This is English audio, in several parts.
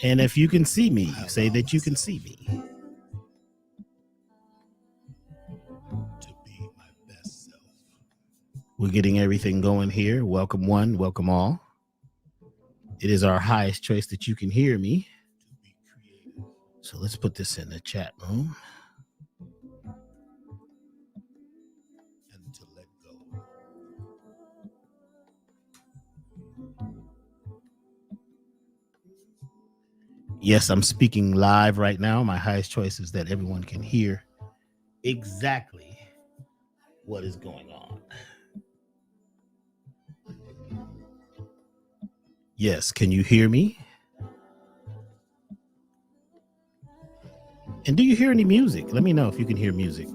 And if you can see me, say that you can see me. To be my best self. We're getting everything going here. Welcome one, welcome all. It is our highest choice that you can hear me. So let's put this in the chat room. And to let go. Yes, I'm speaking live right now. My highest choice is that everyone can hear exactly what is going on. Yes, can you hear me? And do you hear any music? Let me know if you can hear music.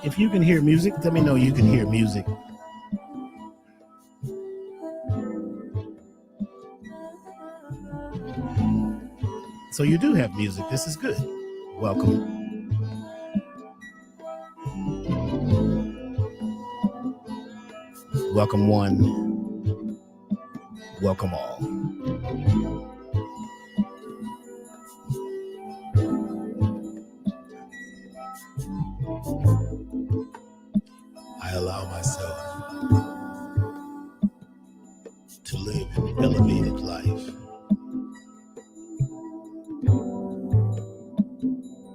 If you can hear music, let me know you can hear music. So you do have music. This is good. Welcome. Welcome one. Welcome all. I allow myself to live an elevated life,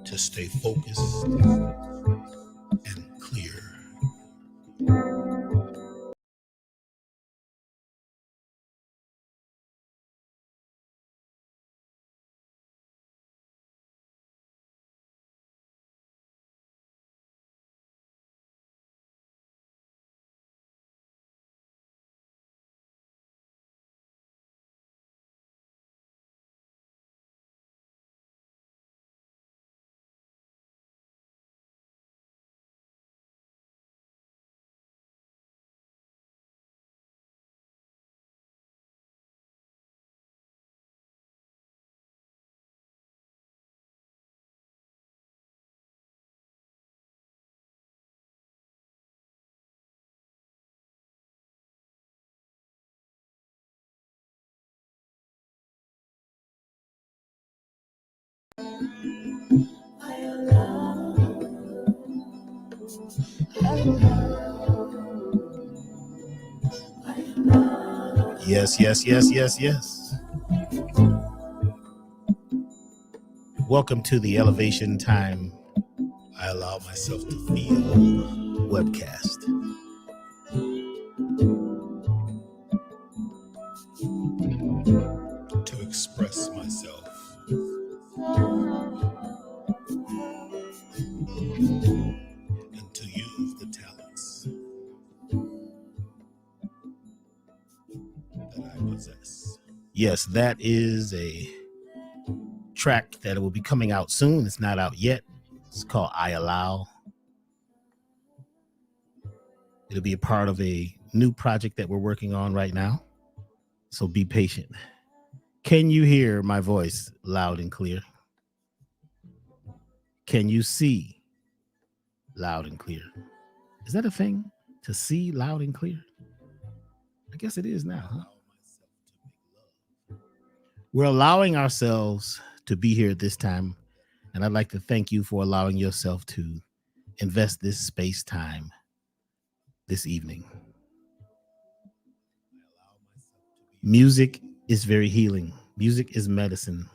to stay focused and clear. Yes, yes, yes, yes, yes. Welcome to the Elevation Time. I allow myself to feel webcast. To express myself. And to use the talents that I possess. Yes, that is a track that will be coming out soon. It's not out yet. It's called I Allow. It'll be a part of a new project that we're working on right now. So be patient. Can you hear my voice loud and clear? Can you see loud and clear? Is that a thing? To see loud and clear? I guess it is now, huh? We're allowing ourselves to be here at this time. And I'd like to thank you for allowing yourself to invest this space time this evening. Music is very healing. Music is medicine.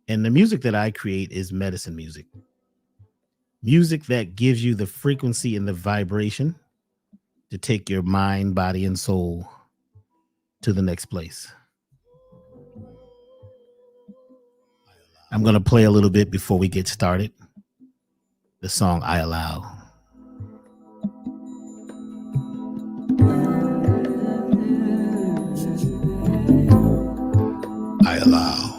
And the music that I create is medicine music. Music that gives you the frequency and the vibration to take your mind, body, and soul to the next place. I'm going to play a little bit before we get started. The song I Allow. I allow.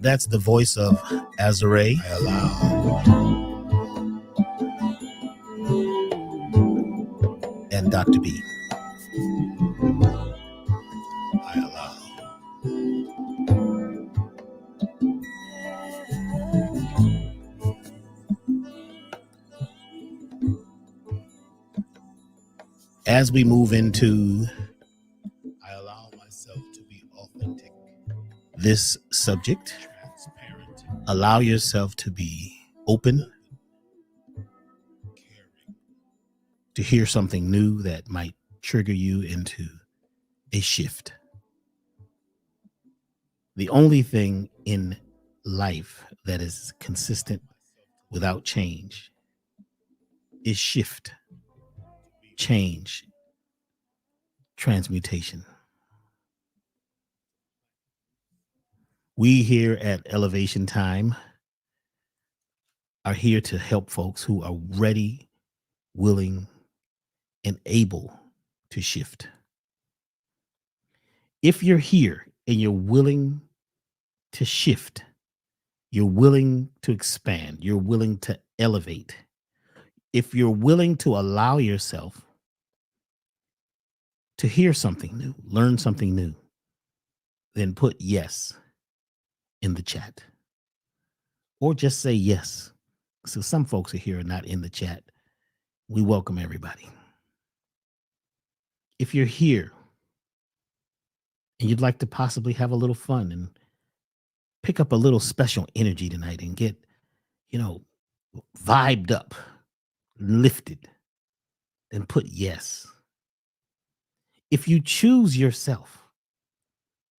That's the voice of Azare. I allow. And Dr. B. I allow. As we move into I allow myself to be authentic, this subject, transparent, allow yourself to be open, caring, to hear something new that might trigger you into a shift. The only thing in life that is consistent without change is shift, change, transmutation. We here at Elevation Time are here to help folks who are ready, willing, and able to shift. If you're here and you're willing to shift, you're willing to expand, you're willing to elevate, if you're willing to allow yourself to hear something new, learn something new, then put yes in the chat or just say yes. So some folks are here and not in the chat. We welcome everybody. If you're here and you'd like to possibly have a little fun and pick up a little special energy tonight and get, vibed up, lifted, then put yes. If you choose yourself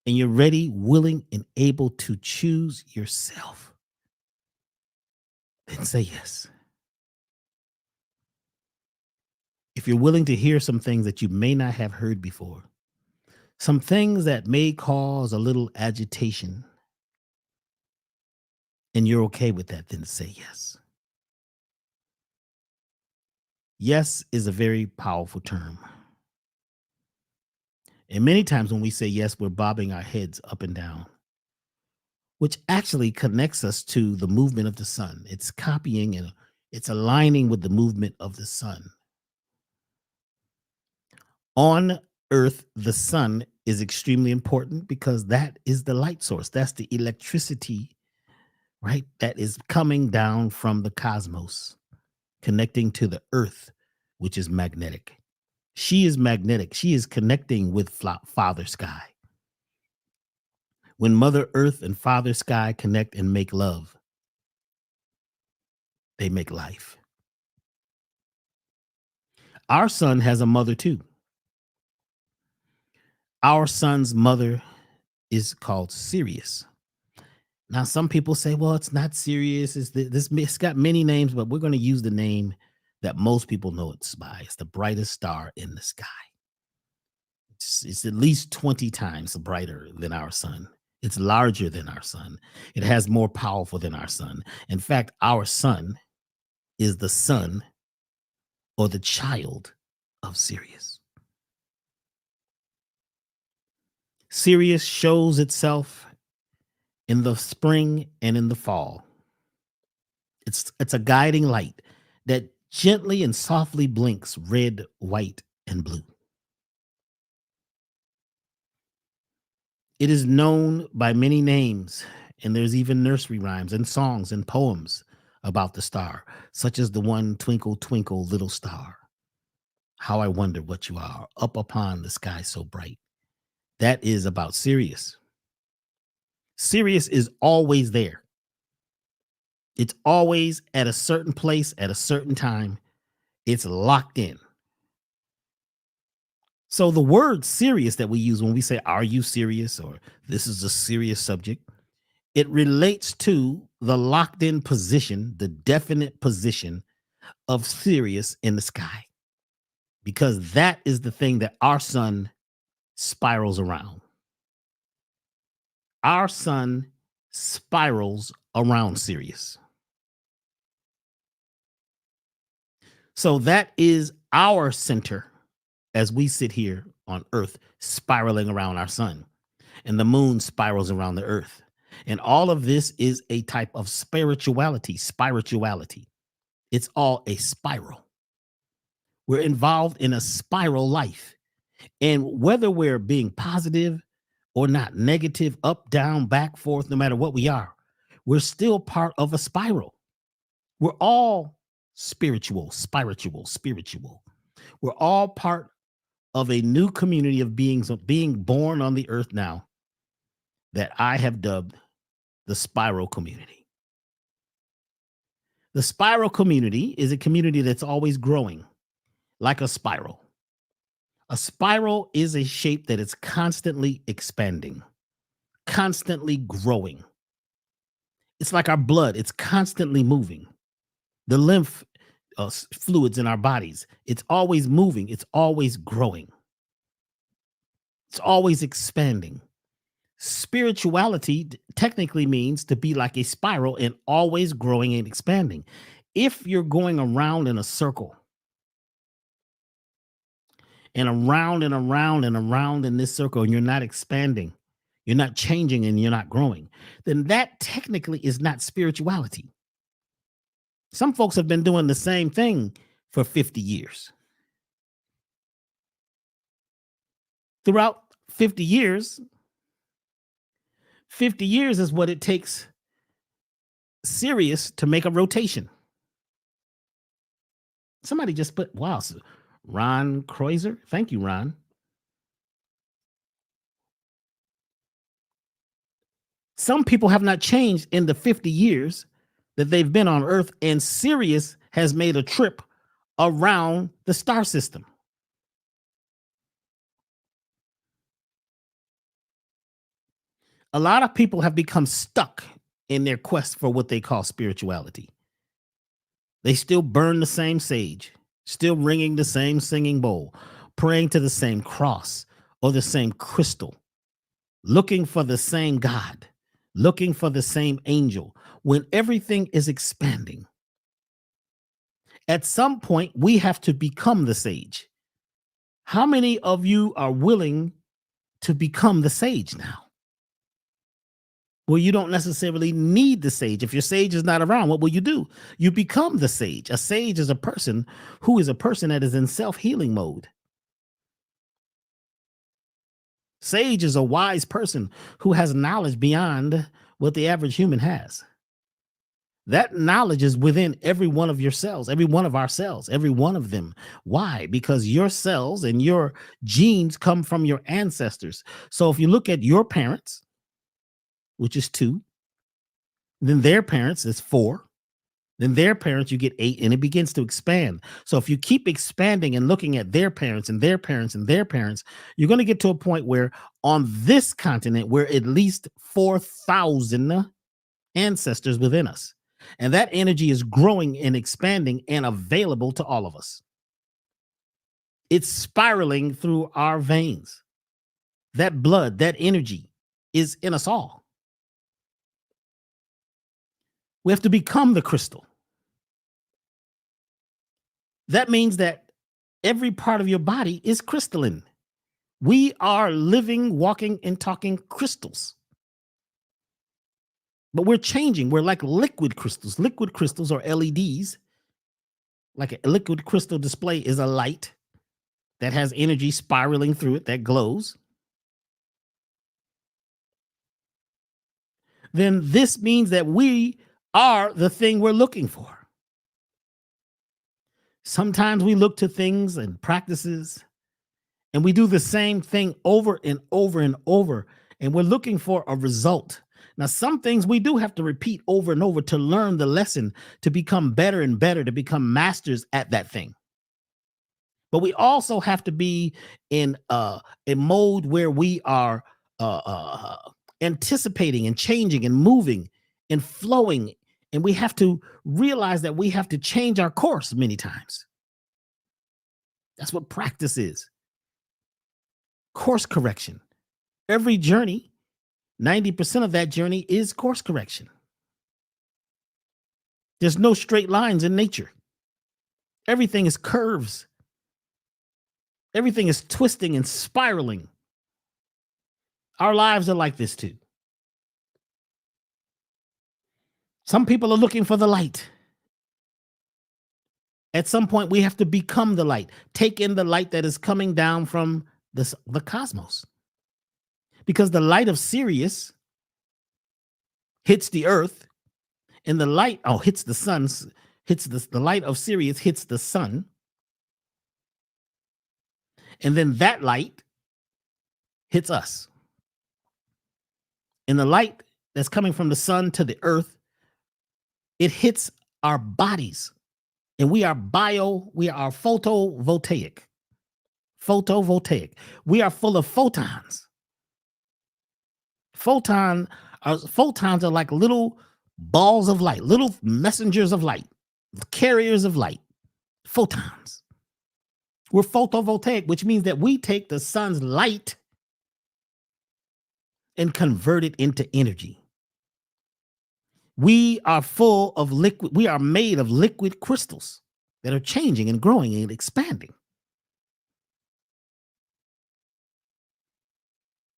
and you're ready, willing, and able to choose yourself, then say yes. If you're willing to hear some things that you may not have heard before, some things that may cause a little agitation, and you're okay with that, then say yes. Yes is a very powerful term. And many times when we say yes, we're bobbing our heads up and down, which actually connects us to the movement of the sun. It's copying and it's aligning with the movement of the sun. On Earth, the sun is extremely important because that is the light source. That's the electricity, right? That is coming down from the cosmos, connecting to the Earth, which is magnetic. She is magnetic. She is connecting with Father Sky. When Mother Earth and Father Sky connect and make love, they make life. Our sun has a mother too. Our sun's mother is called Sirius. Now, some people say, well, it's not Sirius. It's got many names, but we're going to use the name that most people know it's by. It's the brightest star in the sky. It's at least 20 times brighter than our sun. It's larger than our sun. It has more powerful than our sun. In fact, our sun is the son or the child of Sirius. Sirius shows itself in the spring and in the fall. It's a guiding light that gently and softly blinks red, white, and blue. It is known by many names, and there's even nursery rhymes and songs and poems about the star, such as the one Twinkle, Twinkle, Little Star. How I wonder what you are up upon the sky so bright. That is about Sirius. Sirius is always there. It's always at a certain place at a certain time. It's locked in. So the word serious that we use when we say, are you serious? Or this is a serious subject. It relates to the locked in position, the definite position of Sirius in the sky. Because that is the thing that our sun spirals around. our sun spirals around Sirius. So that is our center as we sit here on Earth, spiraling around our sun, and the moon spirals around the Earth. And all of this is a type of spirituality. Spirituality. It's all a spiral. We're involved in a spiral life. And whether we're being positive or not, negative, up, down, back, forth, no matter what we are, we're still part of a spiral. We're all spiritual. We're all part of a new community of beings of being born on the earth now that I have dubbed the spiral community. The spiral community is a community that's always growing like a spiral. A spiral is a shape that is constantly expanding, constantly growing. It's like our blood, it's constantly moving. The lymph fluids in our bodies, it's always moving, it's always growing, it's always expanding. Spirituality technically means to be like a spiral and always growing and expanding. If you're going around in a circle and around and around and around in this circle and you're not expanding, you're not changing and you're not growing, then that technically is not spirituality. Some folks have been doing the same thing for 50 years. Throughout 50 years is what it takes Sirius to make a rotation. Somebody just put, wow, Ron Kreuzer. Thank you, Ron. Some people have not changed in the 50 years that they've been on Earth, and Sirius has made a trip around the star system. A lot of people have become stuck in their quest for what they call spirituality. They still burn the same sage, still ringing the same singing bowl, praying to the same cross or the same crystal, looking for the same God, looking for the same angel, when everything is expanding. At some point, we have to become the sage. How many of you are willing to become the sage now? Well, you don't necessarily need the sage. If your sage is not around, what will you do? You become the sage. A sage is a person that is in self-healing mode. Sage is a wise person who has knowledge beyond what the average human has. That knowledge is within every one of your cells, every one of our cells, every one of them. Why? Because your cells and your genes come from your ancestors. So if you look at your parents, which is 2, then their parents is 4, then their parents, you get 8, and it begins to expand. So if you keep expanding and looking at their parents and their parents and their parents, you're going to get to a point where on this continent, we're at least 4,000 ancestors within us. And that energy is growing and expanding and available to all of us. It's spiraling through our veins. That blood, that energy is in us all. We have to become the crystal. That means that every part of your body is crystalline. We are living, walking, and talking crystals. But we're changing. We're like liquid crystals. Liquid crystals are LEDs. Like a liquid crystal display is a light that has energy spiraling through it that glows. Then this means that we are the thing we're looking for. Sometimes we look to things and practices and we do the same thing over and over and over, and we're looking for a result. Now, some things we do have to repeat over and over to learn the lesson, to become better and better, to become masters at that thing. But we also have to be in a mode where we are anticipating and changing and moving and flowing. And we have to realize that we have to change our course many times. That's what practice is. Course correction. Every journey 90% of that journey is course correction. There's no straight lines in nature. Everything is curves. Everything is twisting and spiraling. Our lives are like this too. Some people are looking for the light. At some point, we have to become the light, take in the light that is coming down from the cosmos. Because the light of Sirius hits the earth, and the light hits the sun, the light of Sirius hits the sun, and then that light hits us. And the light that's coming from the sun to the earth, it hits our bodies. And we are photovoltaic. Photovoltaic. We are full of photons. Photons are like little balls of light, little messengers of light, carriers of light. Photons. We're photovoltaic, which means that we take the sun's light and convert it into energy. We are full of liquid. We are made of liquid crystals that are changing and growing and expanding.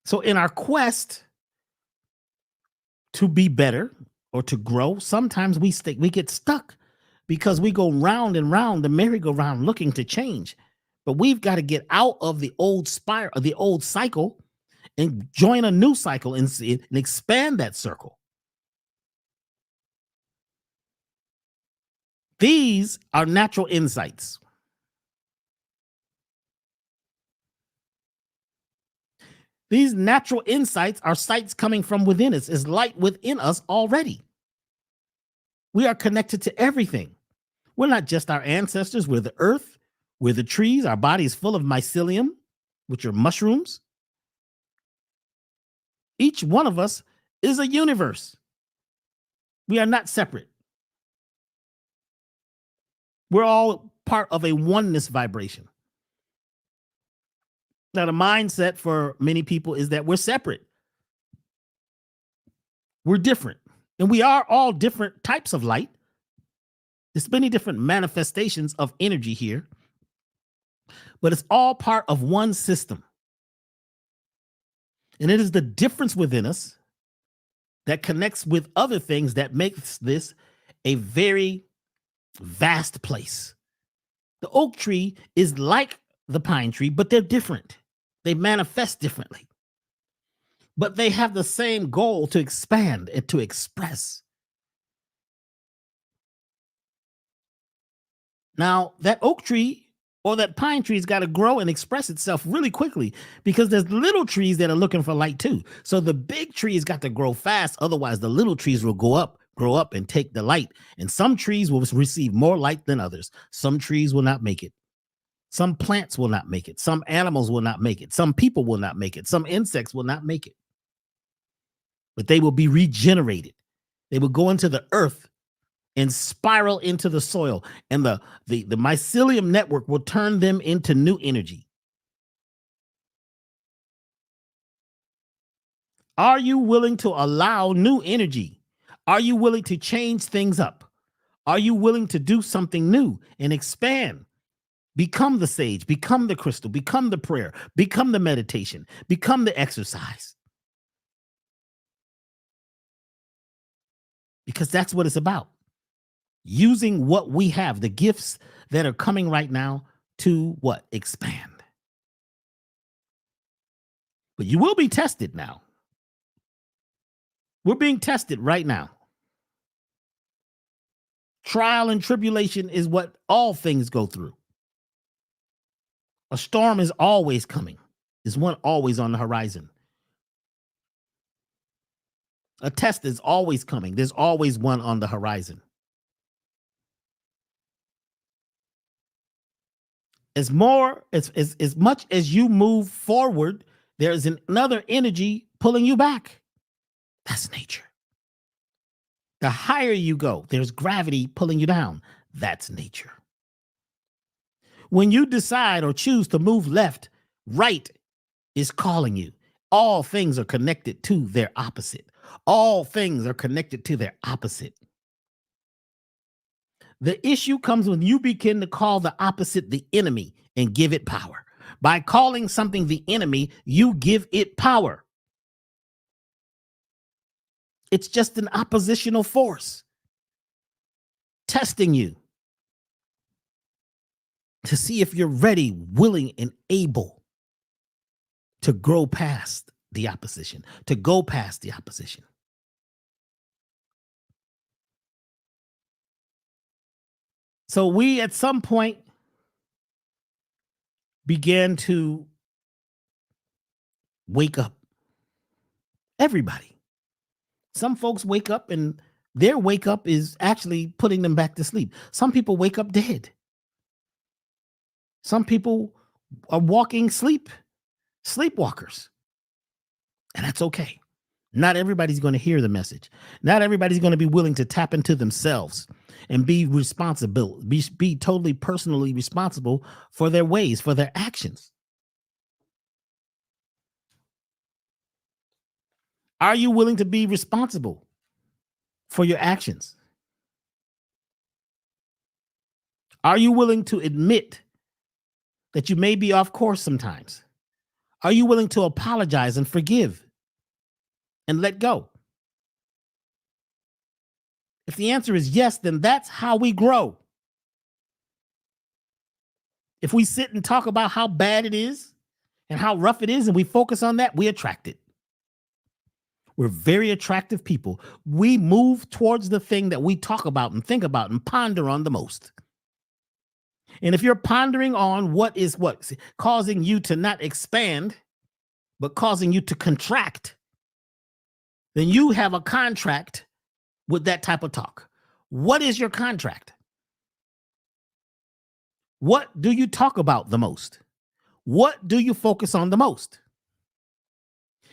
So in our quest to be better or to grow, sometimes we get stuck because we go round and round the merry-go-round looking to change. But we've got to get out of the old spiral, the old cycle, and join a new cycle and expand that circle. These are natural insights. These natural insights are sights coming from within us, is light within us already. We are connected to everything. We're not just our ancestors. We're the earth. We're the trees. Our body is full of mycelium, which are mushrooms. Each one of us is a universe. We are not separate. We're all part of a oneness vibration. Now, the mindset for many people is that we're separate. We're different. And we are all different types of light. There's many different manifestations of energy here. But it's all part of one system. And it is the difference within us that connects with other things that makes this a very vast place. The oak tree is like the pine tree, but they're different. They manifest differently. But they have the same goal to expand and to express. Now, that oak tree or that pine tree's got to grow and express itself really quickly because there's little trees that are looking for light too. So the big tree's got to grow fast. Otherwise, the little trees will grow up and take the light. And some trees will receive more light than others. Some trees will not make it. Some plants will not make it. Some animals will not make it. Some people will not make it. Some insects will not make it. But they will be regenerated. They will go into the earth and spiral into the soil. And the mycelium network will turn them into new energy. Are you willing to allow new energy? Are you willing to change things up? Are you willing to do something new and expand? Become the sage, become the crystal, become the prayer, become the meditation, become the exercise. Because that's what it's about. Using what we have, the gifts that are coming right now to what? Expand. But you will be tested now. We're being tested right now. Trial and tribulation is what all things go through. A storm is always coming. There's one always on the horizon. A test is always coming. There's always one on the horizon. As much as you move forward, there is another energy pulling you back. That's nature. The higher you go, there's gravity pulling you down. That's nature. When you decide or choose to move left, right is calling you. All things are connected to their opposite. All things are connected to their opposite. The issue comes when you begin to call the opposite the enemy and give it power. By calling something the enemy, you give it power. It's just an oppositional force testing you to see if you're ready, willing, and able to grow past the opposition, to go past the opposition. So we, at some point, began to wake up. Everybody. Some folks wake up and their wake up is actually putting them back to sleep. Some people wake up dead. Some people are walking sleepwalkers. And that's okay. Not everybody's going to hear the message. Not everybody's going to be willing to tap into themselves and be responsible, be totally personally responsible for their ways, for their actions. Are you willing to be responsible for your actions? Are you willing to admit that you may be off course sometimes? Are you willing to apologize and forgive and let go? If the answer is yes, then that's how we grow. If we sit and talk about how bad it is and how rough it is, and we focus on that, we attract it. We're very attractive people. We move towards the thing that we talk about and think about and ponder on the most. And if you're pondering on what causing you to not expand, but causing you to contract, then you have a contract with that type of talk. What is your contract? What do you talk about the most? What do you focus on the most?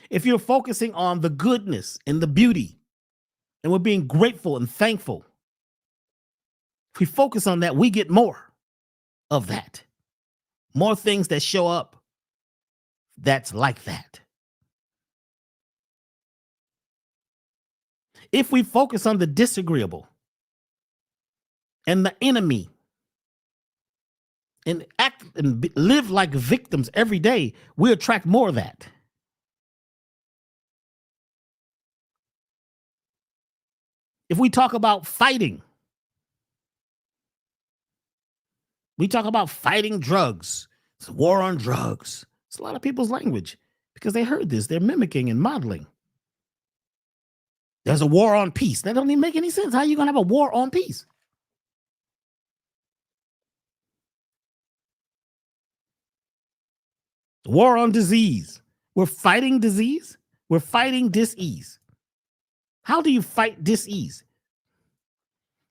If you're focusing on the goodness and the beauty, and we're being grateful and thankful, if we focus on that, we get more of that. More things that show up that's like that. If we focus on the disagreeable and the enemy and act and live like victims every day, we attract more of that. If we talk about fighting, we talk about fighting drugs. It's a war on drugs. It's a lot of people's language because they heard this. They're mimicking and modeling. There's a war on peace. That don't even make any sense. How are you going to have a war on peace? War on disease. We're fighting disease. We're fighting dis-ease. How do you fight dis-ease?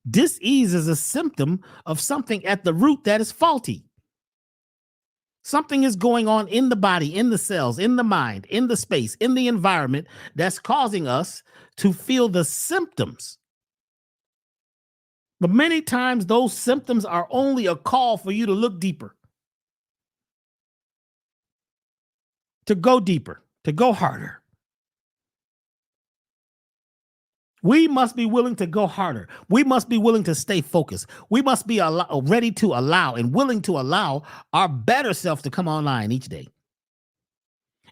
Dis-ease is a symptom of something at the root that is faulty. Something is going on in the body, in the cells, in the mind, in the space, in the environment that's causing us to feel the symptoms. But many times those symptoms are only a call for you to look deeper, to go deeper, to go harder. We must be willing to go harder. We must be willing to stay focused. We must be ready to allow and willing to allow our better self to come online each day.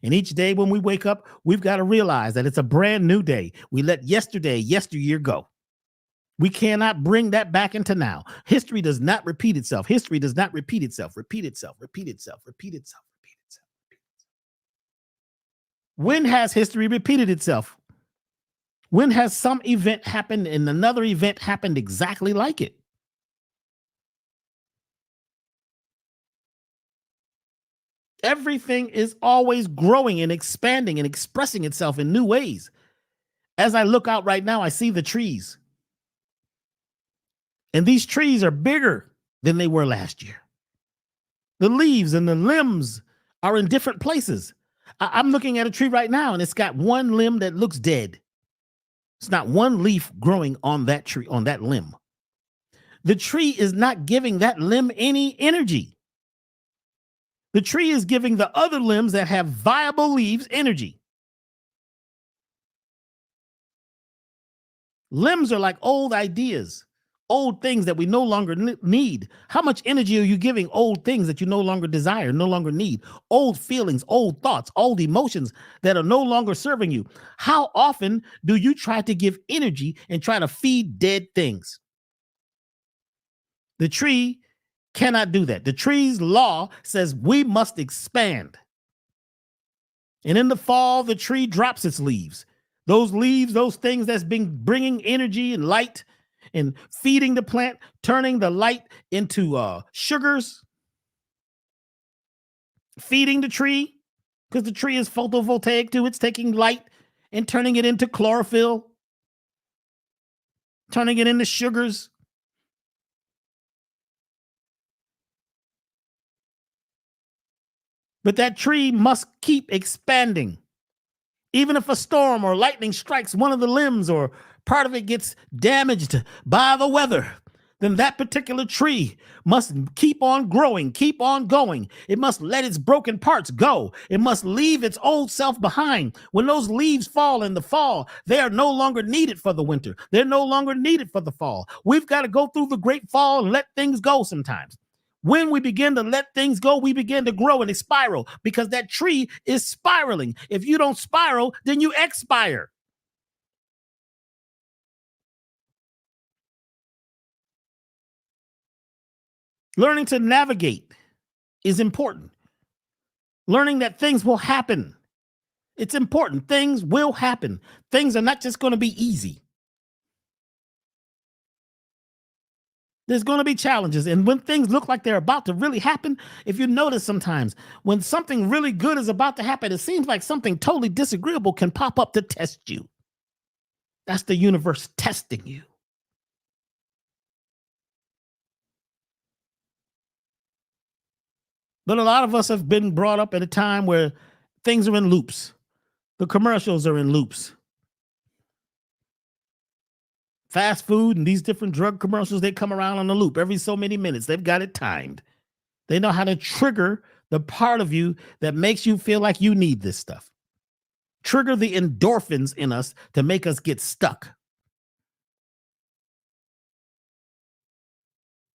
And each day when we wake up, we've got to realize that it's a brand new day. We let yesteryear go. We cannot bring that back into now. History does not repeat itself. History does not repeat itself. Repeat itself. Repeat itself. Repeat itself. Repeat itself. When has history repeated itself? When has some event happened and another event happened exactly like it? Everything is always growing and expanding and expressing itself in new ways. As I look out right now, I see the trees. And these trees are bigger than they were last year. The leaves and the limbs are in different places. I'm looking at a tree right now, and it's got one limb that looks dead. It's not one leaf growing on that tree, on that limb. The tree is not giving that limb any energy. The tree is giving the other limbs that have viable leaves energy. Limbs are like old ideas, old things that we no longer need. How much energy are you giving old things that you no longer desire, no longer need? Old feelings, old thoughts, old emotions that are no longer serving you. How often do you try to give energy and try to feed dead things? The tree cannot do that. The tree's law says we must expand. And in the fall, the tree drops its leaves. Those leaves, those things that's been bringing energy and light and feeding the plant, turning the light into sugars, feeding the tree, because the tree is photovoltaic too. It's taking light and turning it into chlorophyll, turning it into sugars. But that tree must keep expanding. Even if a storm or lightning strikes one of the limbs or part of it gets damaged by the weather, then that particular tree must keep on growing, keep on going. It must let its broken parts go. It must leave its old self behind. When those leaves fall in the fall, they are no longer needed for the winter. They're no longer needed for the fall. We've got to go through the great fall and let things go sometimes. When we begin to let things go, we begin to grow and spiral because that tree is spiraling. If you don't spiral, then you expire. Learning to navigate is important. Learning that things will happen. It's important. Things will happen. Things are not just going to be easy. There's going to be challenges. And when things look like they're about to really happen, if you notice sometimes when something really good is about to happen, it seems like something totally disagreeable can pop up to test you. That's the universe testing you. But a lot of us have been brought up at a time where things are in loops. The commercials are in loops. Fast food and these different drug commercials, they come around on a loop every so many minutes. They've got it timed. They know how to trigger the part of you that makes you feel like you need this stuff. Trigger the endorphins in us to make us get stuck.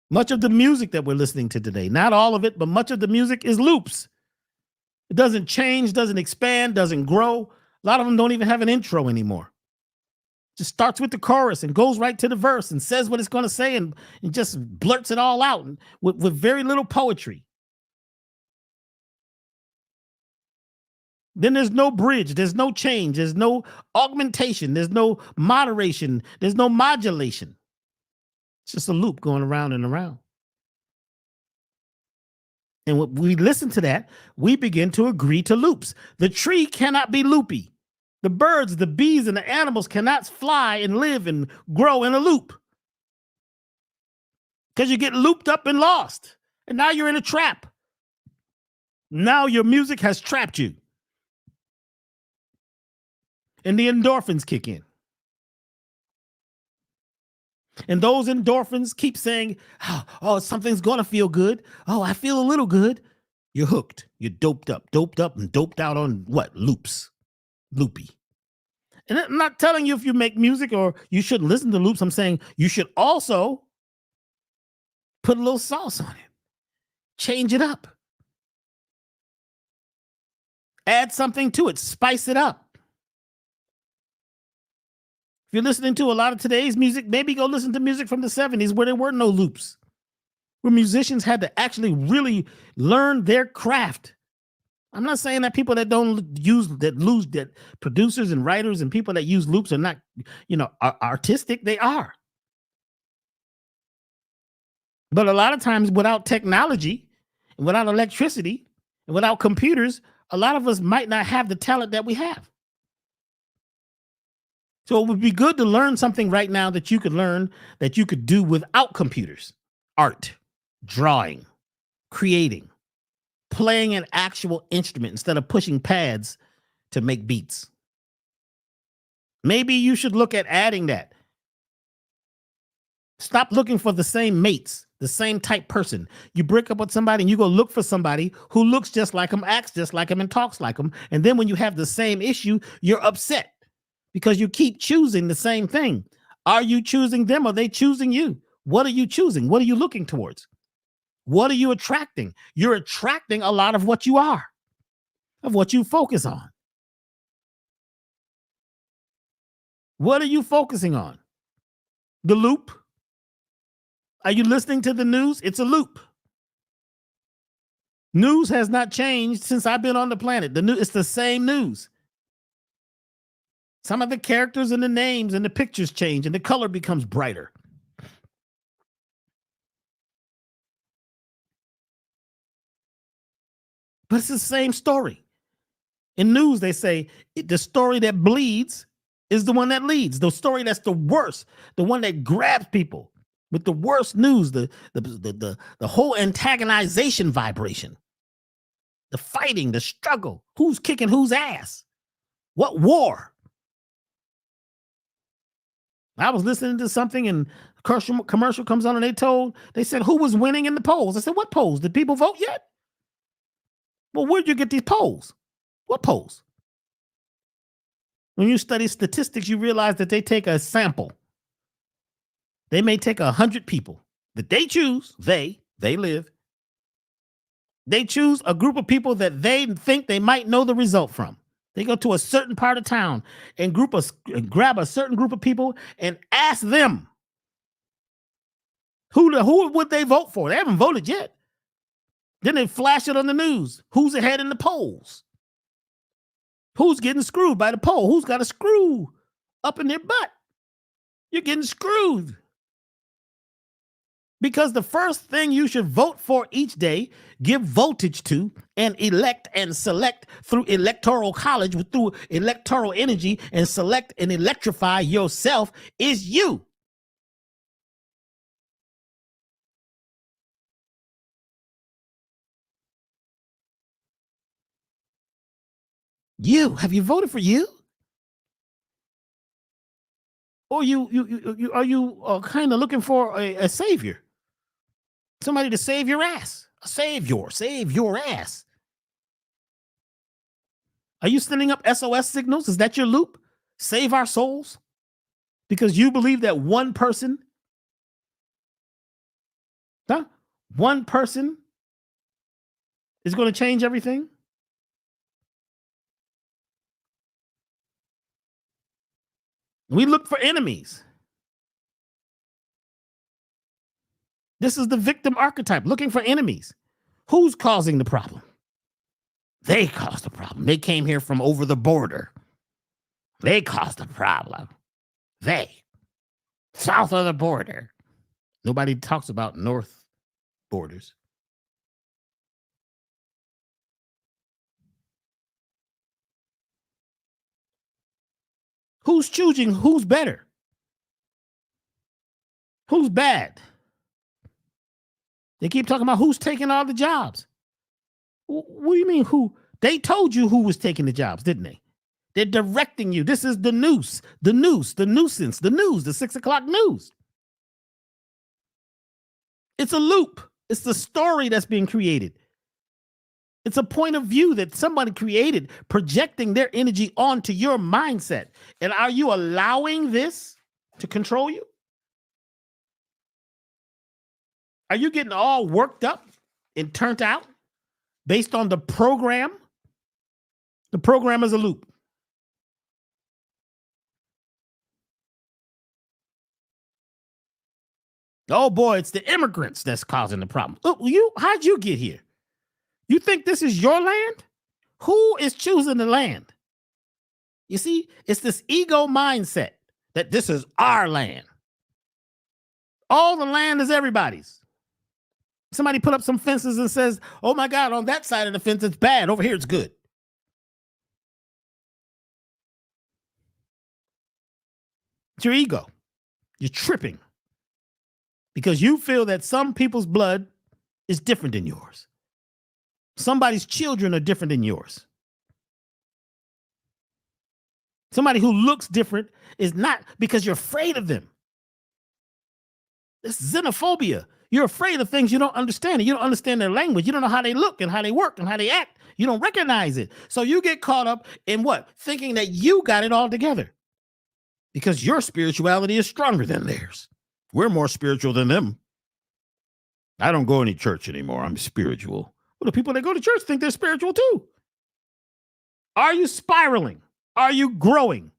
Much of the music that we're listening to today, not all of it, but much of the music is loops. It doesn't change, doesn't expand, doesn't grow. A lot of them don't even have an intro anymore. Just starts with the chorus and goes right to the verse and says what it's going to say and just blurts it all out with very little poetry. Then there's no bridge, there's no change, there's no augmentation, there's no moderation, there's no modulation. It's just a loop going around and around. And when we listen to that, we begin to agree to loops. The tree cannot be loopy. The birds, the bees, and the animals cannot fly and live and grow in a loop. Because you get looped up and lost. And now you're in a trap. Now your music has trapped you. And the endorphins kick in. And those endorphins keep saying, oh, something's going to feel good. Oh, I feel a little good. You're hooked. You're doped up and doped out on what? Loops. Loopy. And I'm not telling you if you make music or you shouldn't listen to loops. I'm saying you should also put a little sauce on it. Change it up. Add something to it. Spice it up. If you're listening to a lot of today's music, maybe go listen to music from the 70s where there were no loops, where musicians had to actually really learn their craft. I'm not saying that people that that producers and writers and people that use loops are not, artistic. They are. But a lot of times without technology and without electricity and without computers, a lot of us might not have the talent that we have. So it would be good to learn something right now that you could learn that you could do without computers. Art, drawing, creating, playing an actual instrument instead of pushing pads to make beats. Maybe you should look at adding that. Stop looking for the same mates, the same type person. You break up with somebody and you go look for somebody who looks just like them, acts just like them, and talks like them. And then when you have the same issue, you're upset because you keep choosing the same thing. Are you choosing them? Or are they choosing you? What are you choosing? What are you looking towards? What are you attracting? You're attracting a lot of what you are, of what you focus on. What are you focusing on? The loop? Are you listening to the news? It's a loop. News has not changed since I've been on the planet. It's the same news. Some of the characters and the names and the pictures change and the color becomes brighter. But it's the same story. In news, they say the story that bleeds is the one that leads. The story that's the worst, the one that grabs people with the worst news, the whole antagonization vibration, the fighting, the struggle, who's kicking whose ass, what war. I was listening to something and a commercial comes on and they said who was winning in the polls. I said, what polls? Did people vote yet? Well, where'd you get these polls? What polls? When you study statistics, you realize that they take a sample. They may take 100 people that they choose. They live. They choose a group of people that they think they might know the result from. They go to a certain part of town and grab a certain group of people and ask them who would they vote for. They haven't voted yet. Then they flash it on the news. Who's ahead in the polls? Who's getting screwed by the poll? Who's got a screw up in their butt? You're getting screwed. Because the first thing you should vote for each day, give voltage to, and elect and select through electoral college, through electoral energy, and select and electrify yourself is you. You. Have you voted for you? Or are you kind of looking for a savior? Somebody to save your ass. A savior. Save your ass. Are you sending up SOS signals? Is that your loop? Save our souls? Because you believe that one person, one person is going to change everything? We look for enemies. This is the victim archetype, looking for enemies. Who's causing the problem? They caused the problem. They came here from over the border. They caused the problem. They. South of the border. Nobody talks about north borders. Who's choosing who's better? Who's bad? They keep talking about who's taking all the jobs. What do you mean who? They told you who was taking the jobs, didn't they? They're directing you. This is the noose, the nuisance, the news, the 6 o'clock news. It's a loop. It's the story that's being created. It's a point of view that somebody created, projecting their energy onto your mindset. And are you allowing this to control you? Are you getting all worked up and turned out based on the program? The program is a loop. Oh boy, it's the immigrants that's causing the problem. How'd you get here? You think this is your land? Who is choosing the land? You see, it's this ego mindset that this is our land. All the land is everybody's. Somebody put up some fences and says, oh my God, on that side of the fence, it's bad. Over here, it's good. It's your ego. You're tripping because you feel that some people's blood is different than yours. Somebody's children are different than yours. Somebody who looks different is not because you're afraid of them. It's xenophobia. You're afraid of things you don't understand. You don't understand their language. You don't know how they look and how they work and how they act. You don't recognize it. So you get caught up in what? Thinking that you got it all together. because your spirituality is stronger than theirs. We're more spiritual than them. I don't go to any church anymore. I'm spiritual. Well, the people that go to church think they're spiritual too. Are you spiraling? Are you growing?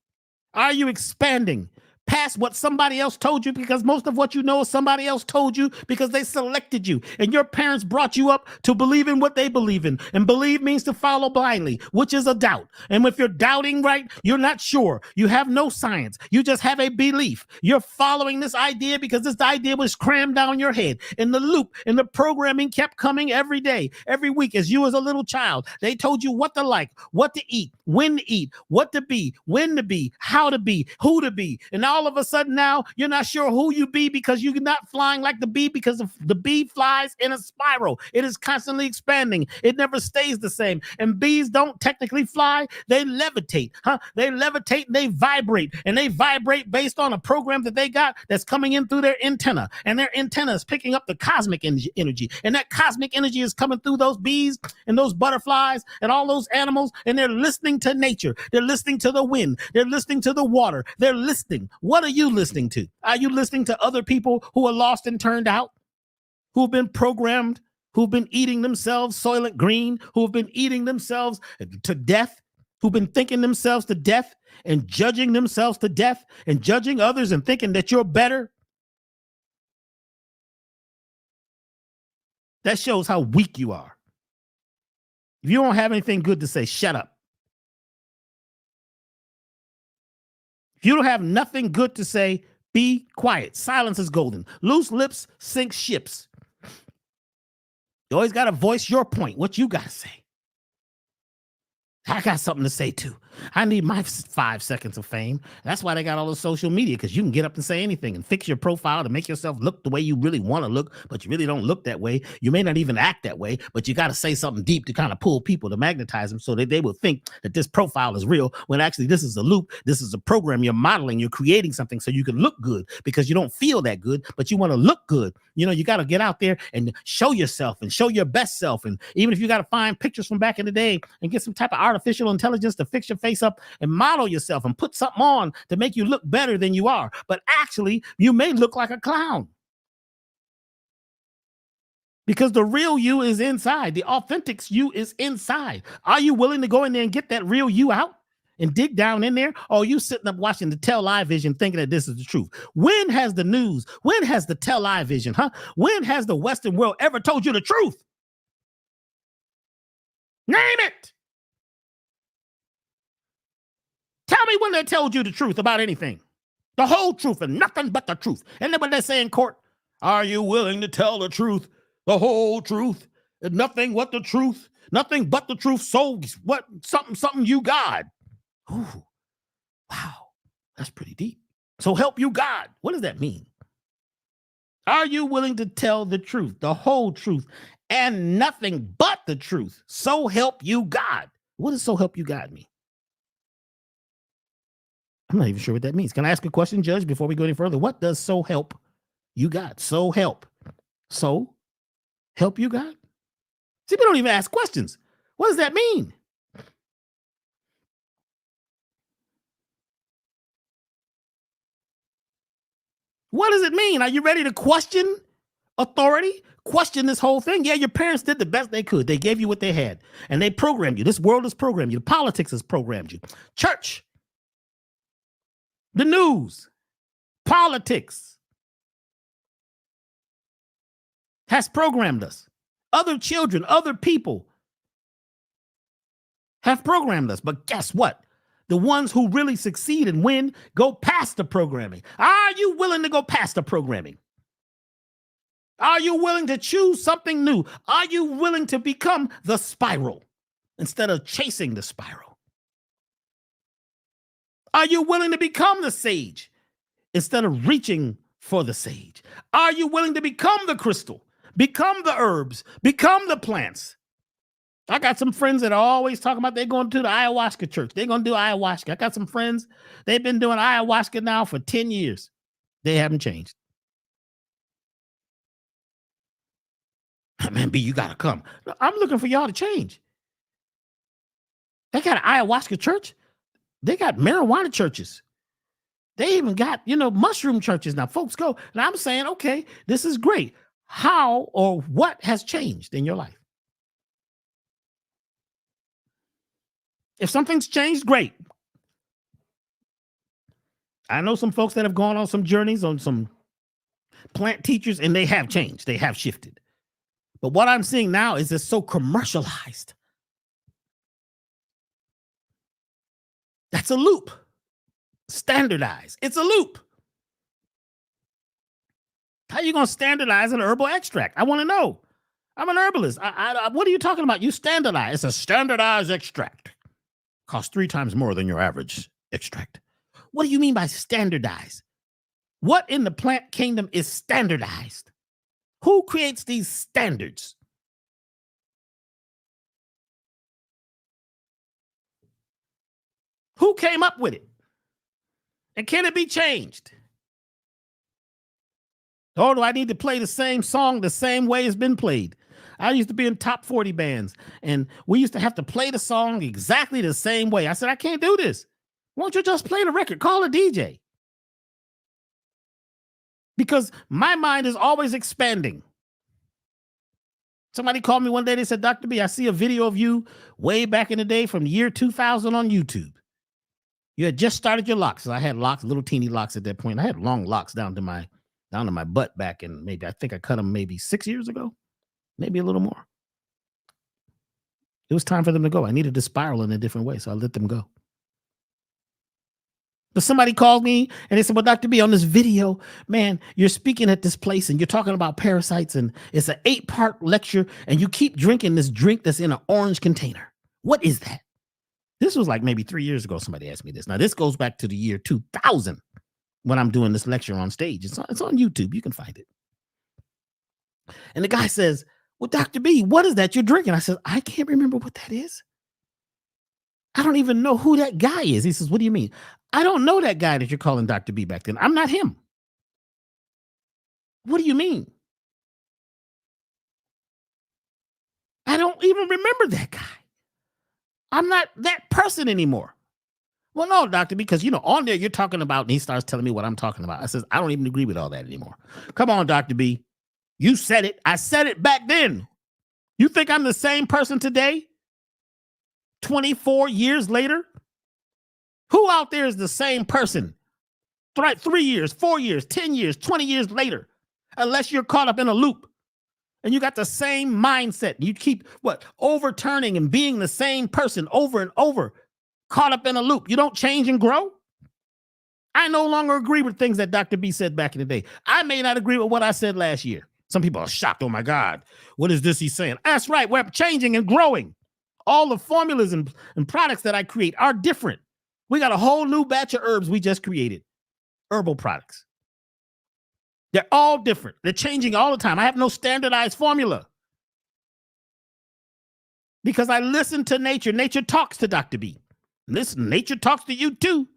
Are you expanding past what somebody else told you? Because most of what you know is somebody else told you because they selected you and your parents brought you up to believe in what they believe in. And believe means to follow blindly, which is a doubt. And if you're doubting, right, you're not sure. You have no science. You just have a belief. You're following this idea because this idea was crammed down your head. And the loop and the programming kept coming every day, every week as you as a little child. They told you what to like, what to eat, when to eat, what to be, when to be, how to be, who to be. And all of a sudden now you're not sure who you be because you're not flying like the bee, because the bee flies in a spiral. It is constantly expanding. It never stays the same. And bees don't technically fly. They levitate, They levitate and they vibrate. And they vibrate based on a program that they got that's coming in through their antenna. And their antenna is picking up the cosmic energy. And that cosmic energy is coming through those bees and those butterflies and all those animals. And they're listening to nature. They're listening to the wind. They're listening to the water. They're listening. What are you listening to? Are you listening to other people who are lost and turned out, who've been programmed, who've been eating themselves Soylent Green, who've been eating themselves to death, who've been thinking themselves to death and judging themselves to death and judging others and thinking that you're better? That shows how weak you are. If you don't have anything good to say, shut up. If you don't have nothing good to say, be quiet. Silence is golden. Loose lips sink ships. You always got to voice your point, what you got to say. I got something to say too. I need my 5 seconds of fame. That's why they got all the social media, because you can get up and say anything and fix your profile to make yourself look the way you really want to look, but you really don't look that way. You may not even act that way, but you got to say something deep to kind of pull people, to magnetize them so that they will think that this profile is real, when actually this is a loop. This is a program. You're modeling, you're creating something so you can look good, because you don't feel that good, but you want to look good. You know, you got to get out there and show yourself and show your best self. And even if you got to find pictures from back in the day and get some type of artificial intelligence to fix your face up and model yourself and put something on to make you look better than you are. But actually, you may look like a clown, because the real you is inside. The authentic you is inside. Are you willing to go in there and get that real you out and dig down in there? Or are you sitting up watching the television thinking that this is the truth? When has the news, when has the television, when has the Western world ever told you the truth? Name it. Tell me when they told you the truth about anything. The whole truth and nothing but the truth. And then when they say in court, are you willing to tell the truth, the whole truth, and nothing but the truth, nothing but the truth? So what? Something you God. Ooh, wow, that's pretty deep. So help you God. What does that mean? Are you willing to tell the truth, the whole truth, and nothing but the truth? So help you God. What does so help you God mean? I'm not even sure what that means. Can I ask a question, Judge, before we go any further? What does so help you God? So help. So help you God? See, we don't even ask questions. What does that mean? What does it mean? Are you ready to question authority? Question this whole thing? Yeah, your parents did the best they could. They gave you what they had, and they programmed you. This world has programmed you. Politics has programmed you. Church, the news, politics has programmed us. Other children, other people have programmed us. But guess what? The ones who really succeed and win go past the programming. Are you willing to go past the programming? Are you willing to choose something new? Are you willing to become the spiral instead of chasing the spiral? Are you willing to become the sage instead of reaching for the sage? Are you willing to become the crystal, become the herbs, become the plants? I got some friends that are always talking about they're going to the ayahuasca church. They're going to do ayahuasca. I got some friends, they've been doing ayahuasca now for 10 years. They haven't changed. Man, B, you got to come. I'm looking for y'all to change. They got an ayahuasca church. They got marijuana churches. They even got, mushroom churches now. Folks go, and I'm saying, okay, this is great. How or what has changed in your life? If something's changed, great. I know some folks that have gone on some journeys, on some plant teachers, and they have changed. They have shifted. But what I'm seeing now is it's so commercialized. That's a loop. Standardized. It's a loop. How are you going to standardize an herbal extract? I want to know. I'm an herbalist. What are you talking about? You standardize. It's a standardized extract. Costs 3 times more than your average extract. What do you mean by standardized? What in the plant kingdom is standardized? Who creates these standards? Who came up with it? And can it be changed? Or do I need to play the same song the same way it's been played? I used to be in top 40 bands, and we used to have to play the song exactly the same way. I said, I can't do this. Why don't you just play the record? Call a DJ. Because my mind is always expanding. Somebody called me one day. They said, Dr. B, I see a video of you way back in the day from the year 2000 on YouTube. You had just started your locks. So I had locks, little teeny locks at that point. I had long locks down to my butt back in I think I cut them maybe 6 years ago, maybe a little more. It was time for them to go. I needed to spiral in a different way, so I let them go. But somebody called me and they said, well, Dr. B, on this video, man, you're speaking at this place and you're talking about parasites, and it's an 8-part lecture, and you keep drinking this drink that's in an orange container. What is that? This was like maybe 3 years ago. Somebody asked me this. Now, this goes back to the year 2000 when I'm doing this lecture on stage. It's on YouTube. You can find it. And the guy says, well, Dr. B, what is that you're drinking? I said, I can't remember what that is. I don't even know who that guy is. He says, what do you mean? I don't know that guy that you're calling Dr. B back then. I'm not him. What do you mean? I don't even remember that guy. I'm not that person anymore. Well, no, Doctor, because, on there you're talking about, and he starts telling me what I'm talking about. I says, I don't even agree with all that anymore. Come on, Dr. B. You said it. I said it back then. You think I'm the same person today? 24 years later? Who out there is the same person? 3 years, 4 years, 10 years, 20 years later, unless you're caught up in a loop. And you got the same mindset. You keep overturning and being the same person over and over, caught up in a loop. You don't change and grow. I no longer agree with things that Dr. B said back in the day. I may not agree with what I said last year. Some people are shocked. Oh my God, what is this he's saying? That's right. We're changing and growing. All the formulas and products that I create are different. We got a whole new batch of herbs we just created. Herbal products. They're all different. They're changing all the time. I have no standardized formula. Because I listen to nature. Nature talks to Dr. B. Listen, nature talks to you too.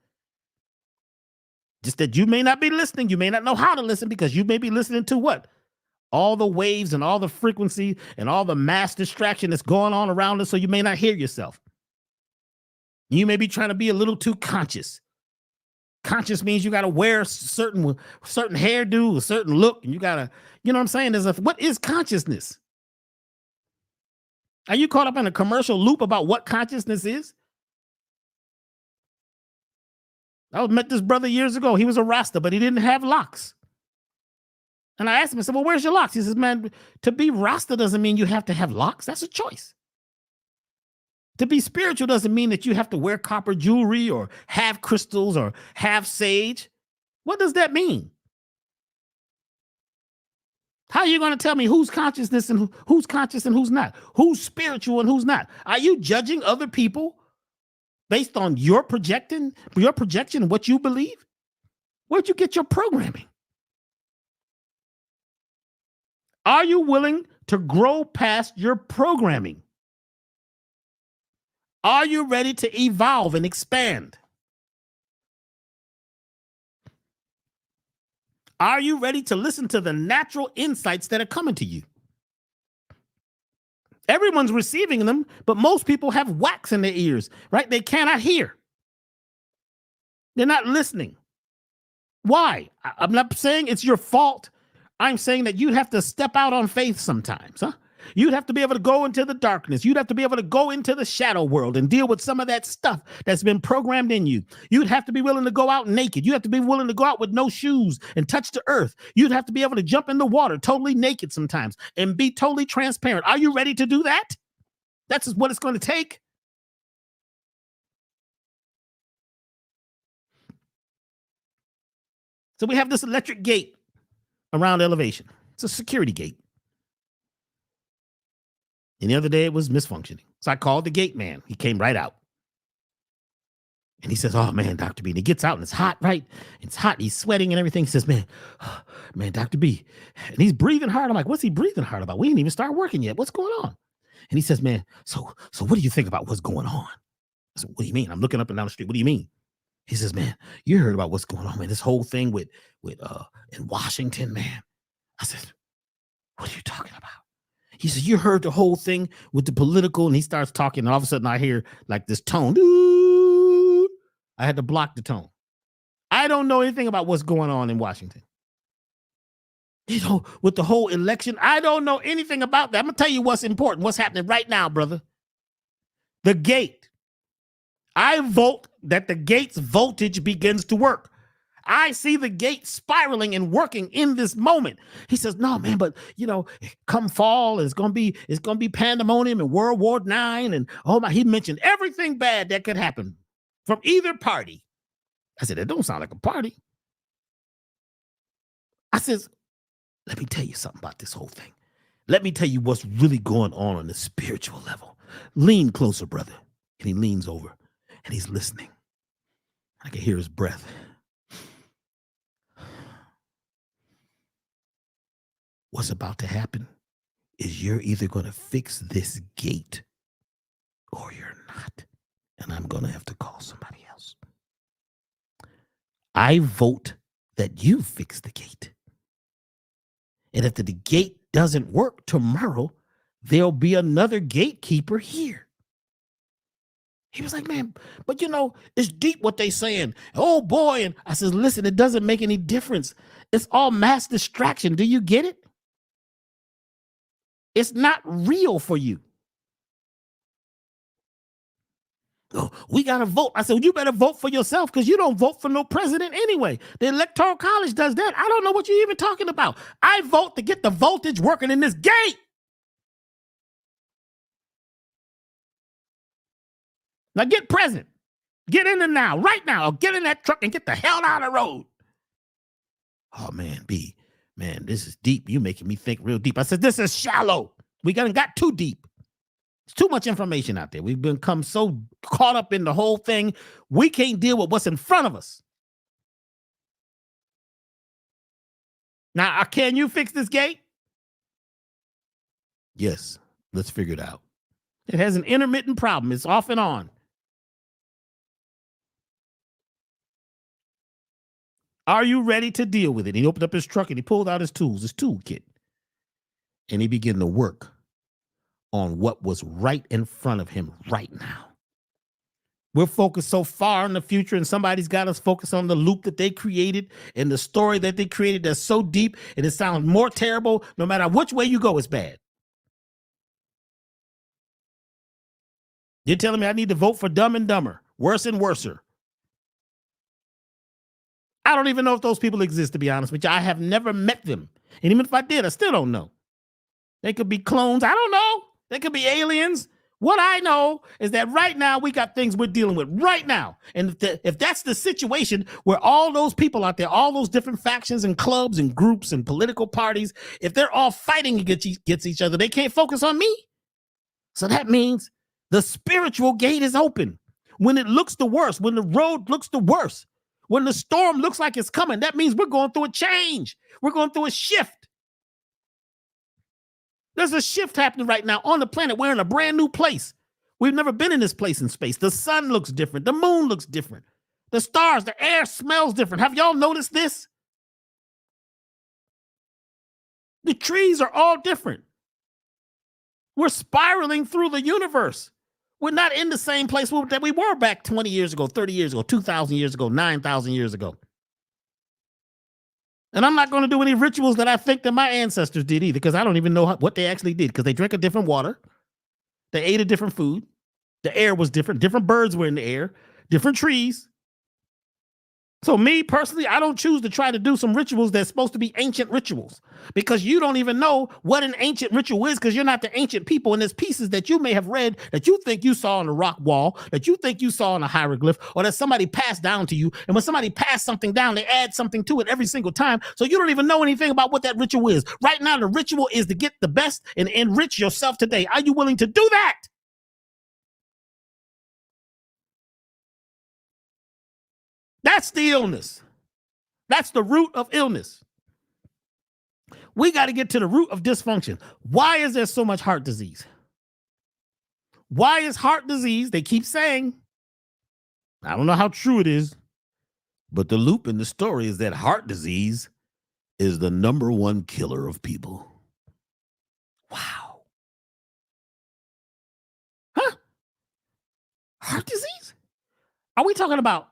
Just that you may not be listening. You may not know how to listen because you may be listening to what? All the waves and all the frequency and all the mass distraction that's going on around us, so you may not hear yourself. You may be trying to be a little too conscious. Conscious means you got to wear a certain hairdo, a certain look, and you got to, you know what I'm saying? What is consciousness? Are you caught up in a commercial loop about what consciousness is? I met this brother years ago. He was a Rasta, but he didn't have locks. And I asked him, I said, well, where's your locks? He says, man, to be Rasta doesn't mean you have to have locks. That's a choice. To be spiritual doesn't mean that you have to wear copper jewelry or have crystals or have sage. What does that mean? How are you going to tell me who's consciousness and who's conscious and who's not? Who's spiritual and who's not? Are you judging other people based on your projection, what you believe? Where'd you get your programming? Are you willing to grow past your programming? Are you ready to evolve and expand? Are you ready to listen to the natural insights that are coming to you? Everyone's receiving them, but most people have wax in their ears, right? They cannot hear. They're not listening. Why? I'm not saying it's your fault. I'm saying that you'd have to step out on faith sometimes, huh? You'd have to be able to go into the darkness. You'd have to be able to go into the shadow world and deal with some of that stuff that's been programmed in you. You'd have to be willing to go out naked. You have to be willing to go out with no shoes and touch the earth. You'd have to be able to jump in the water totally naked sometimes and be totally transparent. Are you ready to do that? That's what it's going to take. So we have this electric gate around elevation. It's a security gate. And the other day it was misfunctioning. So I called the gate man. He came right out. And he says, oh, man, Dr. B. And he gets out and it's hot, right? It's hot. He's sweating and everything. He says, man, Dr. B. And he's breathing hard. I'm like, what's he breathing hard about? We didn't even start working yet. What's going on? And he says, man, so what do you think about what's going on? I said, what do you mean? I'm looking up and down the street. What do you mean? He says, man, you heard about what's going on, man. This whole thing with in Washington, man. I said, what are you talking about? He says, you heard the whole thing with the political, and he starts talking, and all of a sudden I hear like this tone. I had to block the tone. I don't know anything about what's going on in Washington. You know, with the whole election, I don't know anything about that. I'm going to tell you what's important, what's happening right now, brother. The gate. I vote that the gate's voltage begins to work. I see the gate spiraling and working in this moment. He says, no, man, but you know, come fall, it's gonna be pandemonium and World War IX. And oh my, he mentioned everything bad that could happen from either party. I said, that don't sound like a party. I says, let me tell you something about this whole thing. Let me tell you what's really going on the spiritual level. Lean closer, brother. And he leans over and he's listening. I can hear his breath. What's about to happen is you're either going to fix this gate or you're not. And I'm going to have to call somebody else. I vote that you fix the gate. And if the gate doesn't work tomorrow, there'll be another gatekeeper here. He was like, man, but you know, it's deep what they saying. Oh boy. And I said, listen, it doesn't make any difference. It's all mass distraction. Do you get it? It's not real for you. Oh, we got to vote. I said, well, you better vote for yourself because you don't vote for no president anyway. The Electoral College does that. I don't know what you're even talking about. I vote to get the voltage working in this gate. Now get present. Get in there now, right now. Or get in that truck and get the hell out of the road. Oh, man, B. Man, this is deep. You're making me think real deep. I said, this is shallow. We got too deep. It's too much information out there. We've become so caught up in the whole thing. We can't deal with what's in front of us. Now, can you fix this gate? Yes. Let's figure it out. It has an intermittent problem. It's off and on. Are you ready to deal with it? He opened up his truck and he pulled out his tools, his toolkit. And he began to work on what was right in front of him right now. We're focused so far in the future, and somebody's got us focused on the loop that they created and the story that they created that's so deep, and it sounds more terrible. No matter which way you go, it's bad. You're telling me I need to vote for Dumb and Dumber, worse and worser. I don't even know if those people exist, to be honest with you. I have never met them. And even if I did, I still don't know. They could be clones. I don't know. They could be aliens. What I know is that right now we got things we're dealing with right now. And if that's the situation where all those people out there, all those different factions and clubs and groups and political parties, if they're all fighting against each other, they can't focus on me. So that means the spiritual gate is open. When it looks the worst, when the road looks the worst, when the storm looks like it's coming, that means we're going through a change. We're going through a shift. There's a shift happening right now on the planet. We're in a brand new place. We've never been in this place in space. The sun looks different. The moon looks different. The stars, the air smells different. Have y'all noticed this? The trees are all different. We're spiraling through the universe. We're not in the same place that we were back 20 years ago, 30 years ago, 2,000 years ago, 9,000 years ago. And I'm not going to do any rituals that I think that my ancestors did either, because I don't even know what they actually did, because they drank a different water. They ate a different food. The air was different. Different birds were in the air, different trees. So me personally, I don't choose to try to do some rituals that's supposed to be ancient rituals, because you don't even know what an ancient ritual is, because you're not the ancient people. And there's pieces that you may have read that you think you saw on the rock wall, that you think you saw on a hieroglyph, or that somebody passed down to you. And when somebody passed something down, they add something to it every single time. So you don't even know anything about what that ritual is. Right now, the ritual is to get the best and enrich yourself today. Are you willing to do that? That's the illness. That's the root of illness. We got to get to the root of dysfunction. Why is there so much heart disease? Why is heart disease, they keep saying, I don't know how true it is, but the loop in the story is that heart disease is the #1 killer of people. Wow. Huh? Heart disease? Are we talking about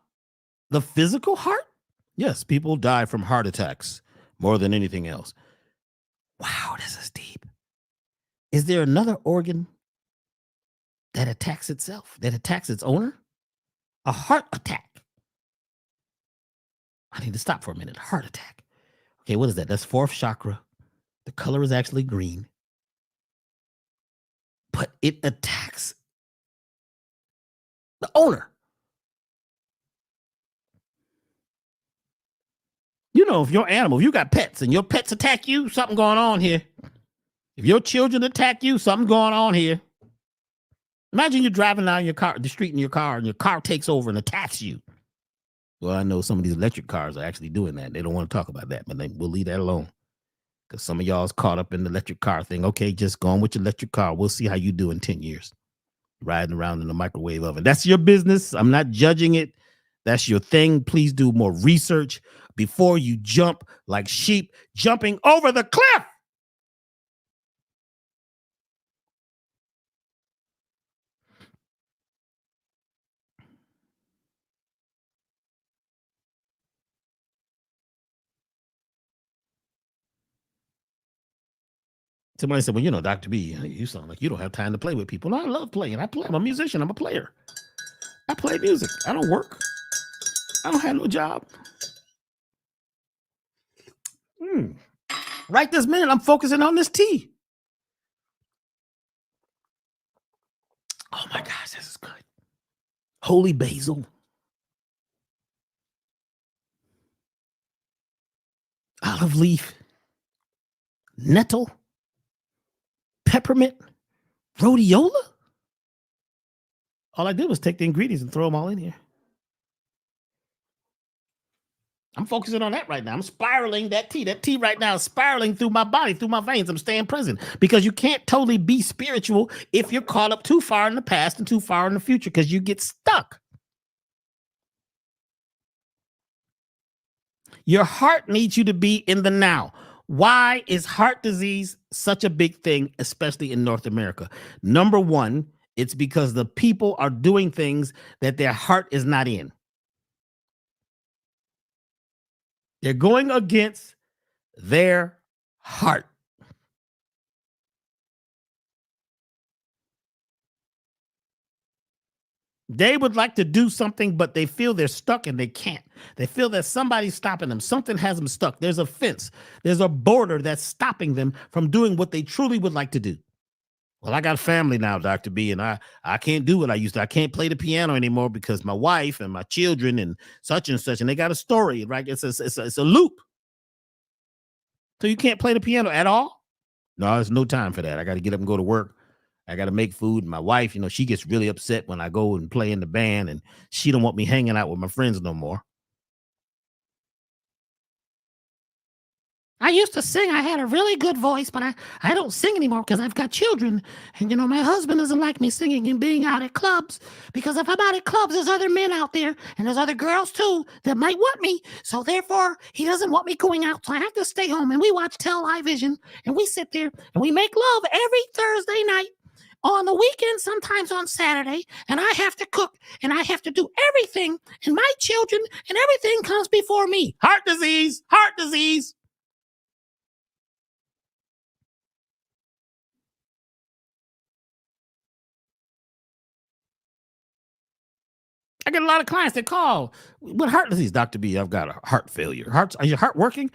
the physical heart? Yes, people die from heart attacks more than anything else. Wow, this is deep. Is there another organ that attacks itself, that attacks its owner? A heart attack. I need to stop for a minute. Heart attack. Okay, what is that? That's 4th chakra. The color is actually green. But it attacks the owner. You know, if your animal, if you got pets and your pets attack you, something going on here. If your children attack you, something going on here. Imagine you're driving down the street in your car, and your car takes over and attacks you. Well, I know some of these electric cars are actually doing that. They don't want to talk about that, but we'll leave that alone, because some of y'all's caught up in the electric car thing. Okay, just go on with your electric car. We'll see how you do in 10 years, riding around in the microwave oven. That's your business. I'm not judging it. That's your thing. Please do more research before you jump like sheep jumping over the cliff. Somebody said, well, you know, Dr. B, you sound like you don't have time to play with people. No, I love playing. I'm a musician. I'm a player. I play music. I don't work. I don't have no job. Right this minute, I'm focusing on this tea. Oh my gosh, this is good. Holy basil. Olive leaf. Nettle. Peppermint. Rhodiola. All I did was take the ingredients and throw them all in here. I'm focusing on that right now. I'm spiraling that tea. That tea right now is spiraling through my body, through my veins. I'm staying present, because you can't totally be spiritual if you're caught up too far in the past and too far in the future, because you get stuck. Your heart needs you to be in the now. Why is heart disease such a big thing, especially in North America? #1, it's because the people are doing things that their heart is not in. They're going against their heart. They would like to do something, but they feel they're stuck and they can't. They feel that somebody's stopping them. Something has them stuck. There's a fence. There's a border that's stopping them from doing what they truly would like to do. Well, I got a family now, Dr. B, and I can't do what I used to. I can't play the piano anymore because my wife and my children and such, and they got a story, right? It's a loop. So you can't play the piano at all? No, there's no time for that. I got to get up and go to work. I got to make food. My wife, she gets really upset when I go and play in the band, and she don't want me hanging out with my friends no more. I used to sing. I had a really good voice, but I don't sing anymore because I've got children. And, my husband doesn't like me singing and being out at clubs, because if I'm out at clubs, there's other men out there, and there's other girls too that might want me. So therefore, he doesn't want me going out. So I have to stay home, and we watch television, and we sit there and we make love every Thursday night. on the weekend, sometimes on Saturday, and I have to cook and I have to do everything, and my children and everything comes before me. Heart disease, heart disease. I get a lot of clients that call with heart disease. Dr. B, I've got a heart failure. Is your heart working?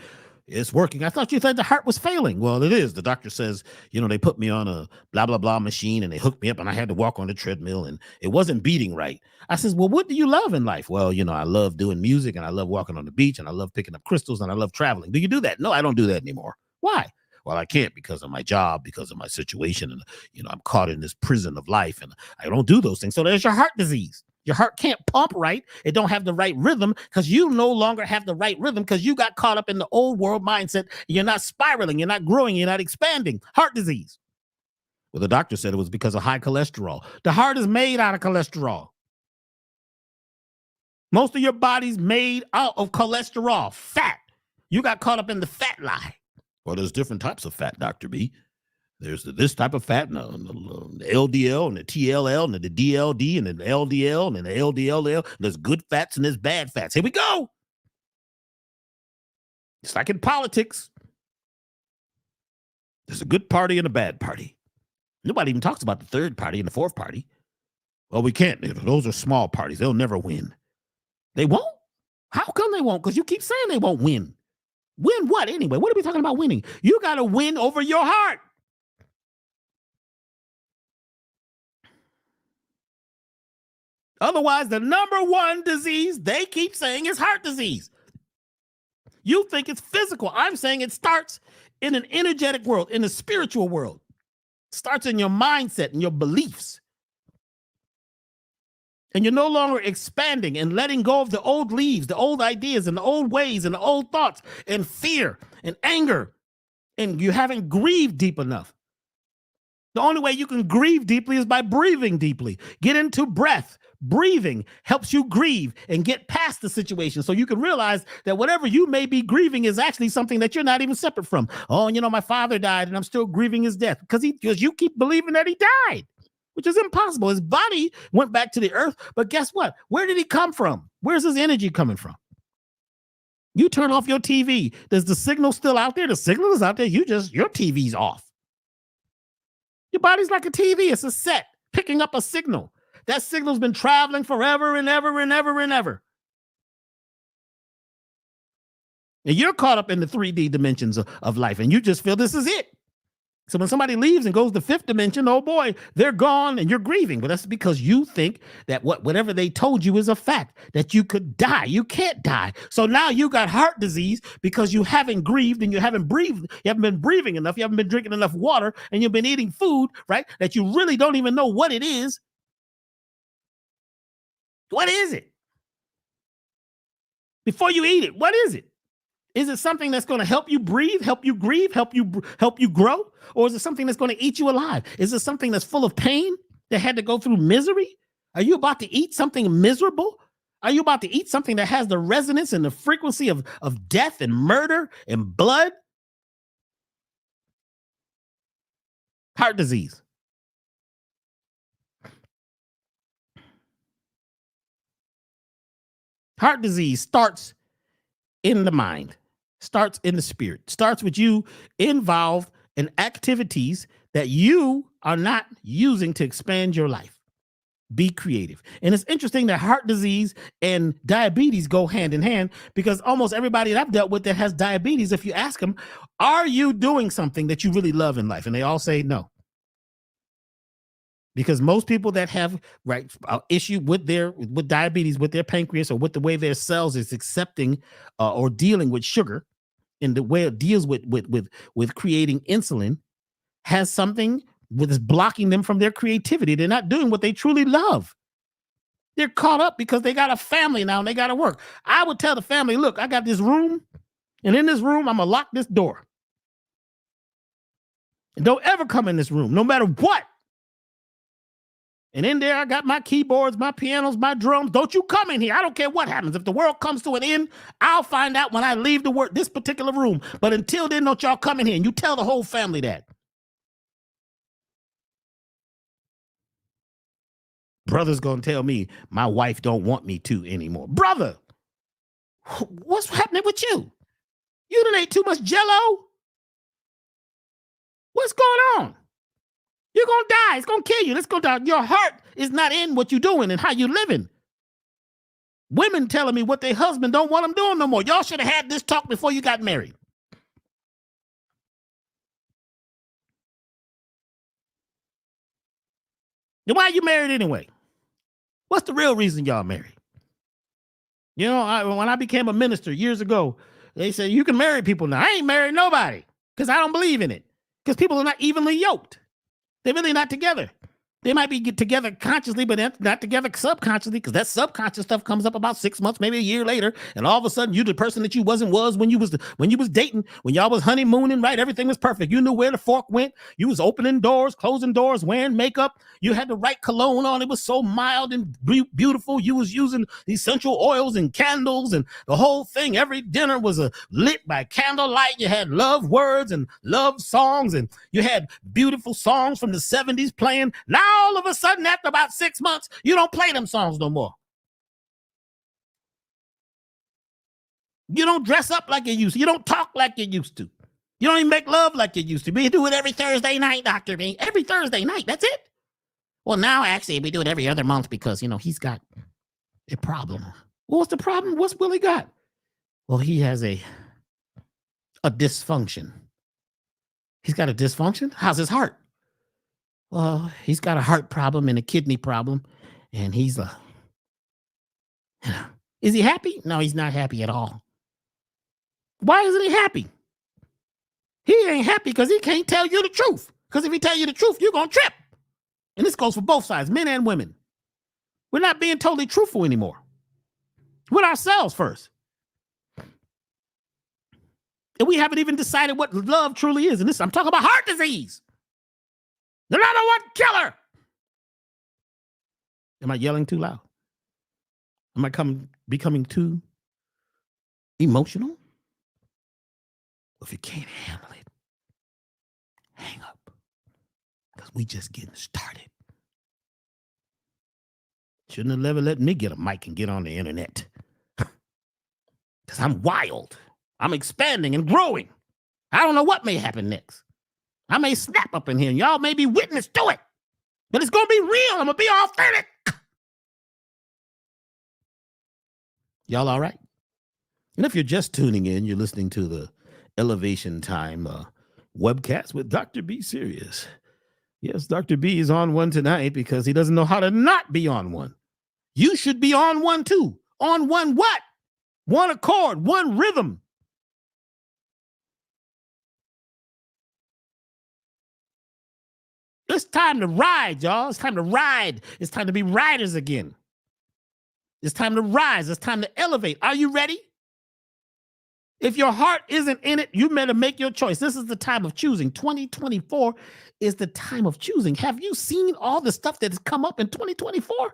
It's working. I thought you said the heart was failing. Well, it is. The doctor says, they put me on a blah, blah, blah machine and they hooked me up and I had to walk on the treadmill and it wasn't beating right. I says, well, what do you love in life? Well, I love doing music and I love walking on the beach and I love picking up crystals and I love traveling. Do you do that? No, I don't do that anymore. Why? Well, I can't because of my job, because of my situation. And, I'm caught in this prison of life and I don't do those things. So there's your heart disease. Your heart can't pump right. It don't have the right rhythm because you no longer have the right rhythm because you got caught up in the old world mindset. You're not spiraling. You're not growing. You're not expanding. Heart disease. Well, the doctor said it was because of high cholesterol. The heart is made out of cholesterol. Most of your body's made out of cholesterol, fat. You got caught up in the fat lie. Well, there's different types of fat, Dr. B. There's this type of fat, and the LDL, and the TLL, and the DLD, and the LDL, and the LDLL. There's good fats and there's bad fats. Here we go. It's like in politics. There's a good party and a bad party. Nobody even talks about the third party and the fourth party. Well, we can't. Those are small parties. They'll never win. They won't? How come they won't? Because you keep saying they won't win. Win what anyway? What are we talking about winning? You got to win over your heart. Otherwise, the number one disease they keep saying is heart disease. You think it's physical. I'm saying it starts in an energetic world, in the spiritual world. It starts in your mindset and your beliefs. And you're no longer expanding and letting go of the old leaves, the old ideas and the old ways and the old thoughts and fear and anger. And you haven't grieved deep enough. The only way you can grieve deeply is by breathing deeply. Get into breath. Breathing helps you grieve and get past the situation so you can realize that whatever you may be grieving is actually something that you're not even separate from. Oh, my father died and I'm still grieving his death because you keep believing that he died, which is impossible. His body went back to the earth, but guess what? Where did he come from? Where's his energy coming from? You turn off your TV. Does the signal still out there? The signal is out there. Your TV's off. Your body's like a TV. It's a set picking up a signal. That signal's been traveling forever and ever and ever and ever. And you're caught up in the 3D dimensions of life, and you just feel this is it. So when somebody leaves and goes to fifth dimension, oh boy, they're gone and you're grieving. But that's because you think that whatever they told you is a fact, that you could die. You can't die. So now you got heart disease because you haven't grieved and you haven't breathed. You haven't been breathing enough. You haven't been drinking enough water and you've been eating food, right? That you really don't even know what it is. What is it? Before you eat it, what is it? Is it something that's going to help you breathe, help you grieve, help you grow? Or is it something that's going to eat you alive? Is it something that's full of pain that had to go through misery? Are you about to eat something miserable? Are you about to eat something that has the resonance and the frequency of death and murder and blood? Heart disease. Heart disease starts in the mind, starts in the spirit, starts with you involved in activities that you are not using to expand your life. Be creative. And it's interesting that heart disease and diabetes go hand in hand because almost everybody that I've dealt with that has diabetes, if you ask them, are you doing something that you really love in life? And they all say no. Because most people that have issue with diabetes, with their pancreas, or with the way their cells is accepting or dealing with sugar, and the way it deals with creating insulin, has something that is blocking them from their creativity. They're not doing what they truly love. They're caught up because they got a family now and they got to work. I would tell the family, look, I got this room, and in this room, I'm gonna lock this door, and don't ever come in this room, no matter what. And in there, I got my keyboards, my pianos, my drums. Don't you come in here. I don't care what happens. If the world comes to an end, I'll find out when I leave this particular room. But until then, don't y'all come in here. And you tell the whole family that. Brother's gonna tell me my wife don't want me to anymore. Brother, what's happening with you? You done ate too much Jell-O? What's going on? You're gonna die. It's gonna kill you. Let's go down. Your heart is not in what you're doing and how you're living. Women telling me what their husband don't want them doing no more. Y'all should have had this talk before you got married. Then why are you married anyway? What's the real reason y'all married? You know, when I became a minister years ago, they said you can marry people now. I ain't married nobody because I don't believe in it. Because people are not evenly yoked. They're really not together. They might be together consciously, but not together subconsciously, because that subconscious stuff comes up about 6 months, maybe a year later, and all of a sudden you the person that you was when you was dating, when y'all was honeymooning, right? Everything was perfect. You knew where the fork went. You was opening doors, closing doors, wearing makeup. You had the right cologne on. It was so mild and beautiful. You was using essential oils and candles and the whole thing. Every dinner was lit by candlelight. You had love words and love songs, and you had beautiful songs from the 70s playing. Now all of a sudden, after about 6 months, you don't play them songs no more. You don't dress up like you used to. You don't talk like you used to. You don't even make love like you used to. We do it every Thursday night, Dr. B. Every Thursday night. That's it. Well, now actually we do it every other month because, he's got a problem. Well, what's the problem? What's Willie got? Well, he has a dysfunction. He's got a dysfunction? How's his heart? Well, he's got a heart problem and a kidney problem, and he's is he happy? No, he's not happy at all. Why isn't he happy? He ain't happy because he can't tell you the truth. Because if he tell you the truth, you're going to trip. And this goes for both sides, men and women. We're not being totally truthful anymore. With ourselves first. And we haven't even decided what love truly is. And this, I'm talking about heart disease. The number one killer. Am I yelling too loud? Am I becoming too emotional? If you can't handle it, hang up. Because we just getting started. Shouldn't have never let me get a mic and get on the internet. Because I'm wild. I'm expanding and growing. I don't know what may happen next. I may snap up in here and y'all may be witness to it. But it's going to be real. I'm going to be authentic. Y'all all right? And if you're just tuning in, you're listening to the Elevation Time webcast with Dr. B. Sirius. Yes, Dr. B is on one tonight because he doesn't know how to not be on one. You should be on one too. On one what? One accord, one rhythm. It's time to ride, y'all. It's time to ride. It's time to be riders again. It's time to rise. It's time to elevate. Are you ready? If your heart isn't in it, you better make your choice. This is the time of choosing. 2024 is the time of choosing. Have you seen all the stuff that has come up in 2024?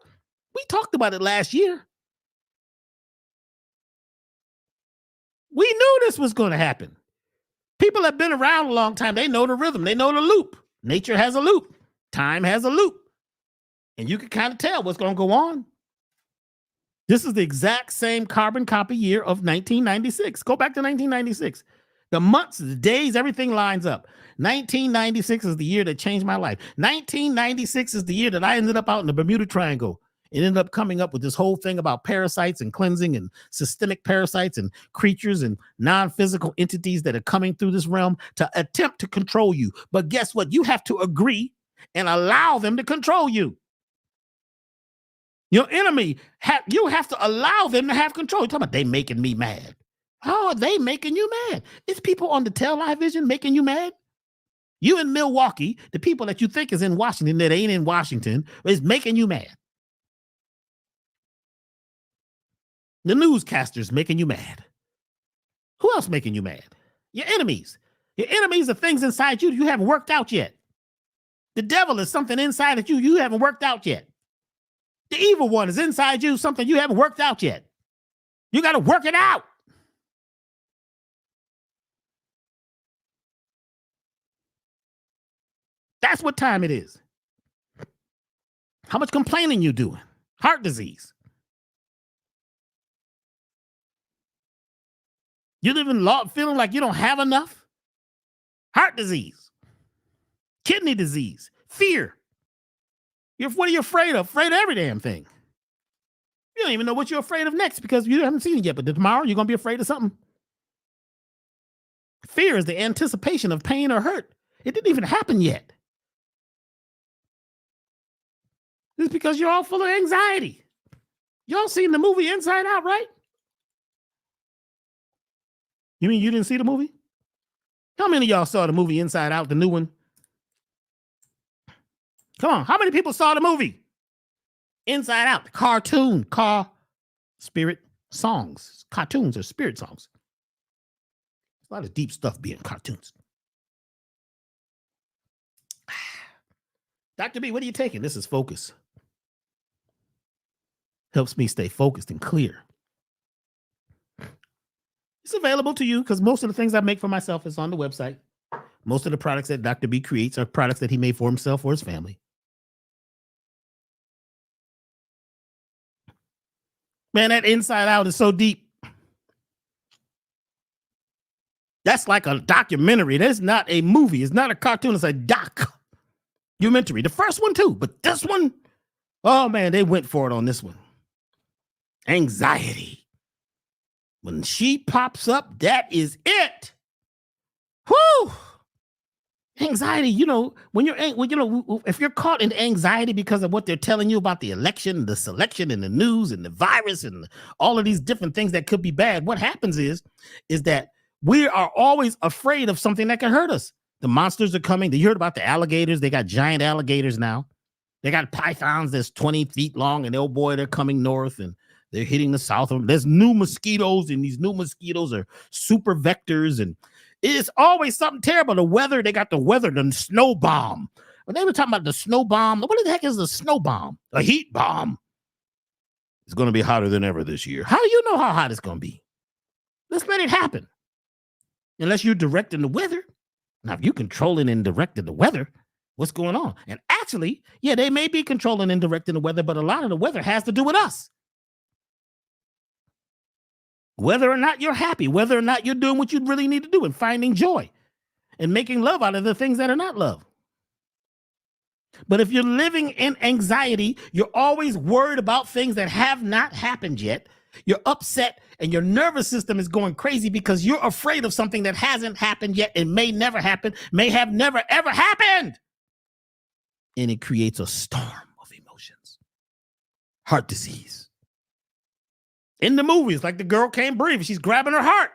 We talked about it last year. We knew this was going to happen. People have been around a long time. They know the rhythm. They know the loop. Nature has a loop. Time has a loop. And you can kind of tell what's going to go on. This is the exact same carbon copy year of 1996. Go back to 1996. The months, the days, everything lines up. 1996 is the year that changed my life. 1996 is the year that I ended up out in the Bermuda Triangle. It ended up coming up with this whole thing about parasites and cleansing and systemic parasites and creatures and non-physical entities that are coming through this realm to attempt to control you. But guess what? You have to agree and allow them to control you. Your enemy, you have to allow them to have control. You're talking about they making me mad. How are they making you mad? It's people on the television making you mad. You in Milwaukee, the people that you think is in Washington that ain't in Washington is making you mad. The newscasters making you mad. Who else making you mad? Your enemies. Your enemies are things inside you haven't worked out yet. The devil is something inside of you haven't worked out yet. The evil one is inside you, something you haven't worked out yet. You got to work it out. That's what time it is. How much complaining you doing? Heart disease. You living feeling like you don't have enough? Heart disease. Kidney disease. Fear. What are you afraid of? Afraid of every damn thing. You don't even know what you're afraid of next because you haven't seen it yet. But tomorrow you're going to be afraid of something. Fear is the anticipation of pain or hurt. It didn't even happen yet. It's because you're all full of anxiety. Y'all seen the movie Inside Out, right? You mean you didn't see the movie? How many of y'all saw the movie Inside Out, the new one? Come on, how many people saw the movie Inside Out, the cartoon, spirit songs? Cartoons are spirit songs. A lot of deep stuff being cartoons. Dr. B, what are you taking? This is Focus. Helps me stay focused and clear. It's available to you because most of the things I make for myself is on the website. Most of the products that Dr. B creates are products that he made for himself or his family. Man, that Inside Out is so deep. That's like a documentary. That's not a movie. It's not a cartoon. It's a documentary. The first one too, but this one, oh man, they went for it on this one. Anxiety. When she pops up, that is it. Whoo! Anxiety, if you're caught in anxiety because of what they're telling you about the election, the selection, and the news, and the virus, and all of these different things that could be bad, what happens is that we are always afraid of something that can hurt us. The monsters are coming. You heard about the alligators. They got giant alligators now. They got pythons that's 20 feet long, and oh boy, they're coming north, and they're hitting the south. There's new mosquitoes, and these new mosquitoes are super vectors, and it's always something terrible. The weather, they got the snow bomb. When they were talking about the snow bomb, what the heck is a snow bomb? A heat bomb. It's going to be hotter than ever this year. How do you know how hot it's going to be? Let's let it happen. Unless you're directing the weather. Now, if you're controlling and directing the weather, what's going on? And actually, yeah, they may be controlling and directing the weather, but a lot of the weather has to do with us. Whether or not you're happy, whether or not you're doing what you really need to do and finding joy and making love out of the things that are not love. But if you're living in anxiety, you're always worried about things that have not happened yet. You're upset and your nervous system is going crazy because you're afraid of something that hasn't happened yet and may never happen, may have never, ever happened. And it creates a storm of emotions. Heart disease. In the movies, like the girl can't breathe. She's grabbing her heart.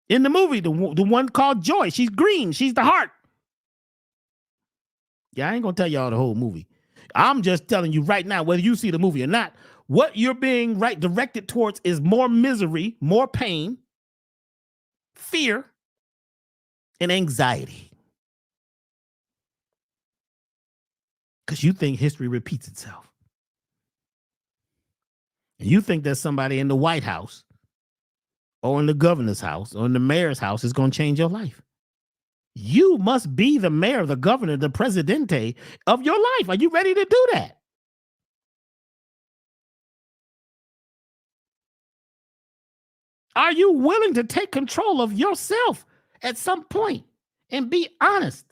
In the movie, the one called Joy, she's green. She's the heart. Yeah, I ain't going to tell y'all the whole movie. I'm just telling you right now, whether you see the movie or not, what you're being directed towards is more misery, more pain, fear, and anxiety. Because you think history repeats itself. And you think that somebody in the White House or in the governor's house or in the mayor's house is going to change your life. You must be the mayor, the governor, the presidente of your life. Are you ready to do that? Are you willing to take control of yourself at some point and be honest?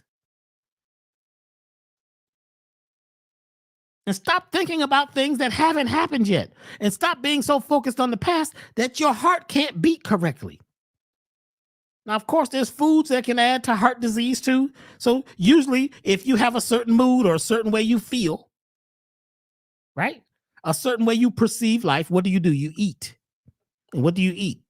And stop thinking about things that haven't happened yet. And stop being so focused on the past that your heart can't beat correctly. Now, of course, there's foods that can add to heart disease too. So usually if you have a certain mood or a certain way you feel, right? A certain way you perceive life, what do? You eat. And what do you eat?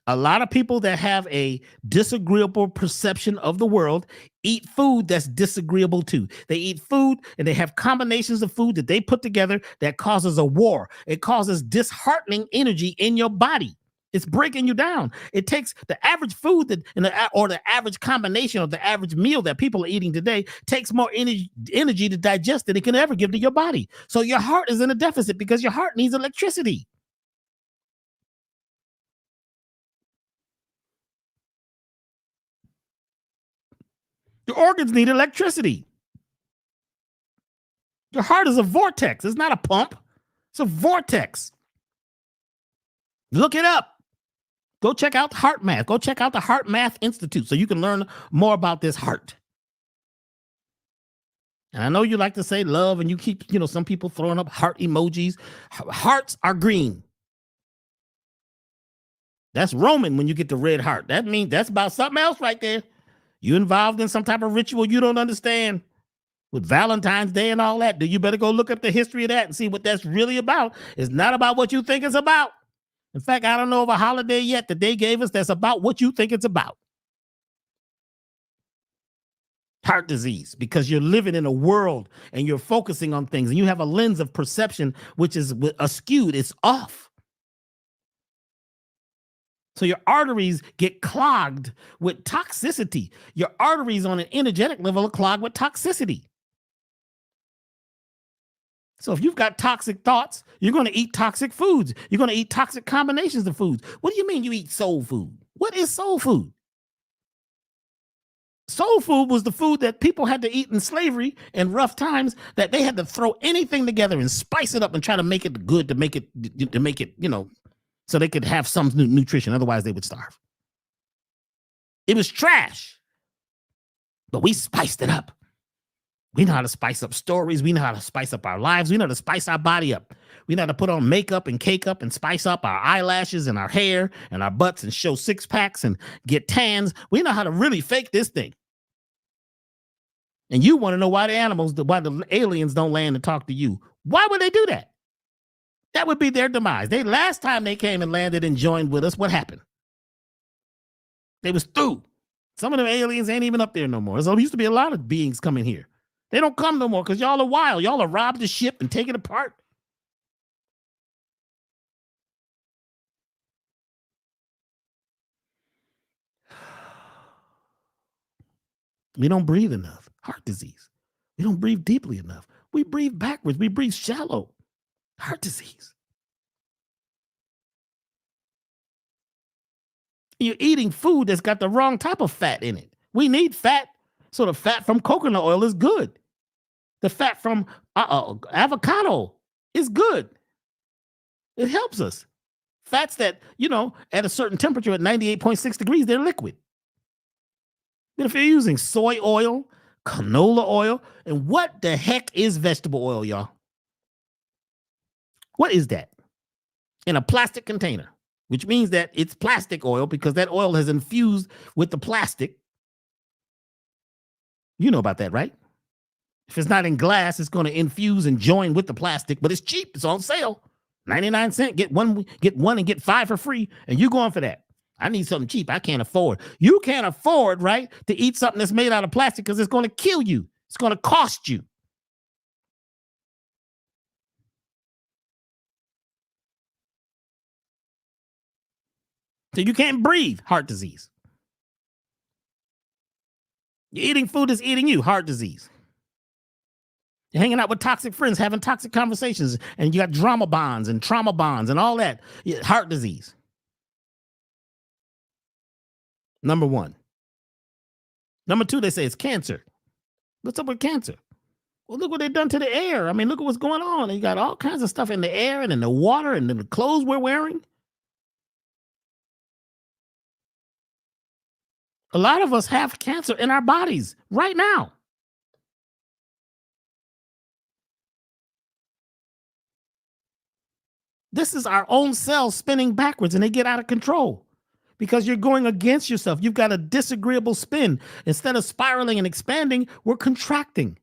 A lot of people that have a disagreeable perception of the world eat food that's disagreeable too. They eat food and they have combinations of food that they put together that causes a war. It causes disheartening energy in your body. It's breaking you down. It takes the average food or the average combination of the average meal that people are eating today takes more energy to digest than it can ever give to your body. So your heart is in a deficit because your heart needs electricity. Your organs need electricity. Your heart is a vortex. It's not a pump. It's a vortex. Look it up. Go check out Heart Math. Go check out the Heart Math Institute so you can learn more about this heart. And I know you like to say love, and you keep, some people throwing up heart emojis. Hearts are green. That's Roman when you get the red heart. That means that's about something else right there. You involved in some type of ritual you don't understand with Valentine's Day and all that. You better go look up the history of that and see what that's really about. It's not about what you think it's about. In fact, I don't know of a holiday yet that they gave us that's about what you think it's about. Heart disease, because you're living in a world and you're focusing on things and you have a lens of perception which is askewed, it's off. So your arteries get clogged with toxicity. Your arteries on an energetic level are clogged with toxicity. So if you've got toxic thoughts, you're going to eat toxic foods. You're going to eat toxic combinations of foods. What do you mean you eat soul food? What is soul food? Soul food was the food that people had to eat in slavery and rough times, that they had to throw anything together and spice it up and try to make it good, to make it, so they could have some nutrition. Otherwise, they would starve. It was trash, but we spiced it up. We know how to spice up stories. We know how to spice up our lives. We know how to spice our body up. We know how to put on makeup and cake up and spice up our eyelashes and our hair and our butts and show six packs and get tans. We know how to really fake this thing. And you want to know why the aliens don't land and talk to you. Why would they do that? That would be their demise. Last time they came and landed and joined with us, what happened? They was through. Some of them aliens ain't even up there no more. So there used to be a lot of beings coming here. They don't come no more because y'all are wild. Y'all are robbed the ship and take it apart. We don't breathe enough. Heart disease. We don't breathe deeply enough. We breathe backwards. We breathe shallow. Heart disease. You're eating food that's got the wrong type of fat in it. We need fat. So the fat from coconut oil is good. The fat from avocado is good. It helps us. Fats that, at a certain temperature at 98.6 degrees, they're liquid. But if you're using soy oil, canola oil, and what the heck is vegetable oil, y'all? What is that? In a plastic container, which means that it's plastic oil because that oil has infused with the plastic. You know about that, right? If it's not in glass, it's going to infuse and join with the plastic, but it's cheap. It's on sale. 99 cents, get one and get 5 for free. And you're going for that. I need something cheap. I can't afford. You can't afford, right, to eat something that's made out of plastic because it's going to kill you. It's going to cost you. So you can't breathe. Heart disease. You're eating food that's eating you. Heart disease. You're hanging out with toxic friends, having toxic conversations, and you got drama bonds and trauma bonds and all that. Heart disease. Number 1. Number 2, they say it's cancer. What's up with cancer? Well, look what they've done to the air. I mean, look at what's going on. You got all kinds of stuff in the air and in the water and in the clothes we're wearing. A lot of us have cancer in our bodies right now. This is our own cells spinning backwards and they get out of control because you're going against yourself. You've got a disagreeable spin. Instead of spiraling and expanding, we're contracting.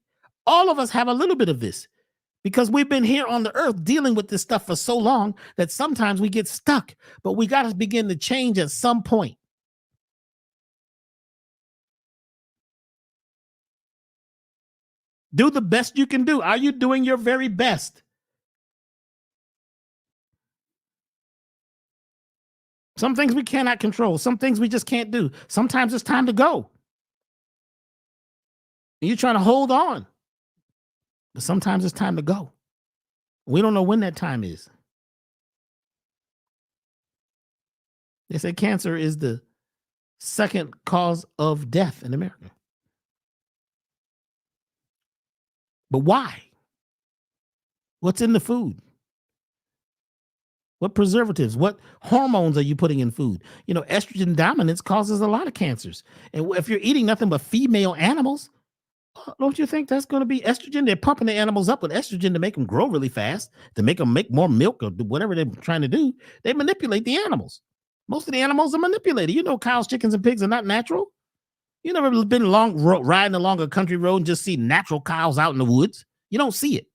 All of us have a little bit of this because we've been here on the earth dealing with this stuff for so long that sometimes we get stuck, but we got to begin to change at some point. Do the best you can do. Are you doing your very best? Some things we cannot control. Some things we just can't do. Sometimes it's time to go. And you're trying to hold on. But sometimes it's time to go. We don't know when that time is. They say cancer is the second cause of death in America. But why? What's in the food? What preservatives, what hormones are you putting in food? You know, estrogen dominance causes a lot of cancers. And if you're eating nothing but female animals, don't you think that's going to be estrogen? They're pumping the animals up with estrogen to make them grow really fast, to make them make more milk or whatever they're trying to do. They manipulate the animals. Most of the animals are manipulated. You know, cows, chickens, and pigs are not natural. You never been riding along a country road and just see natural cows out in the woods. You don't see it.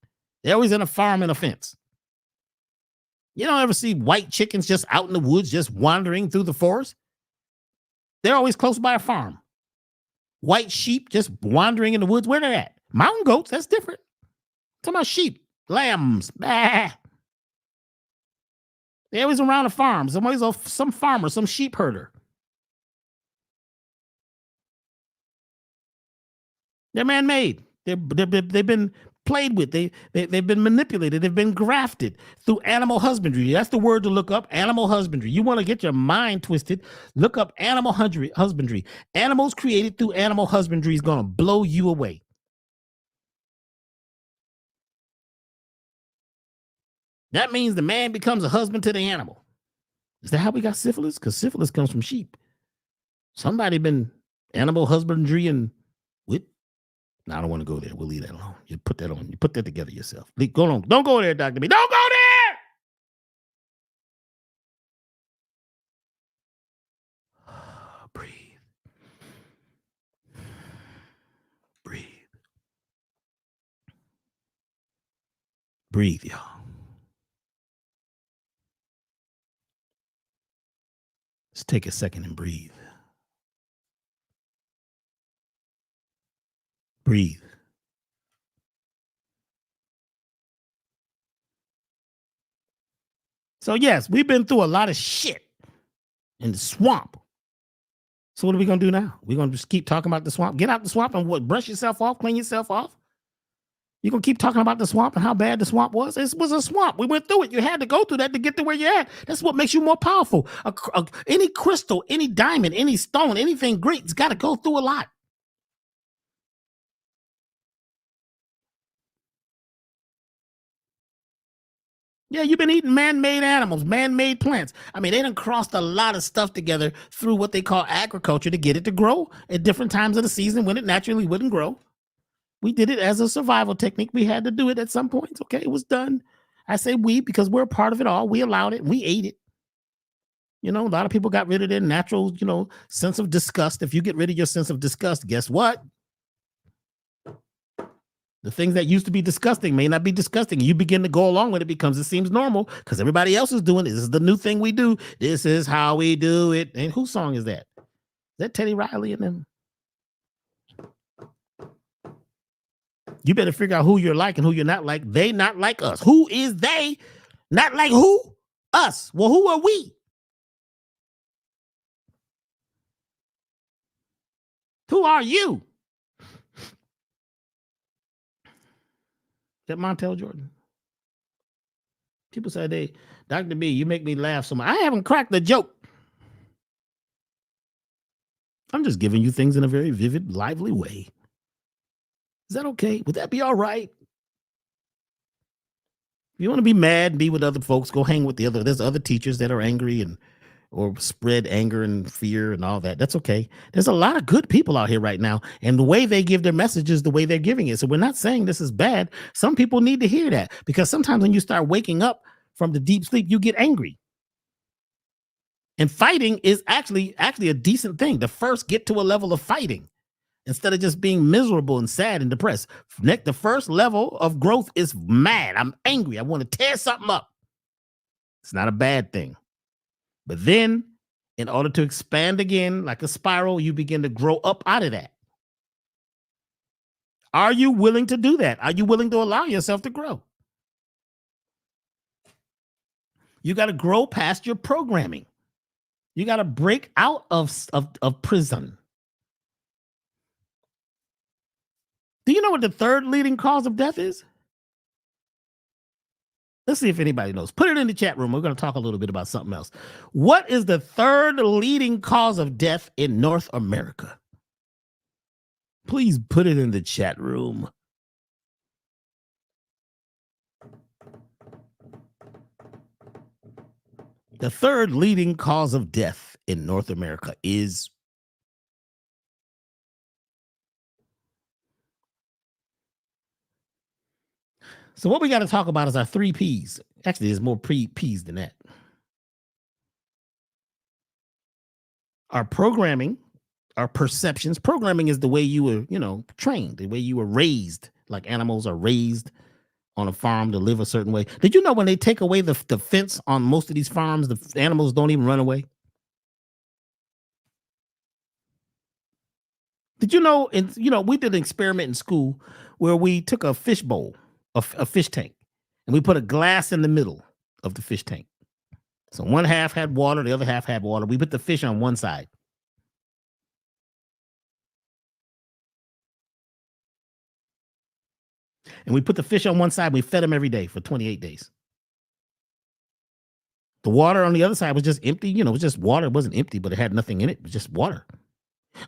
They're always in a farm and a fence. You don't ever see white chickens just out in the woods, just wandering through the forest. They're always close by a farm. White sheep just wandering in the woods. Where they're at? Mountain goats, that's different. I'm talking about sheep, lambs. Bah. They're always around a farm. Some farmer, some sheep herder. They're man-made. They've been played with. They've been manipulated. They've been grafted through animal husbandry. That's the word to look up, animal husbandry. You want to get your mind twisted, look up animal husbandry. Animals created through animal husbandry is going to blow you away. That means the man becomes a husband to the animal. Is that how we got syphilis? Because syphilis comes from sheep. Somebody been animal husbandry and with. No, I don't want to go there. We'll leave that alone. You put that on. You put that together yourself. Go on. Don't go there, Dr. B. Don't go there. Breathe. Breathe. Breathe, y'all. Let's take a second and breathe. Breathe. So, yes, we've been through a lot of shit in the swamp. So what are we going to do now? We're going to just keep talking about the swamp? Get out the swamp and what? Brush yourself off? Clean yourself off? You're going to keep talking about the swamp and how bad the swamp was? It was a swamp. We went through it. You had to go through that to get to where you're at. That's what makes you more powerful. Any crystal, any diamond, any stone, anything great, it's got to go through a lot. Yeah, you've been eating man-made animals, man-made plants. I mean, they done crossed a lot of stuff together through what they call agriculture to get it to grow at different times of the season when it naturally wouldn't grow. We did it as a survival technique. We had to do it at some points. Okay, it was done. I say we because we're a part of it all. We allowed it. We ate it. You know, a lot of people got rid of their natural, sense of disgust. If you get rid of your sense of disgust, guess what? The things that used to be disgusting may not be disgusting. You begin to go along with it because it seems normal because everybody else is doing it. This is the new thing we do. This is how we do it. And whose song is that? Is that Teddy Riley and them? You better figure out who you're like and who you're not like. They not like us. Who is they? Not like who? Us. Well, who are we? Who are you? Is that Montel Jordan? People say Dr. B, you make me laugh so much. I haven't cracked the joke. I'm just giving you things in a very vivid, lively way. Is that okay? Would that be all right? If you want to be mad and be with other folks, go hang with there's other teachers that are angry or spread anger and fear and all that. That's okay. There's a lot of good people out here right now. And the way they give their message is the way they're giving it. So we're not saying this is bad. Some people need to hear that because sometimes when you start waking up from the deep sleep, you get angry. And fighting is actually a decent thing to first get to a level of fighting instead of just being miserable and sad and depressed. The first level of growth is mad. I'm angry. I want to tear something up. It's not a bad thing. But then, in order to expand again, like a spiral, you begin to grow up out of that. Are you willing to do that? Are you willing to allow yourself to grow? You got to grow past your programming. You got to break out of prison. Do you know what the third leading cause of death is? Let's see if anybody knows. Put it in the chat room. We're going to talk a little bit about something else. What is the third leading cause of death in North America? Please put it in the chat room. The third leading cause of death in North America is so what we got to talk about is our 3 P's. Actually, there's more P's than that. Our programming, our perceptions. Programming is the way you were, trained, the way you were raised, like animals are raised on a farm to live a certain way. Did you know when they take away the fence on most of these farms, the animals don't even run away? Did you know? We did an experiment in school where we took a fish bowl, a fish tank, and we put a glass in the middle of the fish tank. So one half had water, the other half had water. We put the fish on one side. And we put the fish on one side. We fed them every day for 28 days. The water on the other side was just empty. It was just water. It wasn't empty, but it had nothing in it. It was just water.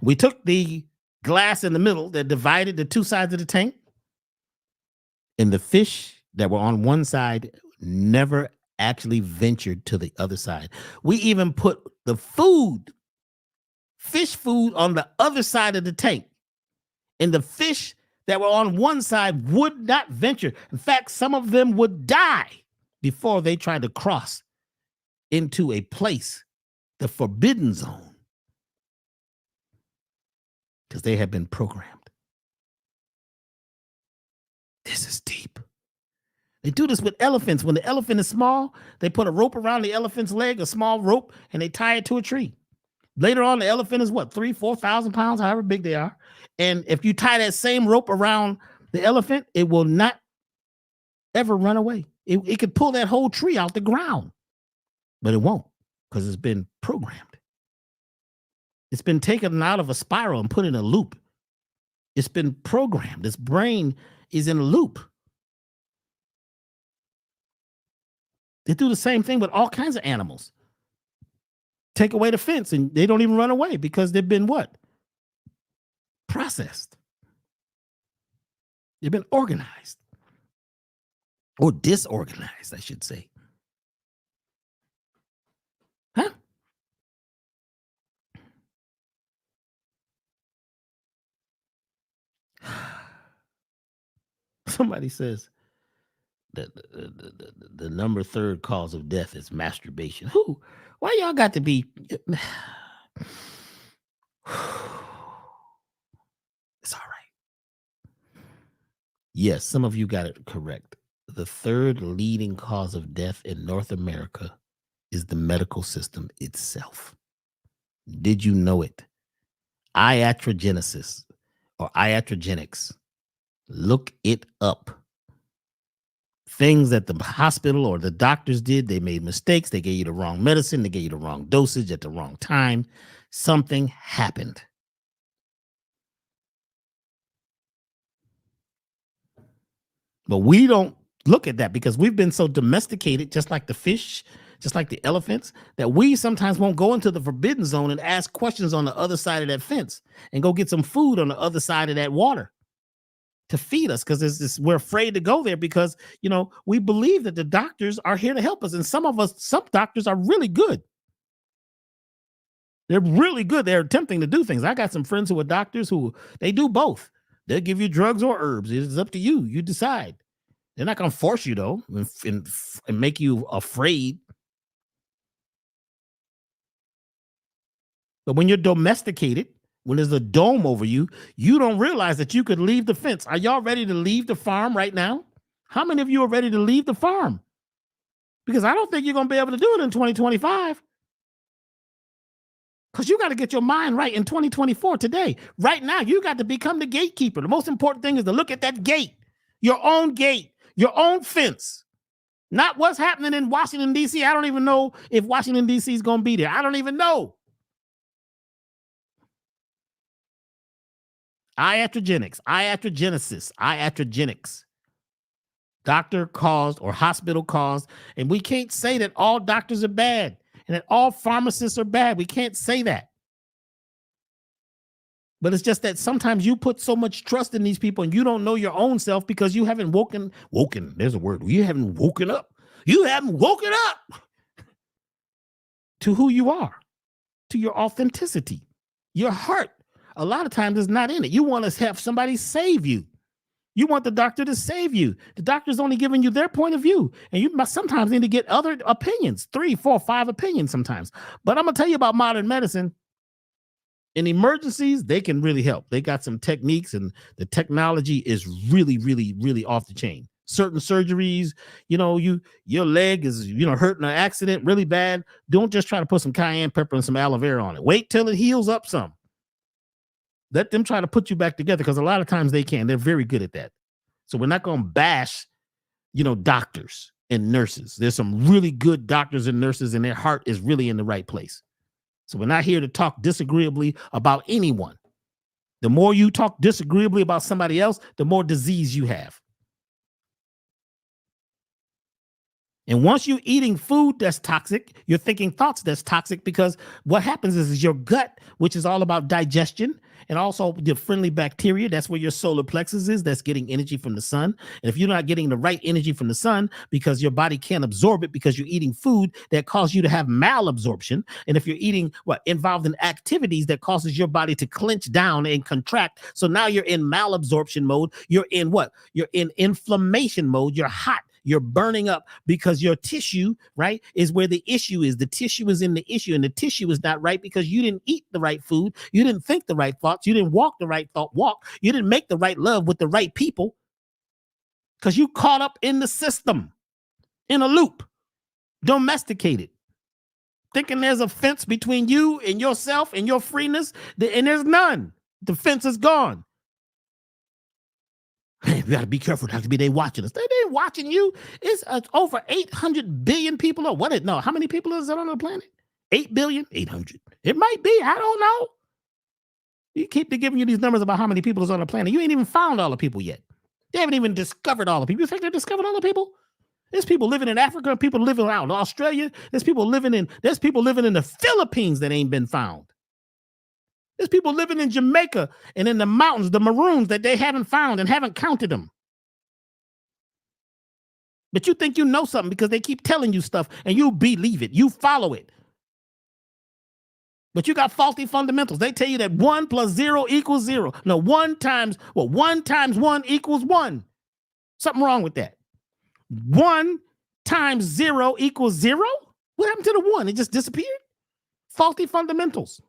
We took the glass in the middle that divided the 2 sides of the tank, and the fish that were on one side never actually ventured to the other side. We even put the fish food on the other side of the tank, and the fish that were on one side would not venture. In fact, some of them would die before they tried to cross into a place, the forbidden zone, because they had been programmed. This is deep. They do this with elephants. When the elephant is small, they put a rope around the elephant's leg, a small rope, and they tie it to a tree. Later on, the elephant is 3,000, 4,000 pounds, however big they are. And if you tie that same rope around the elephant, it will not ever run away. It could pull that whole tree out the ground, but it won't, because it's been programmed. It's been taken out of a spiral and put in a loop. It's been programmed. Its brain is in a loop. They do the same thing with all kinds of animals. Take away the fence and they don't even run away because they've been what? Processed. They've been organized. Or disorganized, I should say. Huh? Somebody says that the number 3rd cause of death is masturbation. Who? Why y'all got to be? It's all right. Yes, some of you got it correct. The 3rd leading cause of death in North America is the medical system itself. Did you know it? Iatrogenesis or iatrogenics. Look it up. Things that the hospital or the doctors did, they made mistakes. They gave you the wrong medicine. They gave you the wrong dosage at the wrong time. Something happened. But we don't look at that because we've been so domesticated, just like the fish, just like the elephants, that we sometimes won't go into the forbidden zone and ask questions on the other side of that fence and go get some food on the other side of that water to feed us, because we're afraid to go there because, we believe that the doctors are here to help us. And some doctors are really good. They're really good. They're attempting to do things. I got some friends who are doctors who they do both. They'll give you drugs or herbs. It's up to you. You decide. They're not going to force you, though, and make you afraid. But when you're domesticated, when there's a dome over you, you don't realize that you could leave the fence. Are y'all ready to leave the farm right now? How many of you are ready to leave the farm? Because I don't think you're going to be able to do it in 2025. Because you got to get your mind right in 2024 today. Right now, you got to become the gatekeeper. The most important thing is to look at that gate, your own fence. Not what's happening in Washington, D.C. I don't even know if Washington, D.C. is going to be there. I don't even know. Iatrogenics. Doctor caused or hospital caused. And we can't say that all doctors are bad and that all pharmacists are bad. We can't say that. But it's just that sometimes you put so much trust in these people and you don't know your own self because you haven't woken. There's a word. You haven't woken up. You haven't woken up. to who you are, to your authenticity. Your heart, a lot of times, is not in it. You want to have somebody save you. You want the doctor to save you. The doctor's only giving you their point of view. And you must sometimes need to get other opinions, 3, 4, 5 opinions sometimes. But I'm going to tell you about modern medicine. In emergencies, they can really help. They got some techniques, and the technology is really, really, really off the chain. Certain surgeries, your leg is, hurt in an accident really bad. Don't just try to put some cayenne pepper and some aloe vera on it. Wait till it heals up some. Let them try to put you back together, because a lot of times they can. They're very good at that. So we're not going to bash, doctors and nurses. There's some really good doctors and nurses, and their heart is really in the right place. So we're not here to talk disagreeably about anyone. The more you talk disagreeably about somebody else, the more disease you have. And once you're eating food that's toxic, you're thinking thoughts that's toxic, because what happens is your gut, which is all about digestion, and also the friendly bacteria, that's where your solar plexus is, that's getting energy from the sun. And if you're not getting the right energy from the sun, because your body can't absorb it because you're eating food that cause you to have malabsorption, and if you're eating involved in activities that causes your body to clench down and contract, so now you're in malabsorption mode. You're in You're in inflammation mode. You're hot. You're burning up, because your tissue, right, is where the issue is. The tissue is in the issue, and the tissue is not right because you didn't eat the right food. You didn't think the right thoughts. You didn't walk the right walk. You didn't make the right love with the right people, because you caught up in the system, in a loop, domesticated, thinking there's a fence between you and yourself and your freeness, and there's none. The fence is gone. Hey, we got to be careful, Dr. B. They watching us. They ain't watching you. It's over 800 billion people. Or what? No, how many people is it on the planet? 8 billion? 800. It might be. I don't know. You keep giving you these numbers about how many people is on the planet. You ain't even found all the people yet. They haven't even discovered all the people. You think they discovered all the people? There's people living in Africa, people living out in Australia. There's people living in the Philippines that ain't been found. There's people living in Jamaica and in the mountains, the maroons, that they haven't found and haven't counted them. But you think you know something because they keep telling you stuff, and you believe it. You follow it. But you got faulty fundamentals. They tell you that 1 + 0 = 0. No, 1 × 1 = 1. Something wrong with that. 1 × 0 = 0? What happened to the 1? It just disappeared? Faulty fundamentals.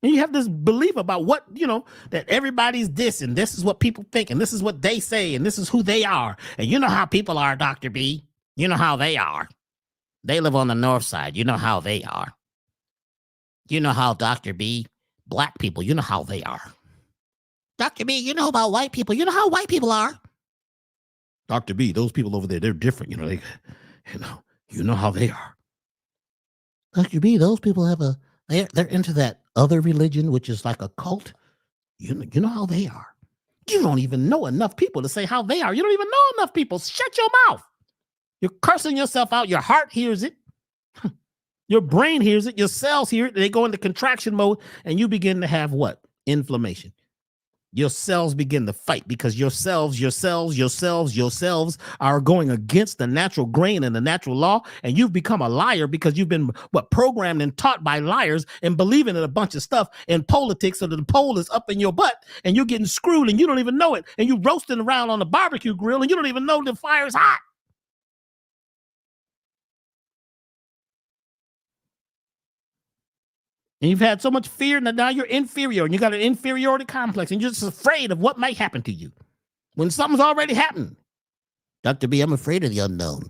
And you have this belief about that everybody's this, and this is what people think, and this is what they say, and this is who they are. And you know how people are, Dr. B. You know how they are. They live on the north side. You know how they are. You know how, Dr. B, black people, you know how they are. Dr. B, you know about white people. You know how white people are. Dr. B, those people over there, they're different. You know how they are. Dr. B, those people they're into that other religion, which is like a cult. You know how they are. You don't even know enough people to say how they are. You don't even know enough people. Shut your mouth. You're cursing yourself out. Your heart hears it. Your brain hears it. Your cells hear it. They go into contraction mode, and you begin to have what? Inflammation. Your cells begin to fight because your cells are going against the natural grain and the natural law. And you've become a liar because you've been programmed and taught by liars and believing in a bunch of stuff in politics, so that the pole is up in your butt and you're getting screwed and you don't even know it. And you're roasting around on the barbecue grill and you don't even know the fire's hot. And you've had so much fear that now you're inferior, and you got an inferiority complex, and you're just afraid of what might happen to you when something's already happened. Dr. B, I'm afraid of the unknown.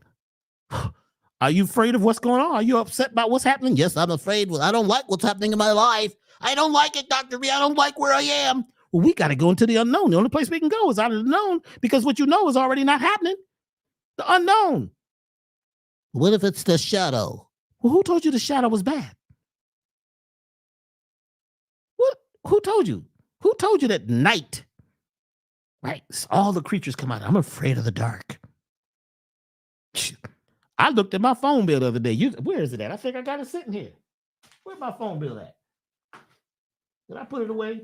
Are you afraid of what's going on? Are you upset about what's happening? Yes, I'm afraid. Well, I don't like what's happening in my life. I don't like it, Dr. B. I don't like where I am. Well, we got to go into the unknown. The only place we can go is out of the known, because what you know is already not happening. The unknown. What if it's the shadow? Well, who told you the shadow was bad? Who told you? Who told you that night, right? All the creatures come out. I'm afraid of the dark. I looked at my phone bill the other day. Where is it at? I think I got it sitting here. Where's my phone bill at? Did I put it away?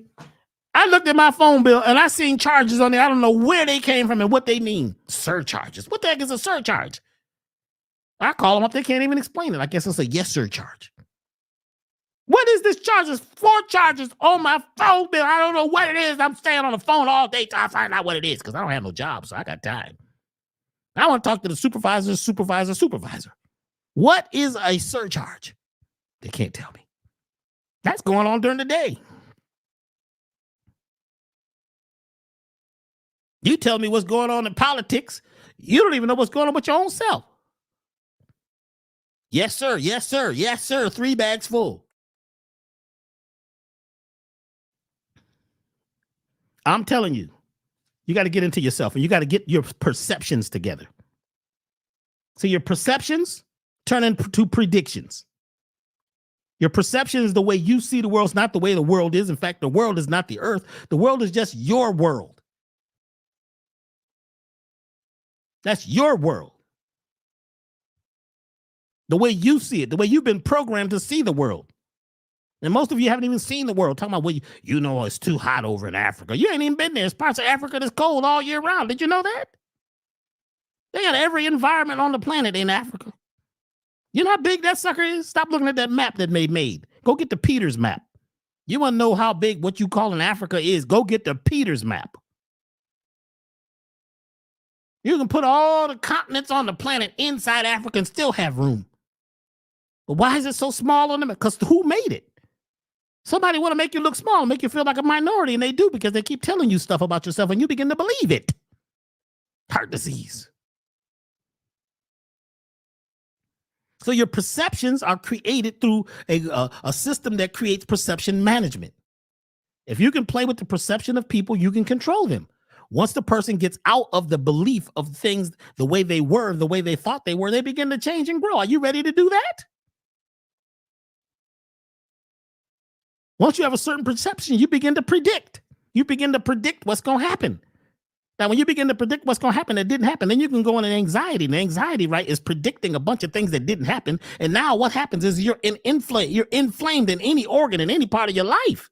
I looked at my phone bill and I seen charges on there. I don't know where they came from and what they mean. Surcharges. What the heck is a surcharge? I call them up. They can't even explain it. I guess it's a yes surcharge. What is this charges? 4 charges on my phone bill. I don't know what it is. I'm staying on the phone all day till I find out what it is because I don't have no job, so I got time. I want to talk to the supervisor. What is a surcharge? They can't tell me. That's going on during the day. You tell me what's going on in politics. You don't even know what's going on with your own self. Yes, sir. Yes, sir. Yes, sir. 3 bags full. I'm telling you, you got to get into yourself and you got to get your perceptions together. So your perceptions turn into predictions. Your perception is the way you see the world. It's not the way the world is. In fact, the world is not the earth. The world is just your world. That's your world. The way you see it, the way you've been programmed to see the world. And most of you haven't even seen the world. Talking about, well, you know, it's too hot over in Africa. You ain't even been there. There's parts of Africa that's cold all year round. Did you know that? They got every environment on the planet in Africa. You know how big that sucker is? Stop looking at that map that they made. Go get the Peters map. You want to know how big what you call in Africa is? Go get the Peters map. You can put all the continents on the planet inside Africa and still have room. But why is it so small on them? Because who made it? Somebody want to make you look small, make you feel like a minority, and they do because they keep telling you stuff about yourself and you begin to believe it. Heart disease. So your perceptions are created through a system that creates perception management. If you can play with the perception of people, you can control them. Once the person gets out of the belief of things the way they were, the way they thought they were, they begin to change and grow. Are you ready to do that? Once you have a certain perception, you begin to predict. You begin to predict what's going to happen. Now, when you begin to predict what's going to happen that didn't happen, then you can go into anxiety. And anxiety, right, is predicting a bunch of things that didn't happen. And now what happens is you're inflamed in any organ, in any part of your life.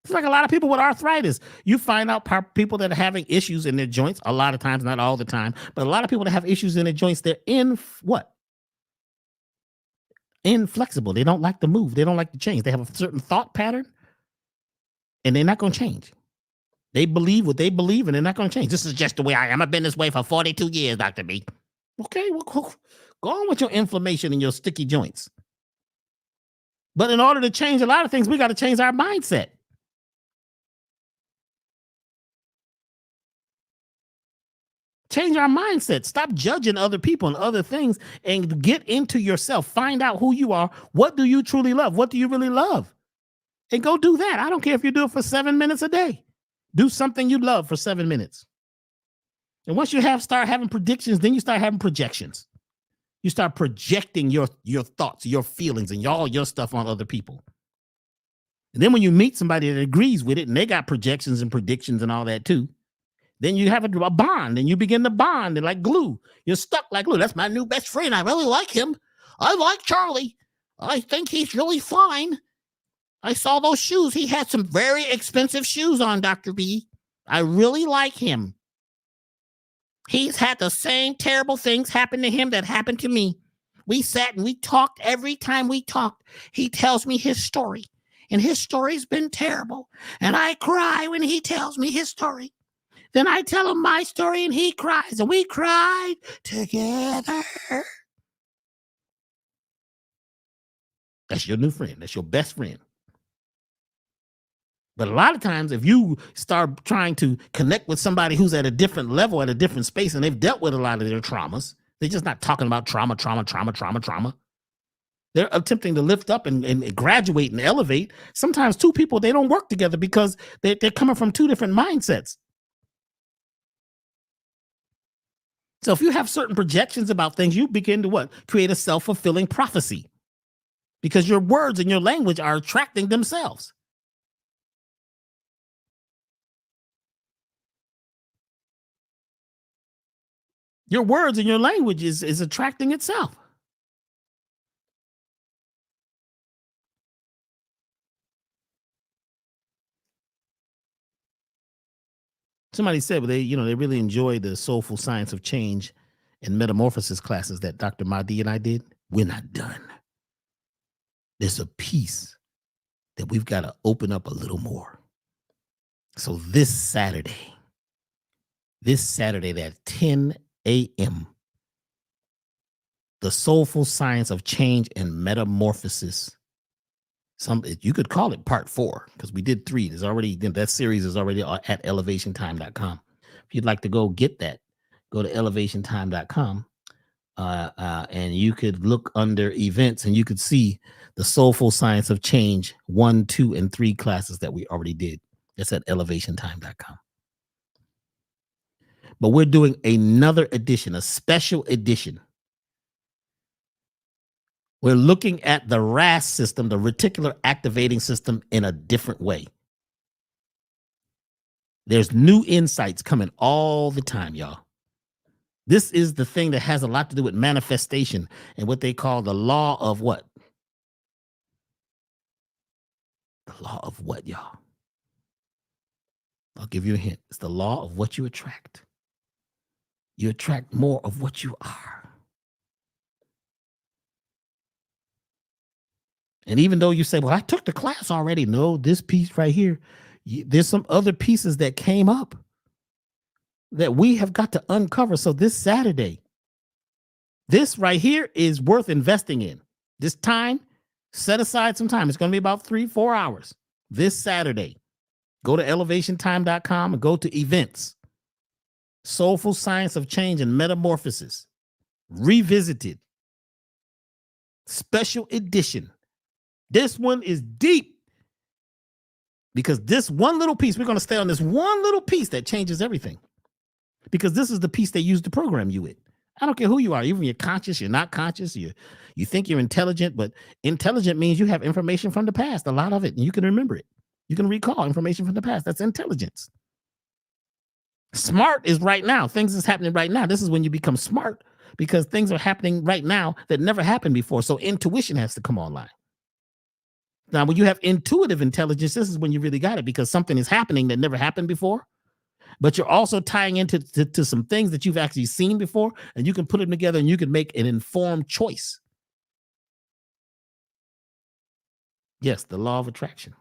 It's like a lot of people with arthritis. You find out people that are having issues in their joints, a lot of times, not all the time, but a lot of people that have issues in their joints, they're inflexible. They don't like to move. They don't like to change. They have a certain thought pattern and they're not going to change. They believe what they believe and they're not going to change. This is just the way I am. I've been this way for 42 years, Dr. B. Okay, well, go on with your inflammation and your sticky joints. But in order to change a lot of things, we got to change our mindset. Change our mindset. Stop judging other people and other things and get into yourself. Find out who you are. What do you truly love? What do you really love? And go do that. I don't care if you do it for 7 minutes a day. Do something you love for 7 minutes. And once you start having predictions, then you start having projections. You start projecting your thoughts, your feelings, and all your stuff on other people. And then when you meet somebody that agrees with it and they got projections and predictions and all that too, then you have a bond and you begin to bond and like glue. You're stuck like glue. That's my new best friend. I really like him. I like Charlie. I think he's really fine. I saw those shoes. He had some very expensive shoes on, Dr. B. I really like him. He's had the same terrible things happen to him that happened to me. We sat and we talked. Every time we talked, he tells me his story. And his story's been terrible. And I cry when he tells me his story. Then I tell him my story and he cries. And we cried together. That's your new friend. That's your best friend. But a lot of times, if you start trying to connect with somebody who's at a different level, at a different space, and they've dealt with a lot of their traumas, they're just not talking about trauma. They're attempting to lift up and graduate and elevate. Sometimes two people, they don't work together because they're coming from two different mindsets. So if you have certain projections about things, you begin to what? Create a self-fulfilling prophecy because your words and your language are attracting themselves. Your words and your language is attracting itself. Somebody said, well, they really enjoy the soulful science of change and metamorphosis classes that Dr. Mahdi and I did. We're not done. There's a piece that we've got to open up a little more. So this Saturday at 10 a.m., the soulful science of change and metamorphosis. You could call it part 4 because we did 3. That series is already at elevationtime.com. If you'd like to go get that, go to elevationtime.com. And you could look under events and you could see the soulful science of change 1, 2, and 3 classes that we already did. That's at elevationtime.com. But we're doing another edition, a special edition. We're looking at the RAS system, the reticular activating system, in a different way. There's new insights coming all the time, y'all. This is the thing that has a lot to do with manifestation and what they call the law of what? The law of what, y'all? I'll give you a hint. It's the law of what you attract. You attract more of what you are. And even though you say, well, I took the class already. No, this piece right here, there's some other pieces that came up that we have got to uncover. So this Saturday, this right here is worth investing in. This time, set aside some time. It's going to be about 3-4 hours. This Saturday, go to elevationtime.com and go to events. Soulful Science of Change and Metamorphosis. Revisited. Special edition. This one is deep because this one little piece, we're going to stay on this one little piece that changes everything because this is the piece they use to program you with. I don't care who you are, even you're conscious, you're not conscious, you think you're intelligent, but intelligent means you have information from the past, a lot of it, and you can remember it. You can recall information from the past. That's intelligence. Smart is right now. Things is happening right now. This is when you become smart because things are happening right now that never happened before. So intuition has to come online. Now, when you have intuitive intelligence, this is when you really got it because something is happening that never happened before, but you're also tying into some things that you've actually seen before, and you can put them together and you can make an informed choice. Yes, the law of attraction.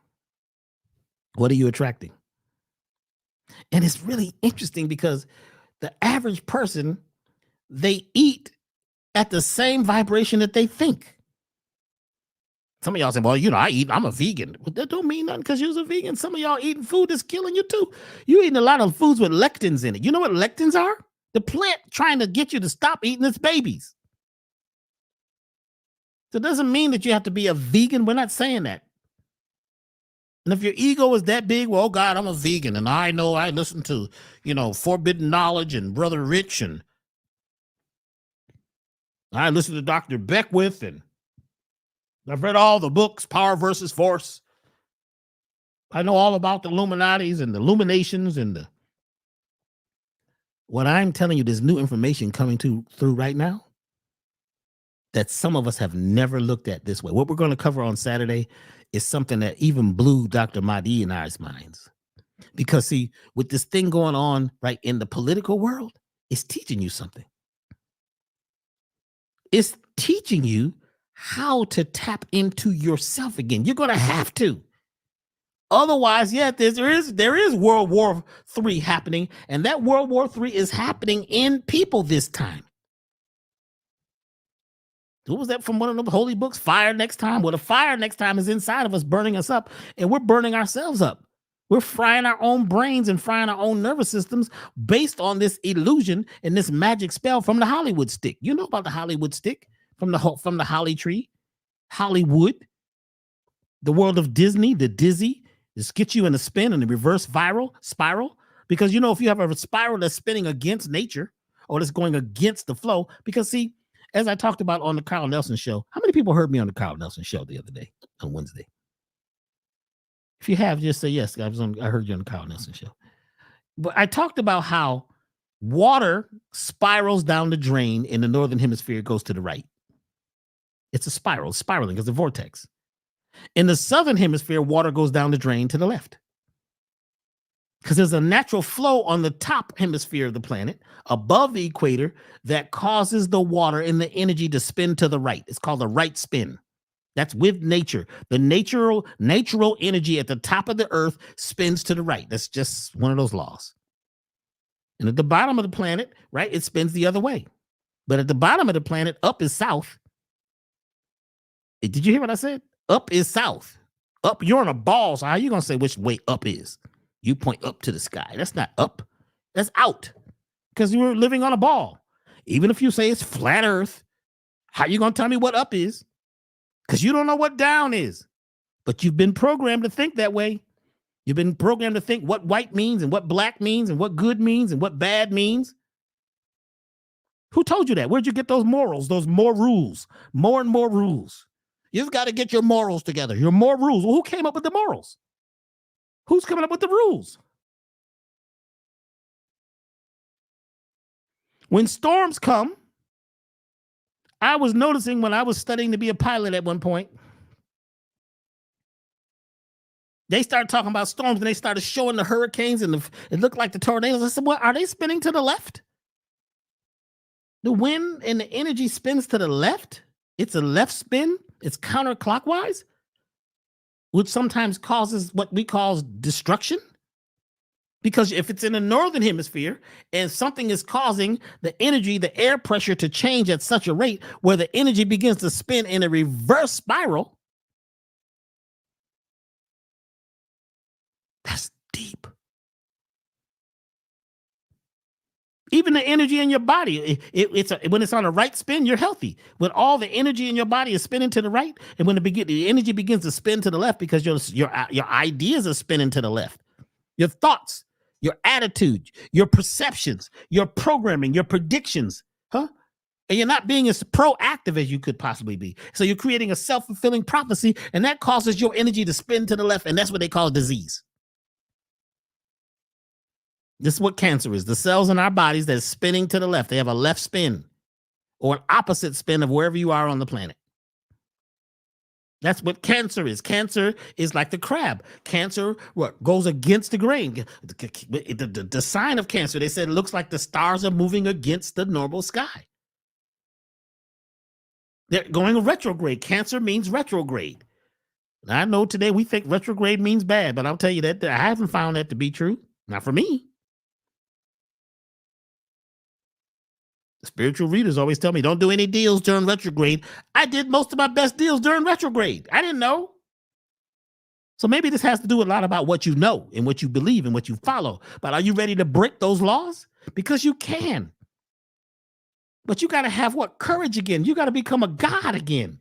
What are you attracting? And it's really interesting because the average person, they eat at the same vibration that they think. Some of y'all say, well, I'm a vegan. Well, that don't mean nothing because you're a vegan. Some of y'all eating food that's killing you too. You eating a lot of foods with lectins in it. You know what lectins are? The plant trying to get you to stop eating its babies. So it doesn't mean that you have to be a vegan. We're not saying that. And if your ego is that big, well, oh God, I'm a vegan. And I know I listen to, Forbidden Knowledge and Brother Rich. And I listen to Dr. Beckwith and I've read all the books, Power versus Force. I know all about the Illuminatis and the Illuminations and what I'm telling you, there's new information coming through right now that some of us have never looked at this way. What we're going to cover on Saturday is something that even blew Dr. Mahdi and I's minds. Because see, with this thing going on right in the political world, it's teaching you something. It's teaching you how to tap into yourself again. You're going to have to. Otherwise, there is World War III happening, and that World War III is happening in people this time. What was that from one of the holy books? Fire next time. Well, the fire next time is inside of us, burning us up, and we're burning ourselves up. We're frying our own brains and frying our own nervous systems based on this illusion and this magic spell from the Hollywood stick. You know about the Hollywood stick? From the holly tree, Hollywood, the world of Disney, the dizzy, just get you in a spin and the reverse spiral. Because, if you have a spiral that's spinning against nature or that's going against the flow, because see, as I talked about on the Carl Nelson show, how many people heard me on the Carl Nelson show the other day on Wednesday? If you have, just say yes. I heard you on the Carl Nelson show. But I talked about how water spirals down the drain in the northern hemisphere, goes to the right. It's a spiral, spiraling. It's a vortex. In the southern hemisphere, water goes down the drain to the left. because there's a natural flow on the top hemisphere of the planet above the equator that causes the water and the energy to spin to the right. It's called the right spin. That's with nature. The natural energy at the top of the earth spins to the right. That's just one of those laws. And at the bottom of the planet, right, it spins the other way. But at the bottom of the planet, up is south. Did you hear what I said? Up is south. Up, you're on a ball, so how are you going to say which way up is? You point up to the sky. That's not up. That's out. Because you're living on a ball. Even if you say it's flat earth, how are you going to tell me what up is? Because you don't know what down is. But you've been programmed to think that way. You've been programmed to think what white means and what black means and what good means and what bad means. Who told you that? Where'd you get those morals, those more rules, more and more rules? You've got to get your morals together. Your more rules. Well, who came up with the morals? Who's coming up with the rules? When storms come, I was noticing when I was studying to be a pilot at one point, they started talking about storms and they started showing the hurricanes and it looked like the tornadoes. I said, well, are they spinning to the left? The wind and the energy spins to the left. It's a left spin. It's counterclockwise, which sometimes causes what we call destruction. Because if it's in the northern hemisphere and something is causing the energy, the air pressure to change at such a rate where the energy begins to spin in a reverse spiral, that's deep. Even the energy in your body, when it's on a right spin, you're healthy. When all the energy in your body is spinning to the right, and when the energy begins to spin to the left because your ideas are spinning to the left, your thoughts, your attitude, your perceptions, your programming, your predictions, and you're not being as proactive as you could possibly be. So you're creating a self-fulfilling prophecy, and that causes your energy to spin to the left, and that's what they call disease. This is what cancer is. The cells in our bodies that's spinning to the left. They have a left spin or an opposite spin of wherever you are on the planet. That's what cancer is. Cancer is like the crab. Cancer goes against the grain. The sign of cancer, they said it looks like the stars are moving against the normal sky. They're going retrograde. Cancer means retrograde. And I know today we think retrograde means bad, but I'll tell you that I haven't found that to be true. Not for me. The spiritual readers always tell me, don't do any deals during retrograde. I did most of my best deals during retrograde. I didn't know. So maybe this has to do a lot about what you know and what you believe and what you follow. But are you ready to break those laws? Because you can. But you got to have what? Courage again. You got to become a God again.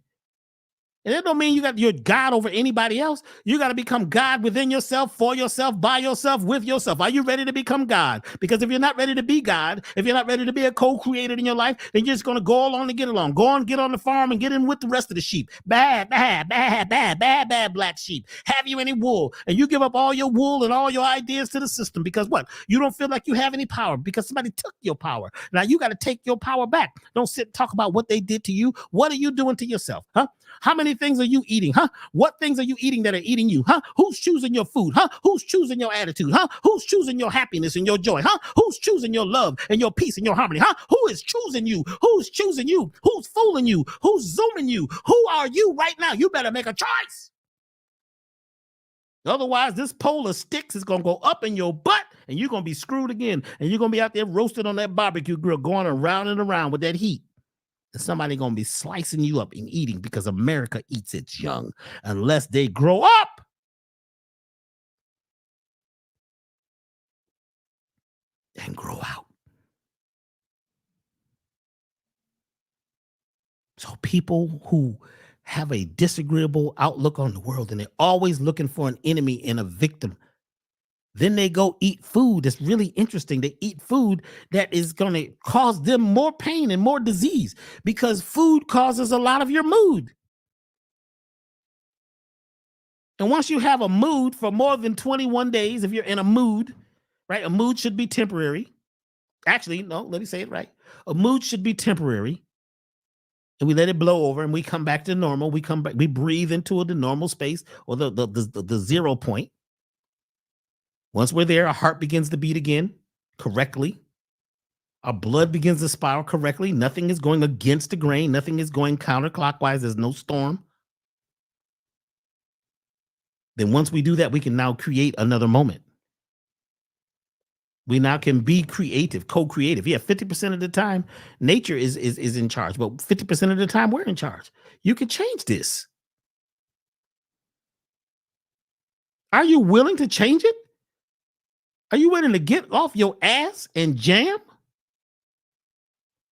And that don't mean you're God over anybody else. You got to become God within yourself, for yourself, by yourself, with yourself. Are you ready to become God? Because if you're not ready to be God, if you're not ready to be a co-creator in your life, then you're just going to go along to get along. Go on, get on the farm and get in with the rest of the sheep. Bad black sheep. Have you any wool? And you give up all your wool and all your ideas to the system because what? You don't feel like you have any power because somebody took your power. Now you got to take your power back. Don't sit and talk about what they did to you. What are you doing to yourself? How many things are you eating? What things are you eating that are eating you? Who's choosing your food? Who's choosing your attitude? Who's choosing your happiness and your joy? Who's choosing your love and your peace and your harmony? Who is choosing you? Who's choosing you? Who's fooling you? Who's zooming you? Who are you right now? You better make a choice. Otherwise, this pole of sticks is going to go up in your butt and you're going to be screwed again. And you're going to be out there roasted on that barbecue grill going around and around with that heat. And somebody going to be slicing you up and eating because America eats its young unless they grow up. And grow out. So people who have a disagreeable outlook on the world and they're always looking for an enemy and a victim, then they go eat food that's really interesting. They eat food that is going to cause them more pain and more disease because food causes a lot of your mood. And once you have a mood for more than 21 days, if you're in a mood, right? A mood should be temporary. Actually, no, let me say it right. A mood should be temporary. And we let it blow over and we come back to normal. We come back, we breathe into the normal space or the 0 point. Once we're there, our heart begins to beat again correctly. Our blood begins to spiral correctly. Nothing is going against the grain. Nothing is going counterclockwise. There's no storm. Then once we do that, we can now create another moment. We now can be creative, co-creative. Yeah, 50% of the time, nature is in charge, but 50% of the time, we're in charge. You can change this. Are you willing to change it? Are you willing to get off your ass and jam?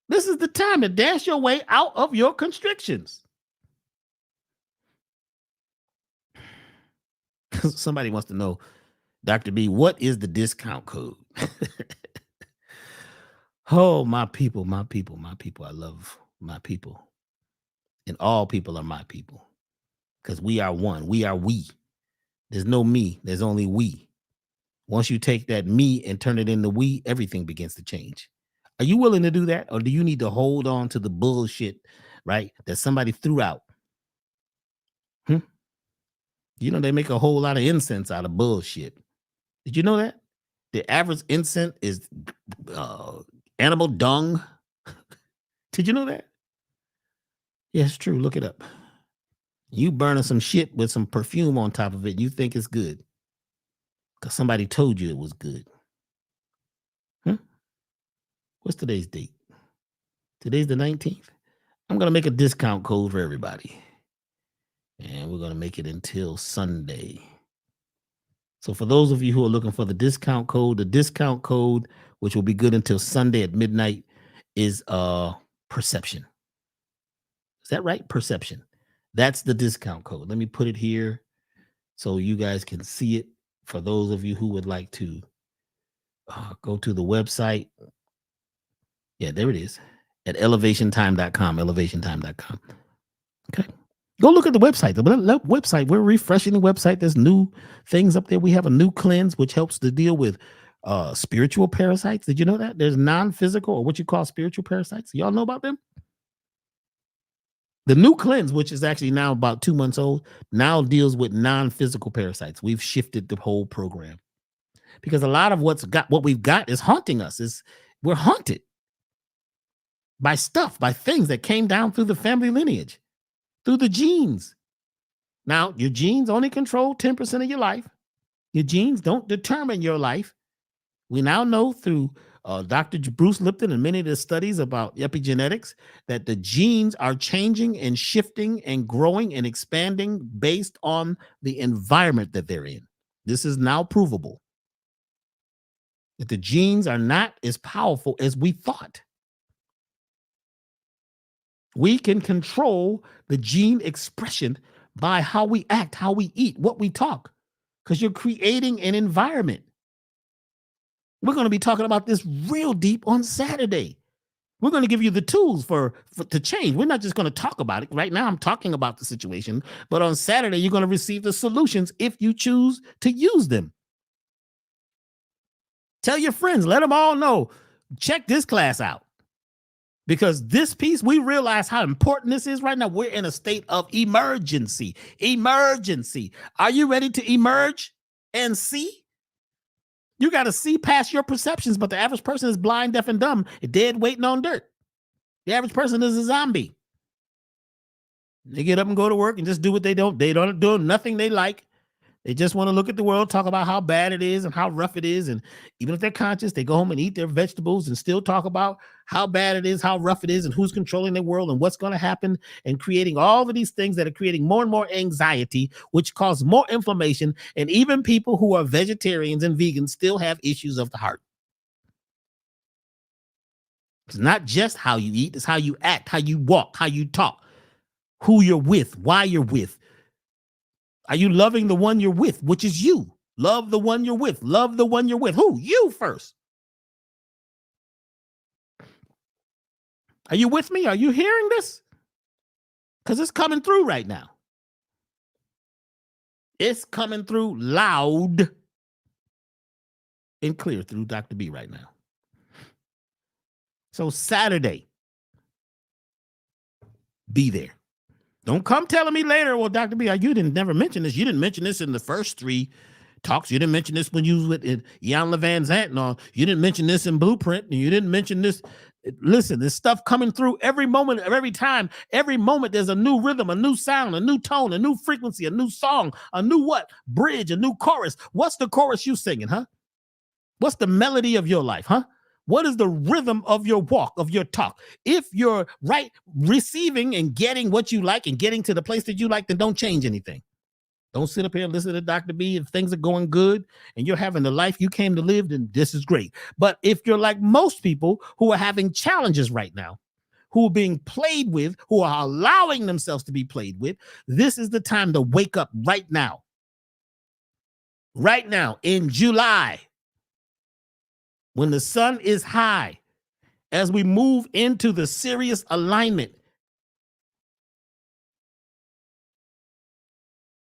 This is the time to dash your way out of your constrictions. Somebody wants to know, Dr. B, what is the discount code? Oh, my people, my people, my people. I love my people. And all people are my people. Because we are one. We are we. There's no me. There's only we. Once you take that me and turn it into we, everything begins to change. Are you willing to do that? Or do you need to hold on to the bullshit, right, that somebody threw out? You know, they make a whole lot of incense out of bullshit. Did you know that? The average incense is animal dung. Did you know that? Yeah, it's true. Look it up. You burning some shit with some perfume on top of it, you think it's good because somebody told you it was good. What's today's date? Today's the 19th. I'm going to make a discount code for everybody. And we're going to make it until Sunday. So for those of you who are looking for the discount code, which will be good until Sunday at midnight, is perception. Is that right? Perception. That's the discount code. Let me put it here so you guys can see it. For those of you who would like to go to the website. Yeah, there it is. At elevationtime.com, elevationtime.com. Okay. Go look at the website. The website, we're refreshing the website. There's new things up there. We have a new cleanse, which helps to deal with spiritual parasites. Did you know that? There's non-physical, or what you call spiritual parasites. Y'all know about them? The new cleanse, which is actually now about 2 months old, now deals with non-physical parasites. We've shifted the whole program because a lot of what we've got is haunting us. We're haunted by stuff, by things that came down through the family lineage, through the genes. Now, your genes only control 10% of your life. Your genes don't determine your life. We now know through Dr. Bruce Lipton and many of the studies about epigenetics that the genes are changing and shifting and growing and expanding based on the environment that they're in. This is now provable that the genes are not as powerful as we thought. We can control the gene expression by how we act, how we eat, what we talk, because you're creating an environment. We're going to be talking about this real deep on Saturday. We're going to give you the tools to change. We're not just going to talk about it. Right now, I'm talking about the situation, but on Saturday, you're going to receive the solutions if you choose to use them. Tell your friends, let them all know, check this class out. Because this piece, we realize how important this is right now. We're in a state of emergency. Emergency. Are you ready to emerge and see? You got to see past your perceptions, but the average person is blind, deaf, and dumb, dead waiting on dirt. The average person is a zombie. They get up and go to work and just do what they don't. They don't do nothing they like. They just want to look at the world, talk about how bad it is and how rough it is. And even if they're conscious, they go home and eat their vegetables and still talk about how bad it is, how rough it is, and who's controlling their world and what's going to happen, and creating all of these things that are creating more and more anxiety, which cause more inflammation. And even people who are vegetarians and vegans still have issues of the heart. It's not just how you eat, it's how you act, how you walk, how you talk, who you're with, why you're with. Are you loving the one you're with, which is you? Love the one you're with. Love the one you're with. Who? You first. Are you with me? Are you hearing this? Because it's coming through right now. It's coming through loud and clear through Dr. B right now. So Saturday, be there. Don't come telling me later, well, Dr. B, you didn't never mention this. You didn't mention this in the first 3 talks. You didn't mention this when you was with Jan Van Zant. No, you didn't mention this in Blueprint. And you didn't mention this. Listen, there's stuff coming through every moment of every time. Every moment there's a new rhythm, a new sound, a new tone, a new frequency, a new song, a new what? Bridge, a new chorus. What's the chorus you singing, huh? What's the melody of your life, huh? What is the rhythm of your walk, of your talk? If you're right receiving and getting what you like and getting to the place that you like, then don't change anything. Don't sit up here and listen to Dr. B. If things are going good and you're having the life you came to live, then this is great. But if you're like most people who are having challenges right now, who are being played with, who are allowing themselves to be played with, this is the time to wake up right now. Right now, in July, when the sun is high, as we move into the Sirius alignment.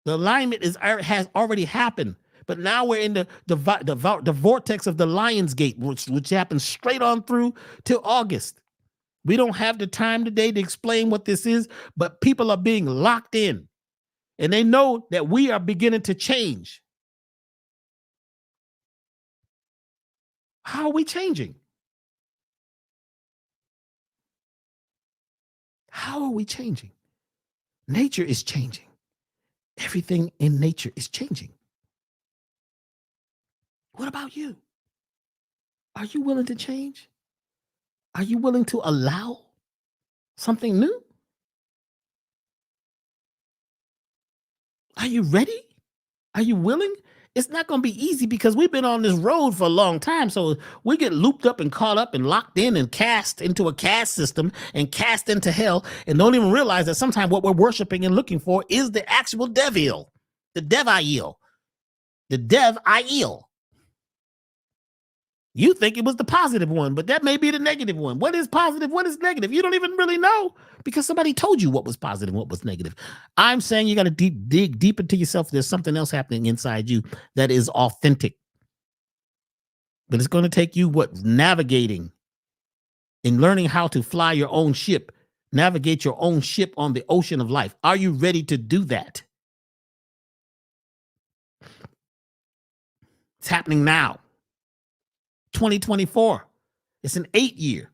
The alignment has already happened, but now we're in the vortex of the Lion's Gate, which happens straight on through till August. We don't have the time today to explain what this is, but people are being locked in, and they know that we are beginning to change. How are we changing? How are we changing? Nature is changing. Everything in nature is changing. What about you? Are you willing to change? Are you willing to allow something new? Are you ready? Are you willing? It's not going to be easy because we've been on this road for a long time. So we get looped up and caught up and locked in and cast into a caste system and cast into hell and don't even realize that sometimes what we're worshiping and looking for is the actual devil, the Devail, the Devail. You think it was the positive one, but that may be the negative one. What is positive? What is negative? You don't even really know because somebody told you what was positive, what was negative. I'm saying you got to dig deep into yourself. There's something else happening inside you that is authentic. But it's going to take you navigating and learning how to fly your own ship, navigate your own ship on the ocean of life. Are you ready to do that? It's happening now. 2024. It's an 8-year.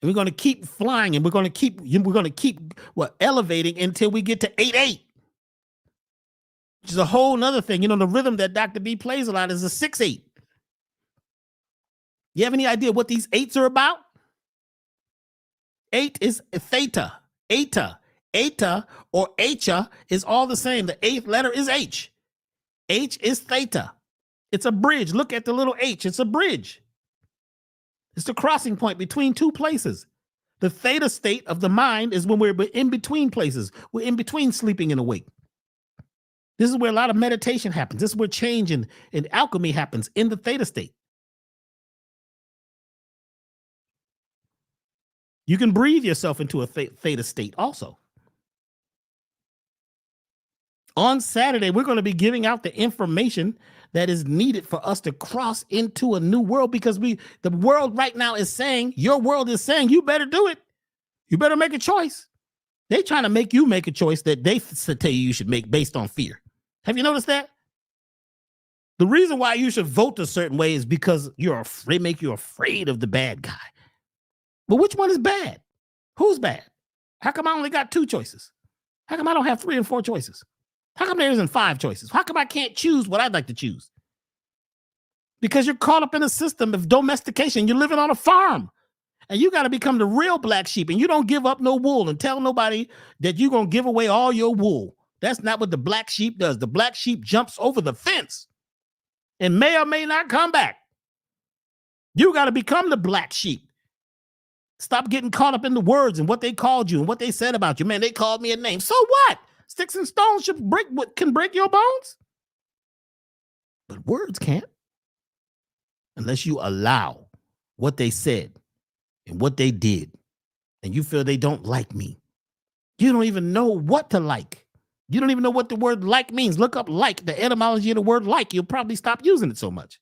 And we're going to keep flying and we're going to keep elevating until we get to 8-8. Which is a whole nother thing. You know, the rhythm that Dr. B plays a lot is a 6-8. You have any idea what these 8s are about? 8 is theta. Eta or H is all the same. The 8th letter is H. H is theta. It's a bridge. Look at the little H. It's a bridge. It's the crossing point between two places. The theta state of the mind is when we're in between places. We're in between sleeping and awake. This is where a lot of meditation happens. This is where change and alchemy happens, in the theta state. You can breathe yourself into a theta state also. On Saturday, we're going to be giving out the information that is needed for us to cross into a new world, because the world right now is saying, your world is saying, you better do it. You better make a choice. They're trying to make you make a choice that they tell you should make based on fear. Have you noticed that? The reason why you should vote a certain way is because they make you afraid of the bad guy. But which one is bad? Who's bad? How come I only got 2 choices? How come I don't have 3 and 4 choices? How come there isn't 5 choices? How come I can't choose what I'd like to choose? Because you're caught up in a system of domestication. You're living on a farm. And you got to become the real black sheep. And you don't give up no wool and tell nobody that you're going to give away all your wool. That's not what the black sheep does. The black sheep jumps over the fence and may or may not come back. You got to become the black sheep. Stop getting caught up in the words and what they called you and what they said about you. Man, they called me a name. So what? Sticks and stones can break your bones. But words can't. Unless you allow what they said and what they did, and you feel they don't like me. You don't even know what to like. You don't even know what the word like means. Look up like, the etymology of the word like. You'll probably stop using it so much.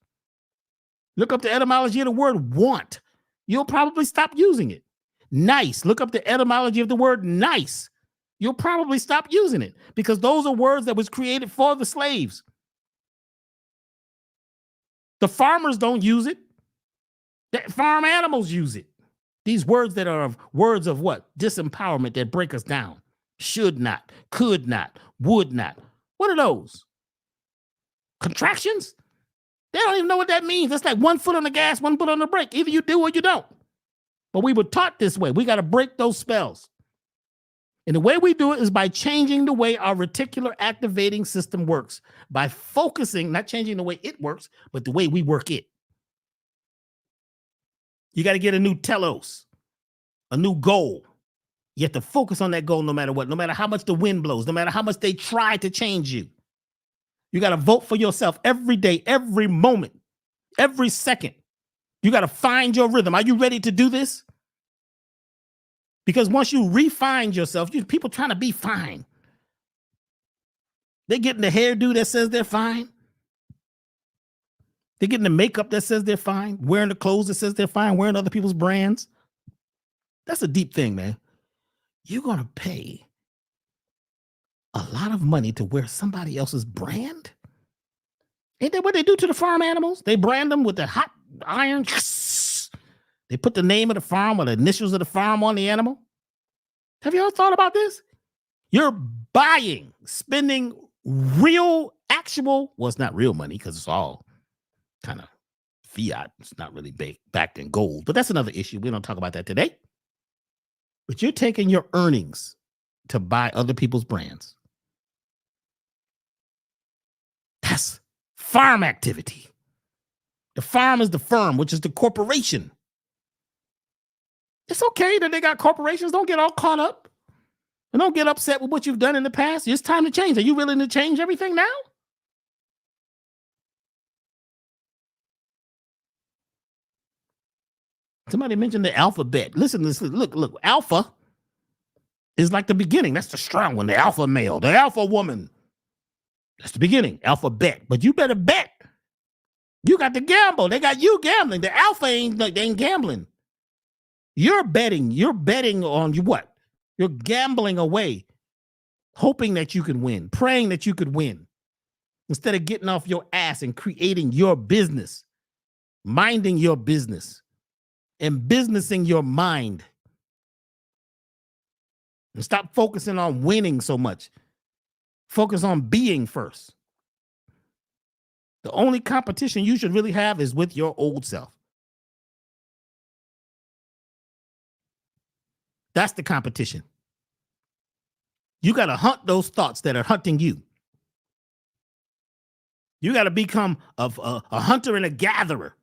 Look up the etymology of the word want. You'll probably stop using it. Nice. Look up the etymology of the word nice. You'll probably stop using it, because those are words that was created for the slaves. The farmers don't use it. The farm animals use it. These words that are words of what? Disempowerment that break us down. Should not, could not, would not. What are those? Contractions? They don't even know what that means. That's like one foot on the gas, one foot on the brake. Either you do or you don't. But we were taught this way. We got to break those spells. And the way we do it is by changing the way our reticular activating system works. By focusing, not changing the way it works, but the way we work it. You got to get a new telos, a new goal. You have to focus on that goal no matter what, no matter how much the wind blows, no matter how much they try to change you. You got to vote for yourself every day, every moment, every second. You got to find your rhythm. Are you ready to do this? Because once you refine yourself, people trying to be fine. They're getting the hairdo that says they're fine. They're getting the makeup that says they're fine, wearing the clothes that says they're fine, wearing other people's brands. That's a deep thing, man. You're going to pay a lot of money to wear somebody else's brand? Ain't that what they do to the farm animals? They brand them with the hot iron. They put the name of the farm or the initials of the farm on the animal. Have you ever thought about this? You're buying, spending real, actual, well, it's not real money because it's all kind of fiat. It's not really backed in gold, but that's another issue. We don't talk about that today. But you're taking your earnings to buy other people's brands. That's farm activity. The farm is the firm, which is the corporation. It's okay that they got corporations. Don't get all caught up. And don't get upset with what you've done in the past. It's time to change. Are you willing to change everything now? Somebody mentioned the alphabet. Listen, look, alpha is like the beginning. That's the strong one, the alpha male, the alpha woman. That's the beginning, alphabet. But you better bet. You got to gamble. They got you gambling. The alpha they ain't gambling. You're betting. You're betting on you what? You're gambling away, hoping that you could win, praying that you could win. Instead of getting off your ass and creating your business, minding your business, and businessing your mind. And stop focusing on winning so much. Focus on being first. The only competition you should really have is with your old self. That's the competition. You got to hunt those thoughts that are hunting you. You got to become a hunter and a gatherer.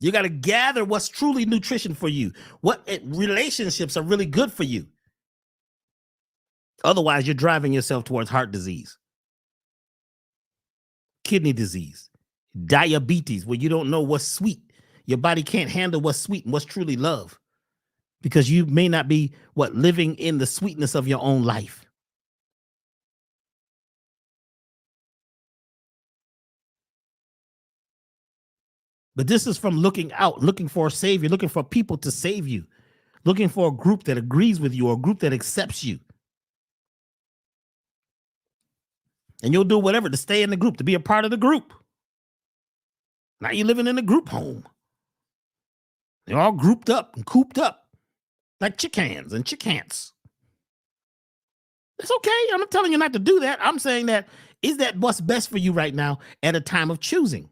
You got to gather what's truly nutrition for you. What relationships are really good for you. Otherwise, you're driving yourself towards heart disease, kidney disease, diabetes, where you don't know what's sweet. Your body can't handle what's sweet and what's truly love because you may not be living in the sweetness of your own life. But this is from looking out, looking for a savior, looking for people to save you, looking for a group that agrees with you or a group that accepts you. And you'll do whatever to stay in the group, to be a part of the group. Now you're living in a group home. They're all grouped up and cooped up like chickens and chickants. It's okay. I'm not telling you not to do that. I'm saying that is that what's best for you right now at a time of choosing?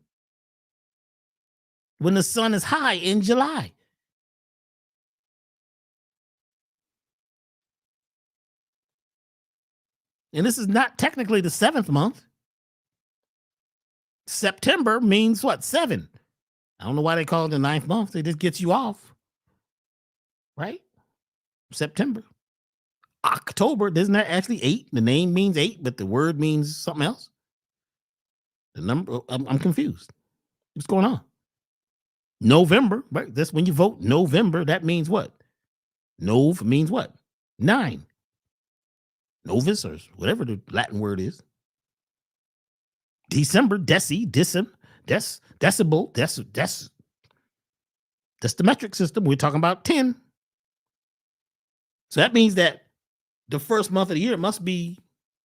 When the sun is high in July. And this is not technically the 7th month. September means what? 7. I don't know why they call it the 9th month. It just gets you off. Right? September. October, isn't that actually 8? The name means 8, but the word means something else. The number, I'm confused. What's going on? November, right? That's when you vote. November, that means what? Nov means what? 9. Novus, or whatever the Latin word is. December, decibel, that's the metric system. We're talking about 10. So that means that the first month of the year must be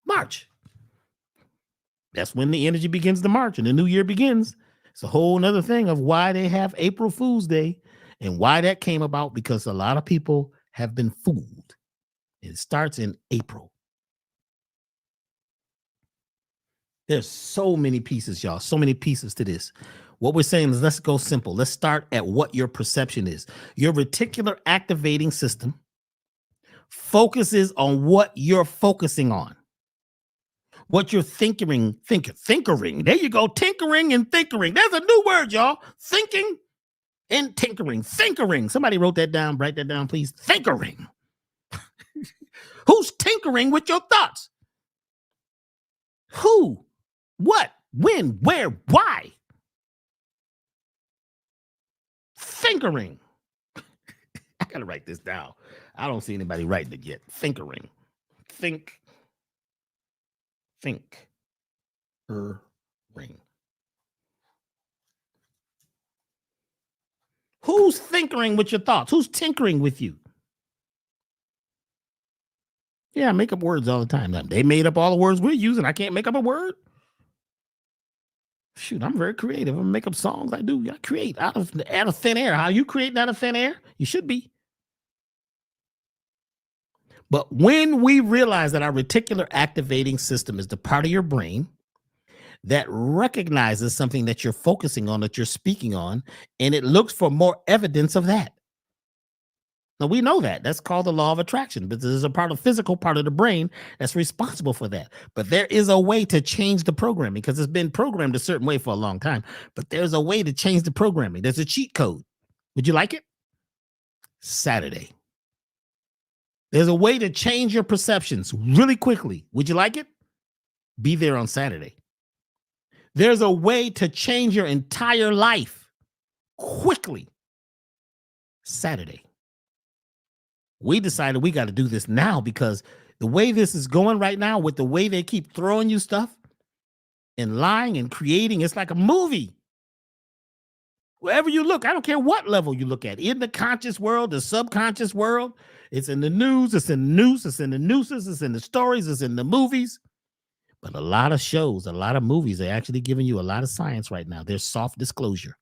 March. That's when the energy begins to march and the new year begins. It's a whole nother thing of why they have April Fool's Day and why that came about, because a lot of people have been fooled. It starts in April. There's so many pieces, y'all, so many pieces to this. What we're saying is, let's go simple. Let's start at what your perception is. Your reticular activating system focuses on what you're focusing on. What you're thinkering. There you go. Tinkering and thinkering. There's a new word, y'all. Thinking and tinkering. Thinkering. Somebody wrote that down. Write that down, please. Thinkering. Who's tinkering with your thoughts? Who? What? When? Where? Why? Thinkering. I gotta write this down. I don't see anybody writing it yet. Thinkering. Ring. Who's thinkering with your thoughts? Who's tinkering with you? Yeah, I make up words all the time. They made up all the words we're using. I can't make up a word. Shoot, I'm very creative. I make up songs. I create out of thin air. How you create out of thin air? You should be. But when we realize that our reticular activating system is the part of your brain that recognizes something that you're focusing on, that you're speaking on, and it looks for more evidence of that. Now, we know that. That's called the law of attraction, but there's a physical part of the brain that's responsible for that. But there is a way to change the programming, because it's been programmed a certain way for a long time. But there's a way to change the programming. There's a cheat code. Would you like it? Saturday. There's a way to change your perceptions really quickly. Would you like it? Be there on Saturday. There's a way to change your entire life quickly. Saturday. We decided we got to do this now, because the way this is going right now, with the way they keep throwing you stuff and lying and creating, it's like a movie. Wherever you look, I don't care what level you look at, in the conscious world, the subconscious world, it's in the news, it's in the news, it's in the nooses, it's in the stories, it's in the movies. But a lot of shows, a lot of movies, they're actually giving you a lot of science right now. There's soft disclosure.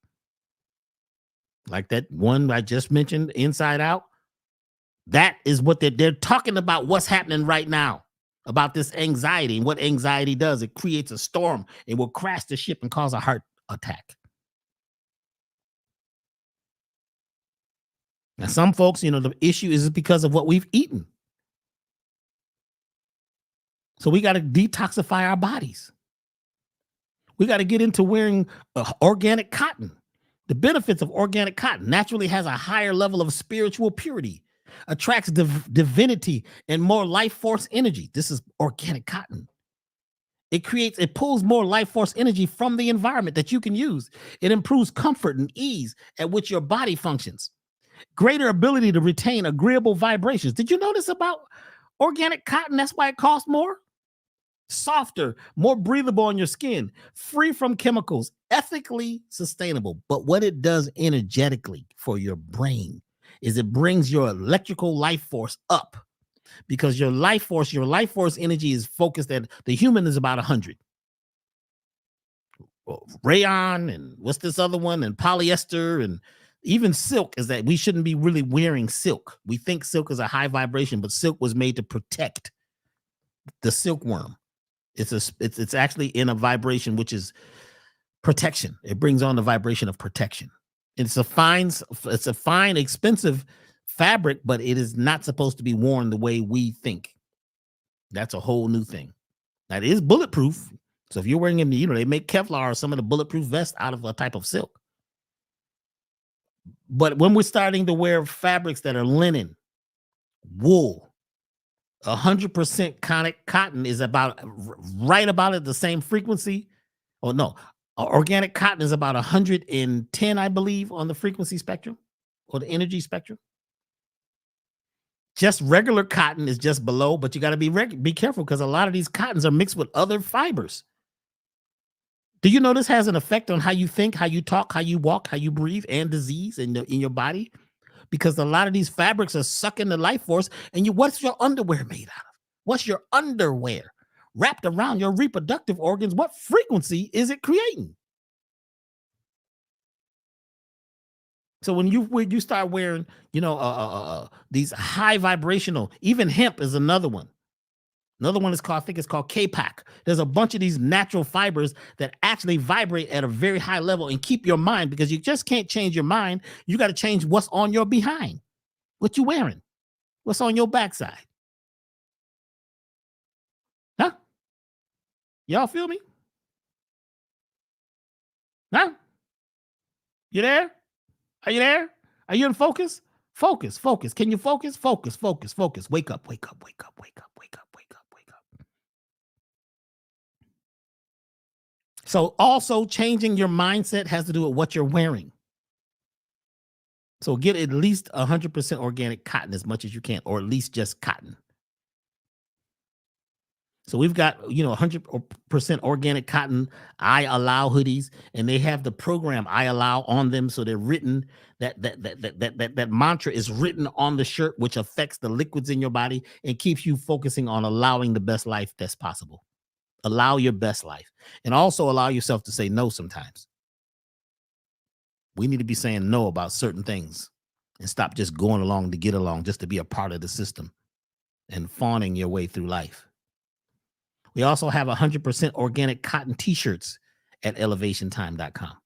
Like that one I just mentioned, Inside Out. That is what they're talking about, what's happening right now, about this anxiety and what anxiety does. It creates a storm. It will crash the ship and cause a heart attack. Now, some folks, the issue is because of what we've eaten. So we got to detoxify our bodies. We got to get into wearing organic cotton. The benefits of organic cotton: naturally has a higher level of spiritual purity, attracts divinity and more life force energy. This is organic cotton. It pulls more life force energy from the environment that you can use. It improves comfort and ease at which your body functions. Greater ability to retain agreeable vibrations. Did you notice about organic cotton? That's why it costs more. Softer, more breathable on your skin, free from chemicals, ethically sustainable. But what it does energetically for your brain is it brings your electrical life force up, because your life force energy is focused at, the human is about 100. Rayon and what's this other one, and polyester, and even silk, is that we shouldn't be really wearing silk. We think silk is a high vibration, but silk was made to protect the silkworm. It's actually in a vibration which is protection. It brings on the vibration of protection. It's a fine, expensive fabric, but it is not supposed to be worn the way we think. That's a whole new thing. Now, it is bulletproof. So if you're wearing them, they make Kevlar or some of the bulletproof vests out of a type of silk. But when we're starting to wear fabrics that are linen, wool, 100% cotton is right about at the same frequency. Oh no, organic cotton is about 110, I believe, on the frequency spectrum or the energy spectrum. Just regular cotton is just below, but you got to be careful, because a lot of these cottons are mixed with other fibers. Do you know this has an effect on how you think, how you talk, how you walk, how you breathe, and disease in your body? Because a lot of these fabrics are sucking the life force. And what's your underwear made out of? What's your underwear wrapped around your reproductive organs? What frequency is it creating? So when you start wearing, these high vibrational, even hemp is another one. Another one is called, I think it's called K-Pack. There's a bunch of these natural fibers that actually vibrate at a very high level and keep your mind, because you just can't change your mind. You got to change what's on your behind, what you wearing, what's on your backside. Huh? Y'all feel me? Huh? You there? Are you there? Are you in focus? Focus, focus. Can you focus? Focus, focus, focus. Wake up, wake up, wake up, wake up, wake up, wake up, wake up. So also changing your mindset has to do with what you're wearing. So get at least 100% organic cotton as much as you can, or at least just cotton. So we've got, 100% organic cotton I Allow hoodies, and they have the program I Allow on them. So they're written, that mantra is written on the shirt, which affects the liquids in your body and keeps you focusing on allowing the best life that's possible. Allow your best life, and also allow yourself to say no sometimes. We need to be saying no about certain things and stop just going along to get along, just to be a part of the system and fawning your way through life. We also have 100% organic cotton t-shirts at elevationtime.com.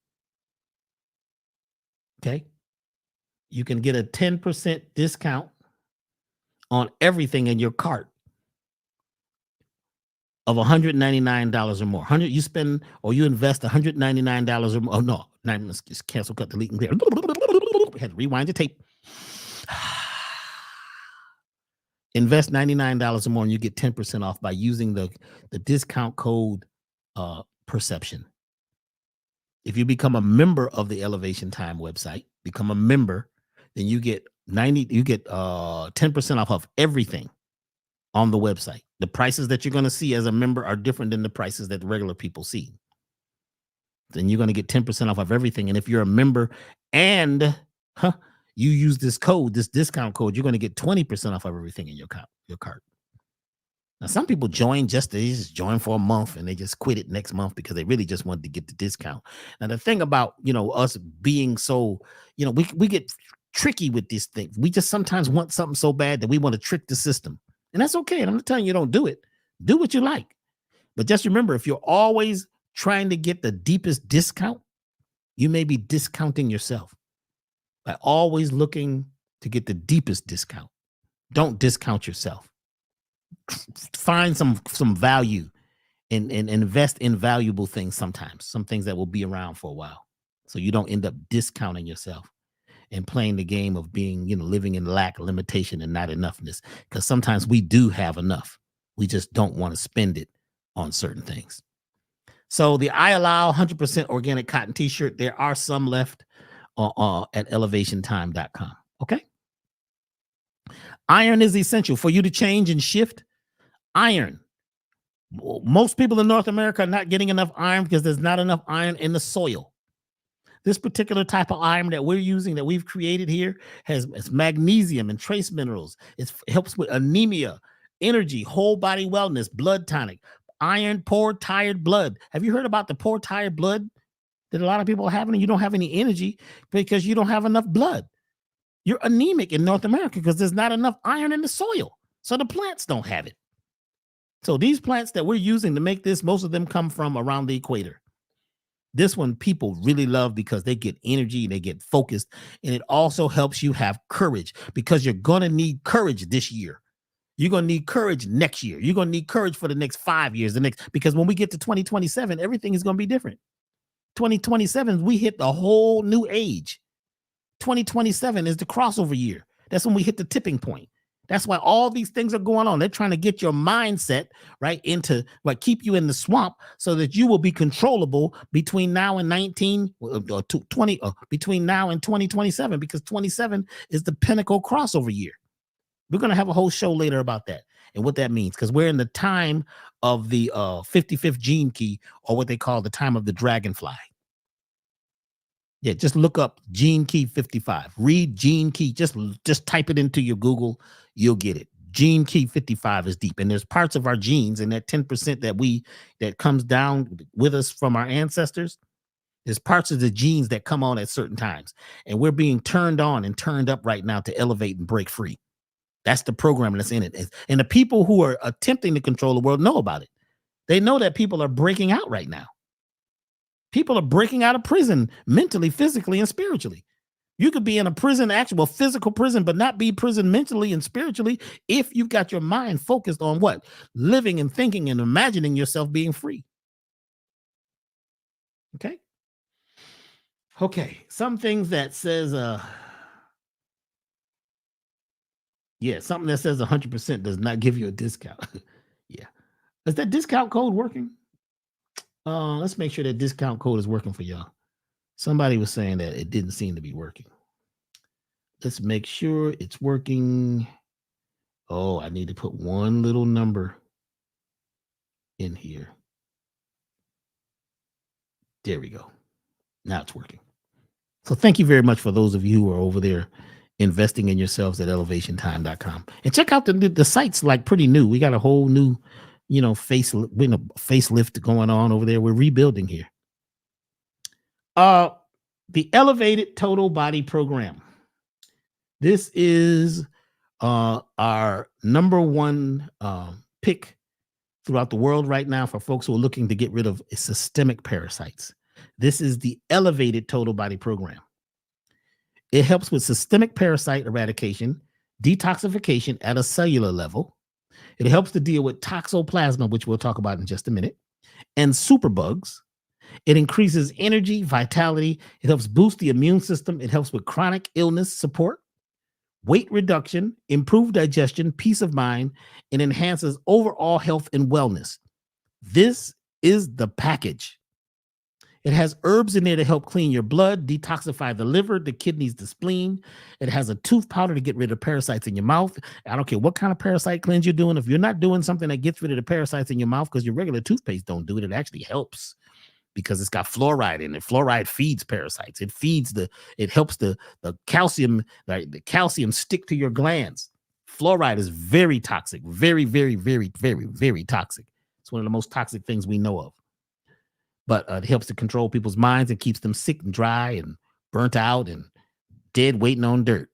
Okay. You can get a 10% discount on everything in your cart of $199 or more. You spend or you invest $199 or more. Oh, no. Just cancel, cut, delete, and clear. Had to rewind the tape. Invest $99 or more and you get 10% off by using the discount code perception. If you become a member of the Elevation Time website, become a member, then you get 10% off of everything on the website. The prices that you're going to see as a member are different than the prices that regular people see. Then you're going to get 10% off of everything. And if you're a member and you use this discount code, you're going to get 20% off of everything in your cart. Now, some people they just join for a month and they just quit it next month because they really just wanted to get the discount. Now, the thing about, us being so, we get tricky with these things. We just sometimes want something so bad that we want to trick the system. And that's okay. And I'm not telling you don't do it. Do what you like. But just remember, if you're always trying to get the deepest discount, you may be discounting yourself. By always looking to get the deepest discount. Don't discount yourself. Find some value and invest in valuable things sometimes, some things that will be around for a while. So you don't end up discounting yourself and playing the game of being, living in lack, limitation, and not enoughness. Because sometimes we do have enough. We just don't want to spend it on certain things. So the I Allow 100% organic cotton t-shirt, there are some left at elevationtime.com. Okay. Iron is essential for you to change and shift. Iron. Most people in North America are not getting enough iron because there's not enough iron in the soil. This particular type of iron that we're using, that we've created here, has magnesium and trace minerals. It helps with anemia, energy, whole body wellness, blood tonic, iron, poor, tired blood. Have you heard about the poor, tired blood that a lot of people are having? And you don't have any energy because you don't have enough blood. You're anemic in North America because there's not enough iron in the soil. So the plants don't have it. So these plants that we're using to make this, most of them come from around the equator. This one people really love because they get energy, they get focused, and it also helps you have courage, because you're going to need courage this year. You're going to need courage next year. You're going to need courage for the next 5 years, because when we get to 2027, everything is going to be different. 2027, we hit the whole new age. 2027 is the crossover year. That's when we hit the tipping point. That's why all these things are going on. They're trying to get your mindset right into keep you in the swamp so that you will be controllable between now and 2027, because 27 is the pinnacle crossover year. We're going to have a whole show later about that and what that means, because we're in the time of the 55th gene key, or what they call the time of the dragonfly. Yeah, just look up gene key 55. Read gene key. Just type it into your Google. You'll get it. Gene key 55 is deep. And there's parts of our genes, and that 10% that comes down with us from our ancestors, There's parts of the genes that come on at certain times, and we're being turned on and turned up right now to elevate and break free. That's the program that's in it. And the people who are attempting to control the world know about it. They know that people are breaking out right now. People are breaking out of prison mentally, physically, and spiritually. You could be in a prison, actual physical prison, but not be prison mentally and spiritually if you've got your mind focused on what? Living and thinking and imagining yourself being free. Okay. Okay. Some things that says, something that says 100% does not give you a discount. Yeah. Is that discount code working? Let's make sure that discount code is working for y'all. Somebody was saying that it didn't seem to be working. Let's make sure it's working. Oh, I need to put one little number in here. There we go. Now it's working. So thank you very much for those of you who are over there investing in yourselves at elevationtime.com. And check out the site's like pretty new. We got a whole new, facelift going on over there. We're rebuilding here. The Elevated Total Body Program. This is our number one pick throughout the world right now for folks who are looking to get rid of systemic parasites. This is the Elevated Total Body Program. It helps with systemic parasite eradication, detoxification at a cellular level. It helps to deal with toxoplasma, which we'll talk about in just a minute, and superbugs. It increases energy, vitality. It helps boost the immune system. It helps with chronic illness support, weight reduction, improved digestion, peace of mind, and enhances overall health and wellness. This is the package. It has herbs in there to help clean your blood, detoxify the liver, the kidneys, the spleen. It has a tooth powder to get rid of parasites in your mouth. I don't care what kind of parasite cleanse you're doing. If you're not doing something that gets rid of the parasites in your mouth, because your regular toothpaste don't do it, it actually helps because it's got fluoride in it. Fluoride feeds parasites. It helps the calcium, like the calcium stick to your glands. Fluoride is very toxic, very, very, very, very, very toxic. It's one of the most toxic things we know of. But it helps to control people's minds and keeps them sick and dry and burnt out and dead waiting on dirt.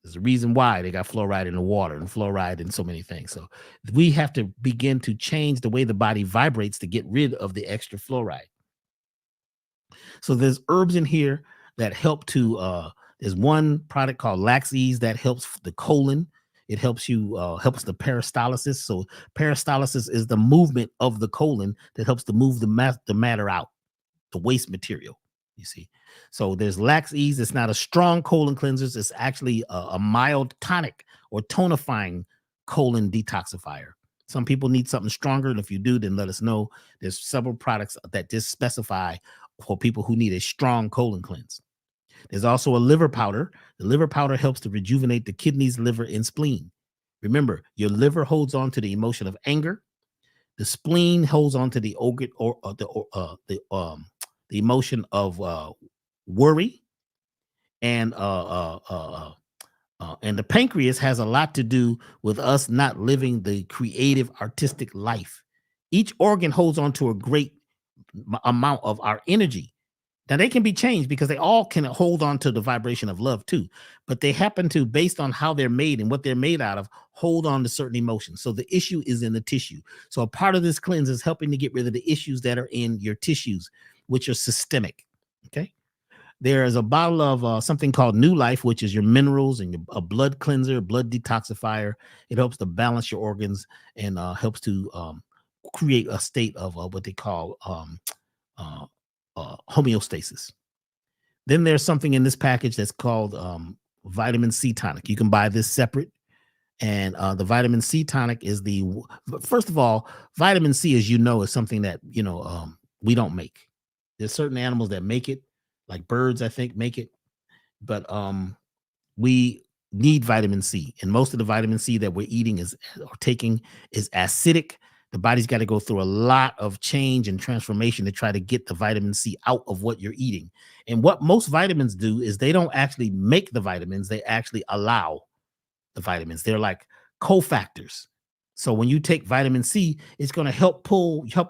There's a reason why they got fluoride in the water and fluoride in so many things. So we have to begin to change the way the body vibrates to get rid of the extra fluoride. So there's herbs in here that help to, there's one product called Lax Ease that helps the colon. It helps you, helps the peristalsis. So peristalsis is the movement of the colon that helps to move the matter out, the waste material, you see. So there's Lax Ease. It's not a strong colon cleanser. It's actually a mild tonic or tonifying colon detoxifier. Some people need something stronger, and if you do, then let us know. There's several products that just specify for people who need a strong colon cleanse. There's also a liver powder. The liver powder helps to rejuvenate the kidneys, liver, and spleen. Remember, your liver holds on to the emotion of anger. The spleen holds on to the emotion of worry, and the pancreas has a lot to do with us not living the creative, artistic life. Each organ holds on to a great amount of our energy. Now, they can be changed because they all can hold on to the vibration of love too, but they happen to, based on how they're made and what they're made out of, hold on to certain emotions. So the issue is in the tissue. So a part of this cleanse is helping to get rid of the issues that are in your tissues, which are systemic. Okay. There is a bottle of something called New Life, which is your minerals and a blood cleanser, blood detoxifier. It helps to balance your organs and helps to create a state of what they call homeostasis. Then there's something in this package that's called vitamin C tonic. You can buy this separate. And the vitamin C tonic is first of all, vitamin C, as you know, is something that, we don't make. There's certain animals that make it, like birds, I think, make it. But we need vitamin C. And most of the vitamin C that we're eating or taking is acidic. The body's got to go through a lot of change and transformation to try to get the vitamin C out of what you're eating. And what most vitamins do is they don't actually make the vitamins. They actually allow the vitamins. They're like cofactors. So when you take vitamin C, it's going to help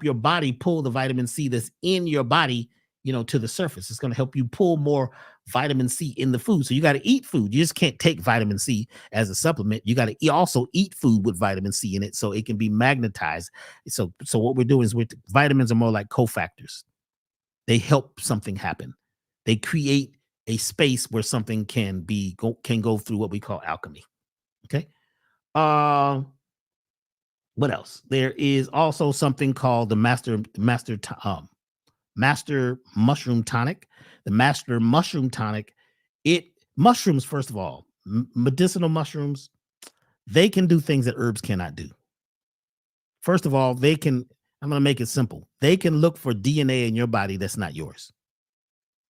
your body pull the vitamin C that's in your body to the surface. It's going to help you pull more vitamin C in the food. So you got to eat food. You just can't take vitamin C as a supplement. You got to also eat food with vitamin C in it so it can be magnetized. So what we're doing is vitamins are more like cofactors. They help something happen. They create a space where something can go through what we call alchemy. Okay. What else? There is also something called the master mushroom tonic. The master mushroom tonic, mushrooms, first of all, medicinal mushrooms, they can do things that herbs cannot do. First of all, I'm going to make it simple. They can look for DNA in your body that's not yours.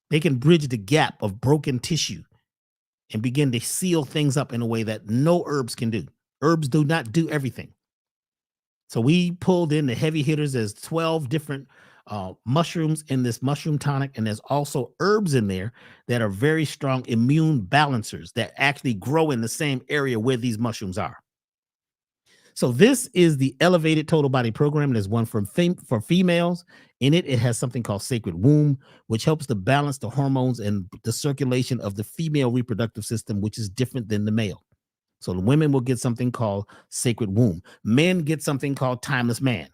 They can bridge the gap of broken tissue and begin to seal things up in a way that no herbs can do. Herbs do not do everything. So we pulled in the heavy hitters. There's 12 different mushrooms in this mushroom tonic, and there's also herbs in there that are very strong immune balancers that actually grow in the same area where these mushrooms are. So this is the Elevated Total Body Program. There's one for females. In it, it has something called Sacred Womb, which helps to balance the hormones and the circulation of the female reproductive system, which is different than the male. So the women will get something called Sacred Womb. Men get something called Timeless Man.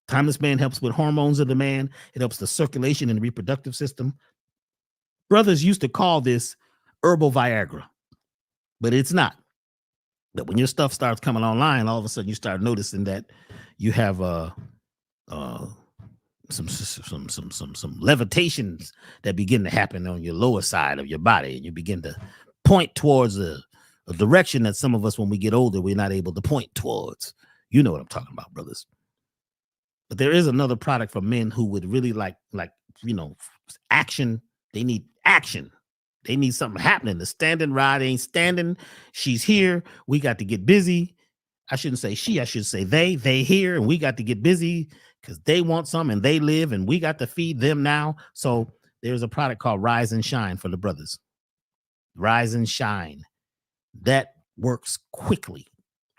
Timeless Man helps with hormones of the man. It helps the circulation and the reproductive system. Brothers used to call this herbal Viagra, but it's not. But when your stuff starts coming online, all of a sudden you start noticing that you have some levitations that begin to happen on your lower side of your body, and you begin to point towards a direction that some of us, when we get older, we're not able to point towards. You know what I'm talking about, brothers. But there is another product for men who would really like action. They need action. They need something happening. The standing rod ain't standing. She's here. We got to get busy. I shouldn't say she. I should say they. They here, and we got to get busy because they want some and they live, and we got to feed them now. So there's a product called Rise and Shine for the brothers. Rise and Shine. That works quickly,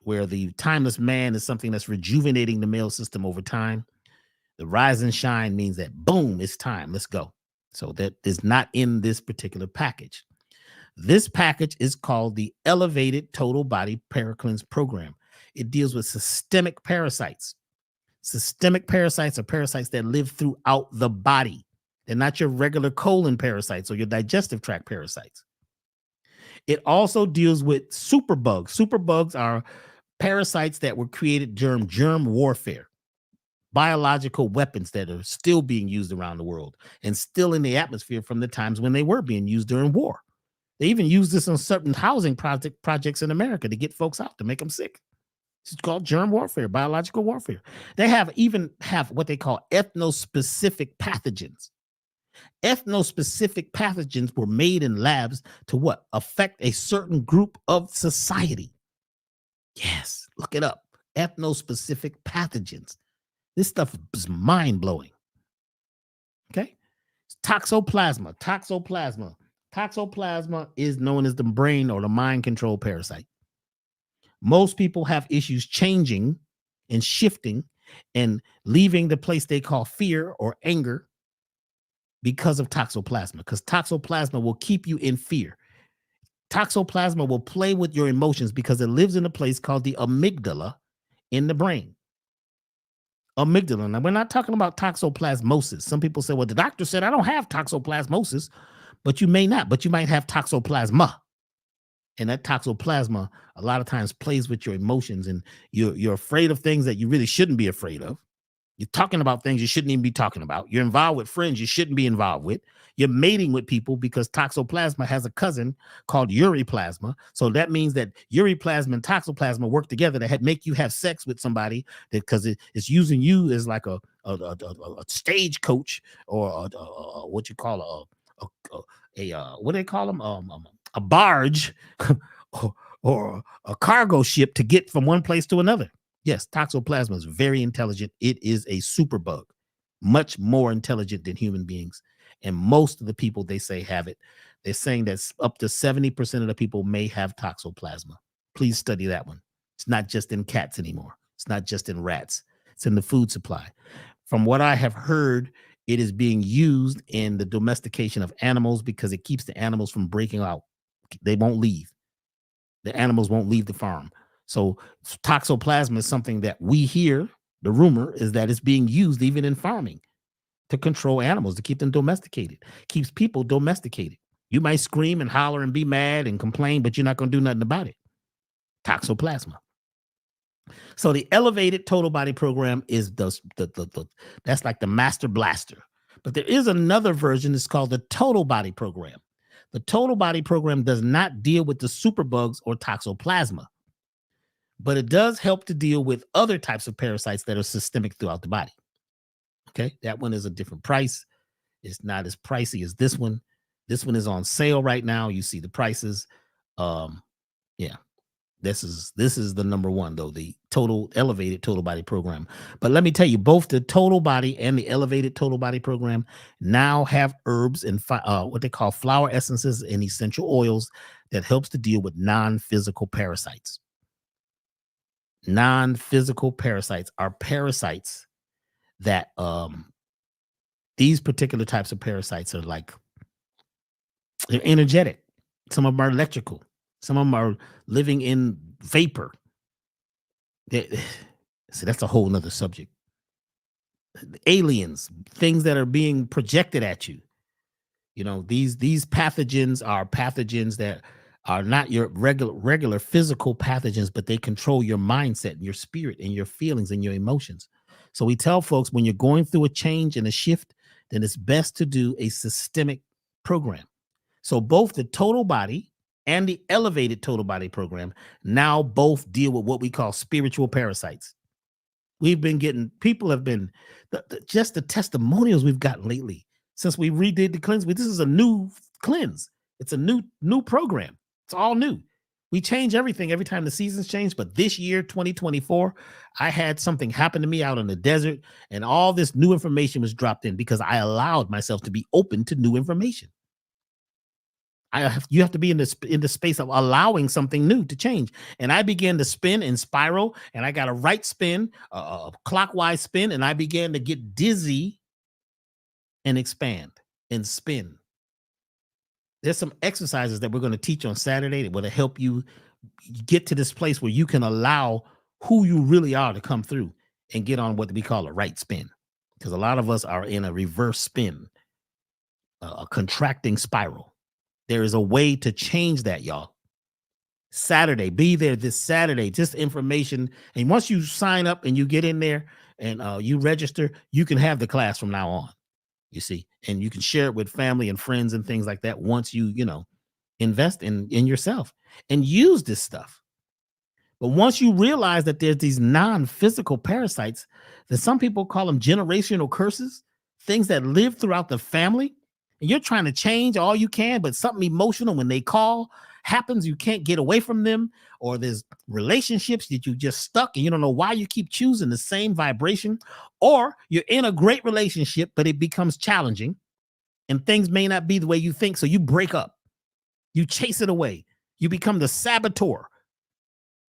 where the Timeless Man is something that's rejuvenating the male system over time. The Rise and Shine means that, boom, it's time. Let's go. So that is not in this particular package. This package is called the Elevated Total Body Paracleanse Program. It deals with systemic parasites. Systemic parasites are parasites that live throughout the body. They're not your regular colon parasites or your digestive tract parasites. It also deals with superbugs. Superbugs are parasites that were created during germ warfare. Biological weapons that are still being used around the world and still in the atmosphere from the times when they were being used during war. They even use this on certain housing projects in America to get folks out, to make them sick. It's called germ warfare, biological warfare. They even have what they call ethnospecific pathogens. Ethnospecific pathogens were made in labs to what? Affect a certain group of society. Yes, look it up. Ethnospecific pathogens. This stuff is mind-blowing. Okay? Toxoplasma. Toxoplasma is known as the brain or the mind control parasite. Most people have issues changing and shifting and leaving the place they call fear or anger because of toxoplasma, because toxoplasma will keep you in fear. Toxoplasma will play with your emotions because it lives in a place called the amygdala in the brain. Amygdala. Now, we're not talking about toxoplasmosis. Some people say, well, the doctor said I don't have toxoplasmosis, but you may not, but you might have toxoplasma. And that toxoplasma a lot of times plays with your emotions, and you're afraid of things that you really shouldn't be afraid of. You're talking about things you shouldn't even be talking about. You're involved with friends you shouldn't be involved with. You're mating with people because toxoplasma has a cousin called uriplasma. So that means that uriplasma and toxoplasma work together to make you have sex with somebody because it's using you as like a stagecoach or what you call what do they call them? A barge or a cargo ship to get from one place to another. Yes, toxoplasma is very intelligent. It is a superbug, much more intelligent than human beings. And most of the people they say have it. They're saying that up to 70% of the people may have toxoplasma. Please study that one. It's not just in cats anymore. It's not just in rats. It's in the food supply. From what I have heard, It is being used in the domestication of animals because it keeps the animals from breaking out. They won't leave. The animals won't leave the farm. So toxoplasma is something that we hear. The rumor is that it's being used even in farming to control animals, to keep them domesticated, keeps people domesticated. You might scream and holler and be mad and complain, but you're not going to do nothing about it. Toxoplasma. So the elevated total body program is that's like the master blaster. But there is another version. It's called the total body program. The total body program does not deal with the superbugs or toxoplasma, but it does help to deal with other types of parasites that are systemic throughout the body. Okay, that one is a different price. It's not as pricey as this one. This one is on sale right now. You see the prices. Yeah, this is the number one though, the elevated total body program. But let me tell you, both the total body and the elevated total body program now have herbs and what they call flower essences and essential oils that helps to deal with non-physical parasites. Non-physical parasites are parasites that these particular types of parasites are like, they're energetic. Some of them are electrical. Some of them are living in vapor. So that's a whole nother subject. Aliens, things that are being projected at you. You know, these pathogens are pathogens that are not your regular physical pathogens, but they control your mindset and your spirit and your feelings and your emotions. So we tell folks, when you're going through a change and a shift, then it's best to do a systemic program. So both the total body and the elevated total body program now both deal with what we call spiritual parasites. We've been getting, people have been, just the testimonials we've gotten lately since we redid the cleanse. This is a new cleanse. It's a new program. It's all new. We change everything every time the seasons change. But this year, 2024, I had something happen to me out in the desert, and all this new information was dropped in because I allowed myself to be open to new information. You have to be in the space of allowing something new to change. And I began to spin and spiral, and I got a right spin, a clockwise spin, and I began to get dizzy and expand and spin. There's some exercises that we're going to teach on Saturday that will help you get to this place where you can allow who you really are to come through and get on what we call a right spin. Because a lot of us are in a reverse spin, a contracting spiral. There is a way to change that, y'all. Saturday, be there this Saturday, just information. And once you sign up and you get in there and you register, you can have the class from now on, you see, and you can share it with family and friends and things like that. Once you invest in yourself and use this stuff. But once you realize that there's these non-physical parasites, that some people call them generational curses, things that live throughout the family, and you're trying to change all you can, but something emotional when they call happens, you can't get away from them, or there's relationships that you just stuck and you don't know why you keep choosing the same vibration, or you're in a great relationship, but it becomes challenging and things may not be the way you think. So you break up, you chase it away, you become the saboteur.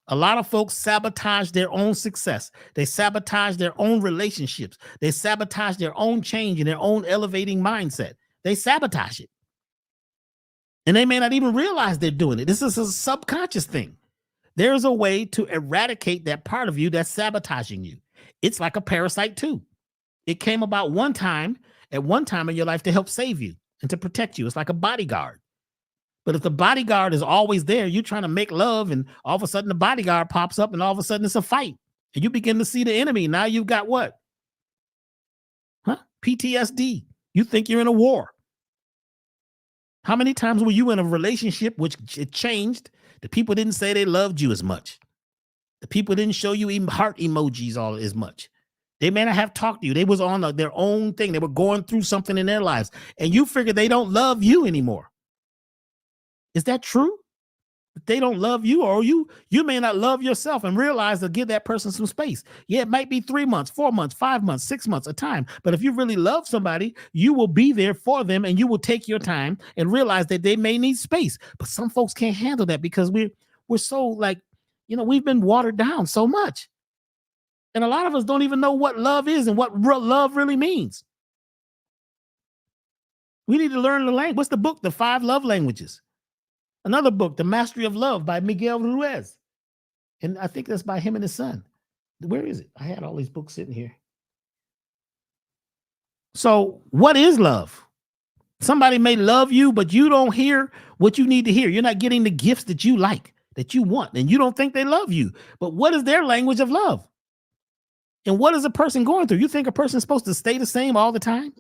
A lot of folks sabotage their own success. They sabotage their own relationships. They sabotage their own change and their own elevating mindset. They sabotage it. And they may not even realize they're doing it. This is a subconscious thing. There's a way to eradicate that part of you that's sabotaging you. It's like a parasite too. It came about at one time in your life to help save you and to protect you. It's like a bodyguard. But if the bodyguard is always there, you're trying to make love, and all of a sudden the bodyguard pops up and all of a sudden it's a fight. And you begin to see the enemy. Now you've got what? PTSD. You think you're in a war. How many times were you in a relationship which it changed? The people didn't say they loved you as much. The people didn't show you even heart emojis all as much. They may not have talked to you. They was on their own thing. They were going through something in their lives. And you figure they don't love you anymore. Is that true? They don't love you, or you may not love yourself and realize to give that person some space. Yeah, it might be 3 months, 4 months, 5 months, 6 months, a time. But if you really love somebody, you will be there for them and you will take your time and realize that they may need space. But some folks can't handle that because we're so we've been watered down so much. And a lot of us don't even know what love is and what love really means. We need to learn the language. What's the book? The 5 Love Languages. Another book, The Mastery of Love by Miguel Ruiz. And I think that's by him and his son. Where is it? I had all these books sitting here. So what is love? Somebody may love you, but you don't hear what you need to hear. You're not getting the gifts that you like, that you want, and you don't think they love you. But what is their language of love? And what is a person going through? You think a person's supposed to stay the same all the time?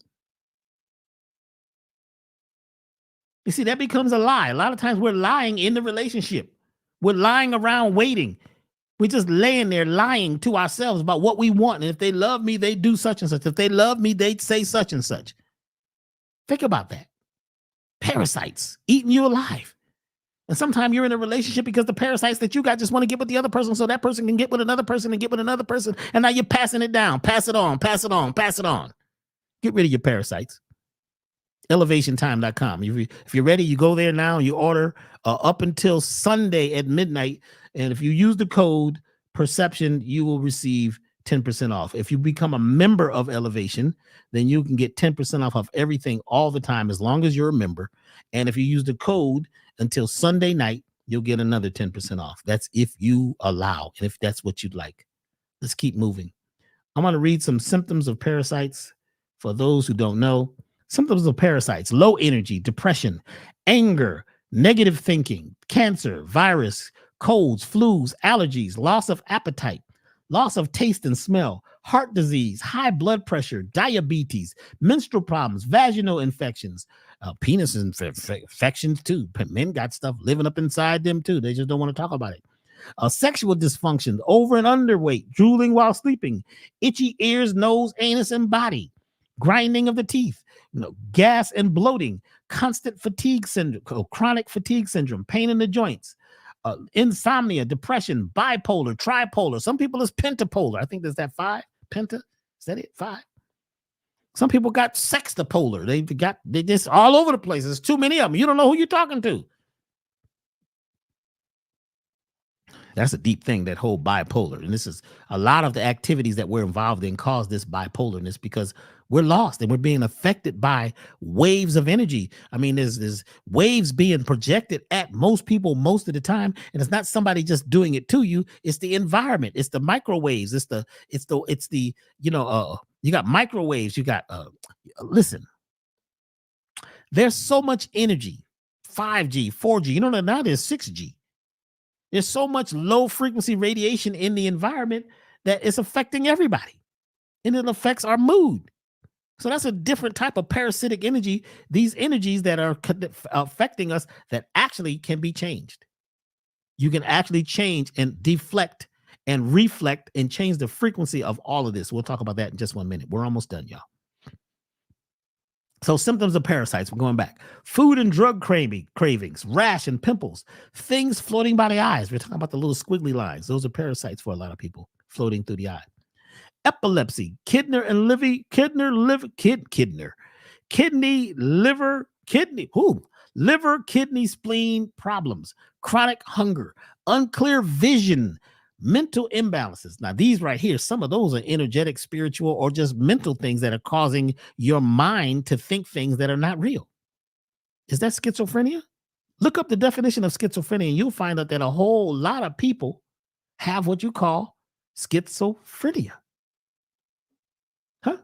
You see, that becomes a lie. A lot of times we're lying in the relationship. We're lying around waiting. We're just laying there lying to ourselves about what we want. And if they love me, they do such and such. If they love me, they'd say such and such. Think about that. Parasites eating you alive. And sometimes you're in a relationship because the parasites that you got just want to get with the other person so that person can get with another person and get with another person. And now you're passing it down. Pass it on, pass it on, pass it on. Get rid of your parasites. ElevationTime.com. If you're ready, you go there now. You order up until Sunday at midnight. And if you use the code Perception, you will receive 10% off. If you become a member of Elevation, then you can get 10% off of everything all the time as long as you're a member. And if you use the code until Sunday night, you'll get another 10% off. That's if you allow and if that's what you'd like. Let's keep moving. I'm going to read some symptoms of parasites for those who don't know. Symptoms of parasites: low energy, depression, anger, negative thinking, cancer, virus, colds, flus, allergies, loss of appetite, loss of taste and smell, heart disease, high blood pressure, diabetes, menstrual problems, vaginal infections, penis infections too. Men got stuff living up inside them too. They just don't want to talk about it. Sexual dysfunction, over and underweight, drooling while sleeping, itchy ears, nose, anus, and body, grinding of the teeth, gas and bloating, constant fatigue syndrome, chronic fatigue syndrome, pain in the joints, insomnia, depression, bipolar, tripolar. Some people is pentapolar. I think there's that 5. Penta, is that it? 5. Some people got sextapolar. They just all over the place. There's too many of them. You don't know who you're talking to. That's a deep thing, that whole bipolar. And this is a lot of the activities that we're involved in cause this bipolarness because we're lost and we're being affected by waves of energy. I mean, there's waves being projected at most people most of the time. And it's not somebody just doing it to you. It's the environment. It's the microwaves. You got microwaves. You got, listen, there's so much energy, 5G, 4G, now there's 6G. There's so much low frequency radiation in the environment that it's affecting everybody, and it affects our mood. So that's a different type of parasitic energy. These energies that are affecting us that actually can be changed. You can actually change and deflect and reflect and change the frequency of all of this. We'll talk about that in just 1 minute. We're almost done, y'all. So symptoms of parasites, we're going back. Food and drug cravings, rash and pimples, things floating by the eyes. We're talking about the little squiggly lines. Those are parasites for a lot of people floating through the eye. Epilepsy, kidney, liver, kidney, spleen problems, chronic hunger, unclear vision, mental imbalances. Now, these right here, some of those are energetic, spiritual, or just mental things that are causing your mind to think things that are not real. Is that schizophrenia? Look up the definition of schizophrenia and you'll find out that a whole lot of people have what you call schizophrenia. Huh?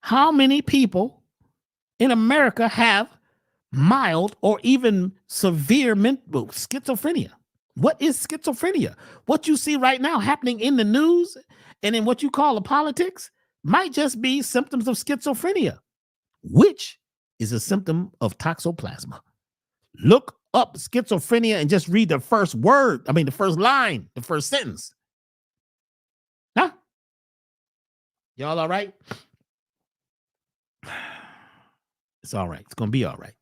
How many people in America have mild or even severe mental schizophrenia? What is schizophrenia? What you see right now happening in the news and in what you call the politics might just be symptoms of schizophrenia, which is a symptom of toxoplasma. Look up schizophrenia and just read the first word. I mean, the first line, the first sentence. Huh? Y'all all right? It's all right. It's going to be all right.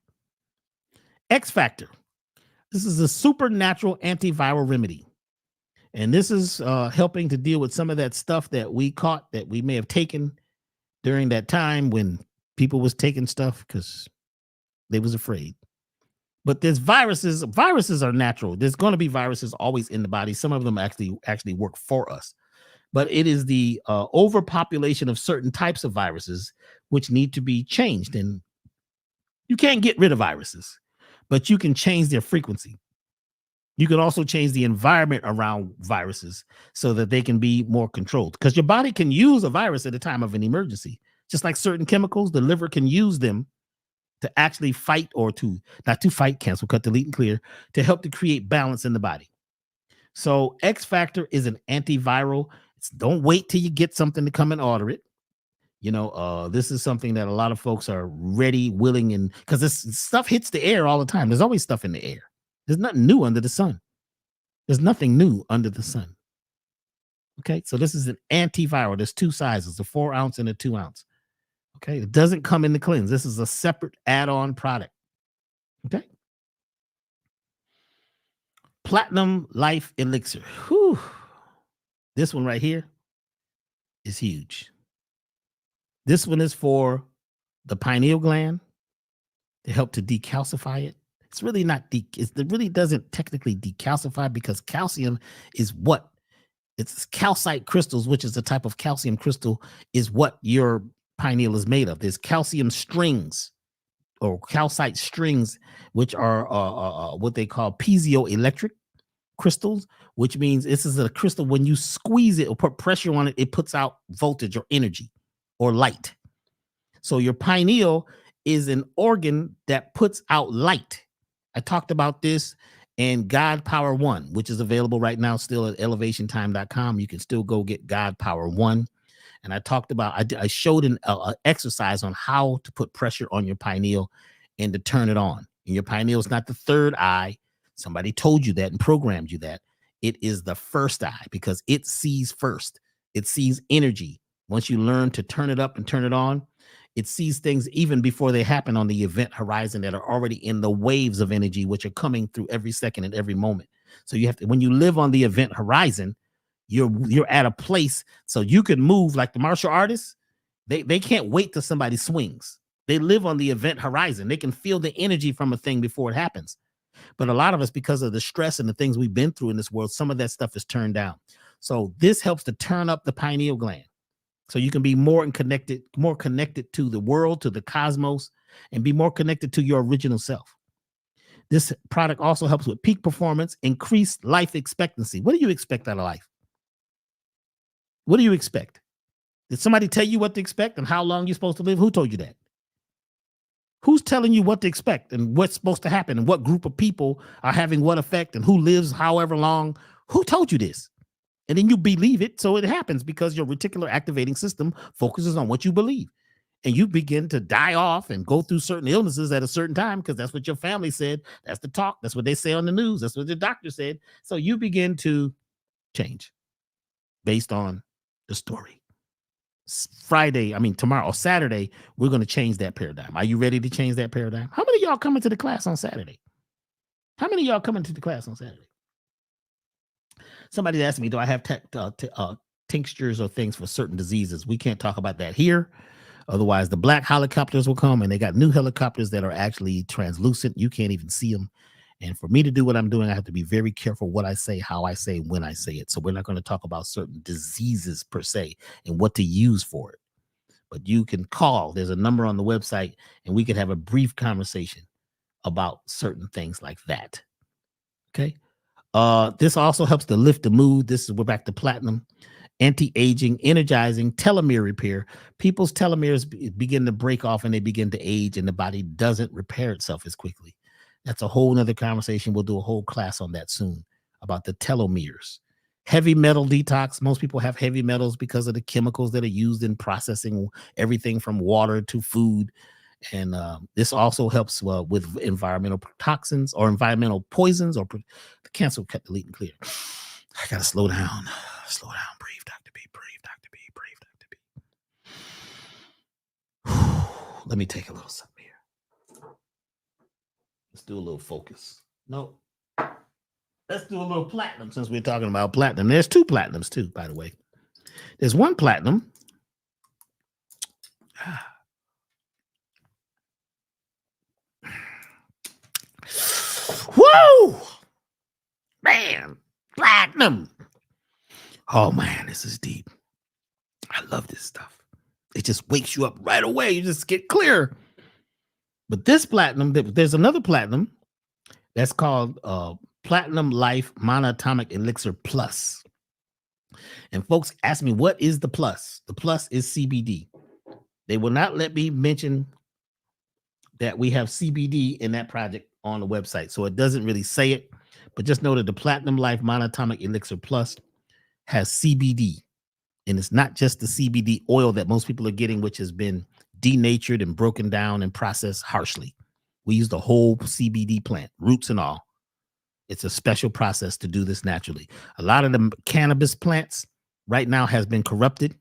X Factor. This is a supernatural antiviral remedy. And this is helping to deal with some of that stuff that we caught that we may have taken during that time when people was taking stuff because they was afraid. But there's viruses. Viruses are natural. There's going to be viruses always in the body. Some of them actually work for us. but it is the overpopulation of certain types of viruses which need to be changed. And you can't get rid of viruses, but you can change their frequency. You can also change the environment around viruses so that they can be more controlled, because your body can use a virus at a time of an emergency. Just like certain chemicals, the liver can use them to actually fight, or to not to fight, cancel, cut, delete, and clear, to help to create balance in the body. So X Factor is an antiviral. Don't wait till you get something to come and order it. This is something that a lot of folks are ready, willing, and because this stuff hits the air all the time. There's always stuff in the air. There's nothing new under the sun. There's nothing new under the sun. Okay, so this is an antiviral. There's two sizes, a 4 ounce and a 2 ounce. Okay, it doesn't come in the cleanse. This is a separate add-on product. Okay. Platinum Life Elixir. Whew. This one right here is huge. This one is for the pineal gland to help to decalcify it. It's really not, it really doesn't technically decalcify, because calcium is what, it's calcite crystals, which is a type of calcium crystal, is what your pineal is made of. There's calcium strings or calcite strings, which are what they call piezoelectric crystals, which means this is a crystal, when you squeeze it or put pressure on it, it puts out voltage or energy or light. So your pineal is an organ that puts out light. I talked about this in God Power 1, which is available right now still at elevationtime.com. You can still go get God Power 1. And I talked about, I showed an exercise on how to put pressure on your pineal and to turn it on. And your pineal is not the third eye. Somebody told you that and programmed you that. It is the first eye, because it sees first. It sees energy. Once you learn to turn it up and turn it on, it sees things even before they happen on the event horizon that are already in the waves of energy, which are coming through every second and every moment. So you have to, when you live on the event horizon, you're at a place so you can move like the martial artists. They can't wait till somebody swings. They live on the event horizon. They can feel the energy from a thing before it happens. But a lot of us, because of the stress and the things we've been through in this world, some of that stuff is turned down. So this helps to turn up the pineal gland, so you can be more connected to the world, to the cosmos, and be more connected to your original self. This product also helps with peak performance, increased life expectancy. What do you expect out of life? What do you expect? Did somebody tell you what to expect and how long you're supposed to live? Who told you that? Who's telling you what to expect and what's supposed to happen and what group of people are having what effect and who lives however long? Who told you this? And then you believe it, so it happens, because your reticular activating system focuses on what you believe. And you begin to die off and go through certain illnesses at a certain time, because that's what your family said. That's the talk. That's what they say on the news. That's what the doctor said. So you begin to change based on the story. Tomorrow or Saturday, we're going to change that paradigm. Are you ready to change that paradigm? How many of y'all coming to the class on Saturday? How many of y'all coming to the class on Saturday? Somebody asked me, do I have tinctures or things for certain diseases? We can't talk about that here. Otherwise, the black helicopters will come, and they got new helicopters that are actually translucent. You can't even see them. And for me to do what I'm doing, I have to be very careful what I say, how I say, when I say it. So we're not going to talk about certain diseases per se and what to use for it. But you can call. There's a number on the website, and we could have a brief conversation about certain things like that. Okay. This also helps to lift the mood. We're back to platinum, anti-aging, energizing, telomere repair. People's telomeres begin to break off and they begin to age, and the body doesn't repair itself as quickly. That's a whole nother conversation. We'll do a whole class on that soon about the telomeres. Heavy metal detox. Most people have heavy metals because of the chemicals that are used in processing everything from water to food. And this also helps with environmental toxins or environmental poisons or cancel, cut, delete, and clear. I got to slow down. Slow down. Breathe, Dr. B. Breathe, Dr. B. Breathe, Dr. B. Let me take a little something here. Let's do a little focus. No. Let's do a little platinum since we're talking about platinum. There's two platinums too, by the way. There's one platinum. Whoa! Man, platinum. Oh man, this is deep. I love this stuff. It just wakes you up right away. You just get clear. But this platinum, there's another platinum that's called Platinum Life Monatomic Elixir Plus. And folks ask me, what is the plus? The plus is CBD. They will not let me mention that we have CBD in that project on the website. So it doesn't really say it, but just know that the Platinum Life Monatomic Elixir Plus has CBD. And it's not just the CBD oil that most people are getting, which has been denatured and broken down and processed harshly. We use the whole CBD plant, roots and all. It's a special process to do this naturally. A lot of the cannabis plants right now has been corrupted.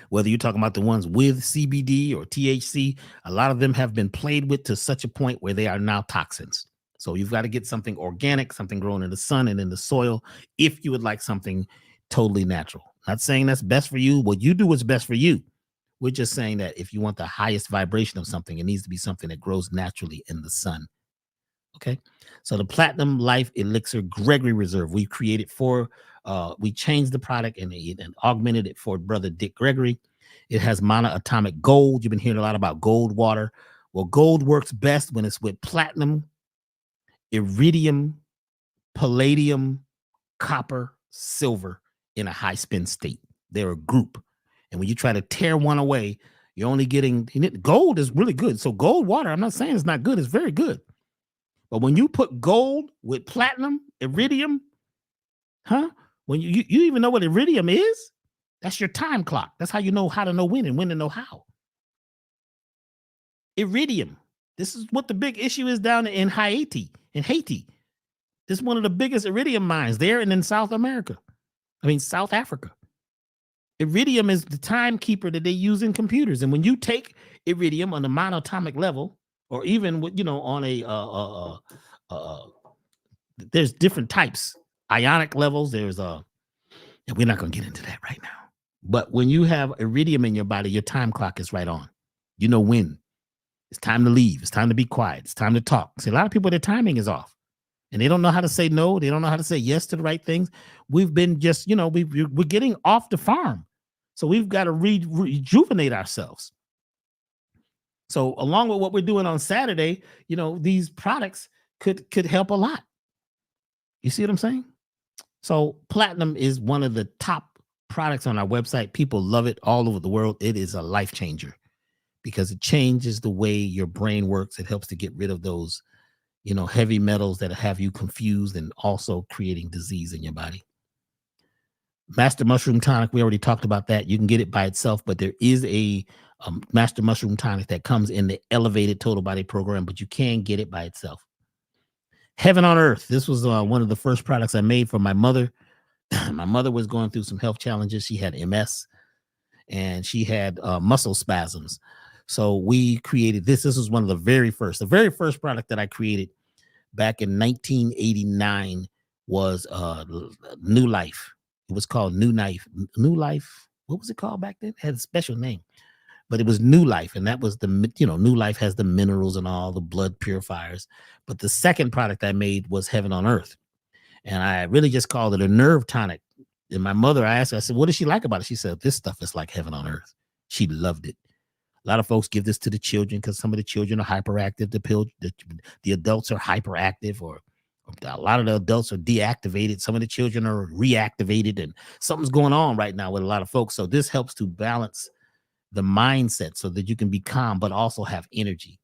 Whether you're talking about the ones with CBD or THC, a lot of them have been played with to such a point where they are now toxins. So you've got to get something organic, something grown in the sun and in the soil, if you would like something totally natural. Not saying that's best for you. What you do is best for you. We're just saying that if you want the highest vibration of something, it needs to be something that grows naturally in the sun. Okay. So the Platinum Life Elixir Gregory Reserve, we created we changed the product and augmented it for brother Dick Gregory. It has monoatomic gold. You've been hearing a lot about gold water. Well, gold works best when it's with platinum, iridium, palladium, copper, silver in a high spin state. They're a group. And when you try to tear one away, you're only getting gold is really good. So gold water, I'm not saying it's not good, it's very good. But when you put gold with platinum, iridium, when you even know what iridium is, that's your time clock. That's how you know how to know when and when to know how. Iridium. This is what the big issue is down in Haiti. This is one of the biggest iridium mines there and in South Africa. Iridium is the timekeeper that they use in computers. And when you take iridium on the monatomic level, or even on a there's different types, ionic levels. There's and we're not going to get into that right now. But when you have iridium in your body, your time clock is right on. You know when it's time to leave. It's time to be quiet. It's time to talk. See, a lot of people, their timing is off. And they don't know how to say no. They don't know how to say yes to the right things. We've been just, we're getting off the farm. So we've got to rejuvenate ourselves. So along with what we're doing on Saturday, these products could help a lot. You see what I'm saying? So platinum is one of the top products on our website. People love it all over the world. It is a life changer because it changes the way your brain works. It helps to get rid of those, heavy metals that have you confused and also creating disease in your body. Master Mushroom Tonic, we already talked about that. You can get it by itself, but there is a Master Mushroom Tonic that comes in the elevated total body program, but you can get it by itself. Heaven on Earth. This was one of the first products I made for my mother. My mother was going through some health challenges. She had MS and she had muscle spasms. So we created this. This was one of the very first product that I created back in 1989 was New Life. It was called New Life. What was it called back then? It had a special name, but it was New Life. And that was New Life has the minerals and all the blood purifiers. But the second product I made was Heaven on Earth. And I really just called it a nerve tonic. And my mother, I asked her, I said, what does she like about it? She said, this stuff is like heaven on earth. She loved it. A lot of folks give this to the children because some of the children are hyperactive. The adults are hyperactive, or a lot of the adults are deactivated. Some of the children are reactivated, and something's going on right now with a lot of folks. So this helps to balance the mindset so that you can be calm, but also have energy.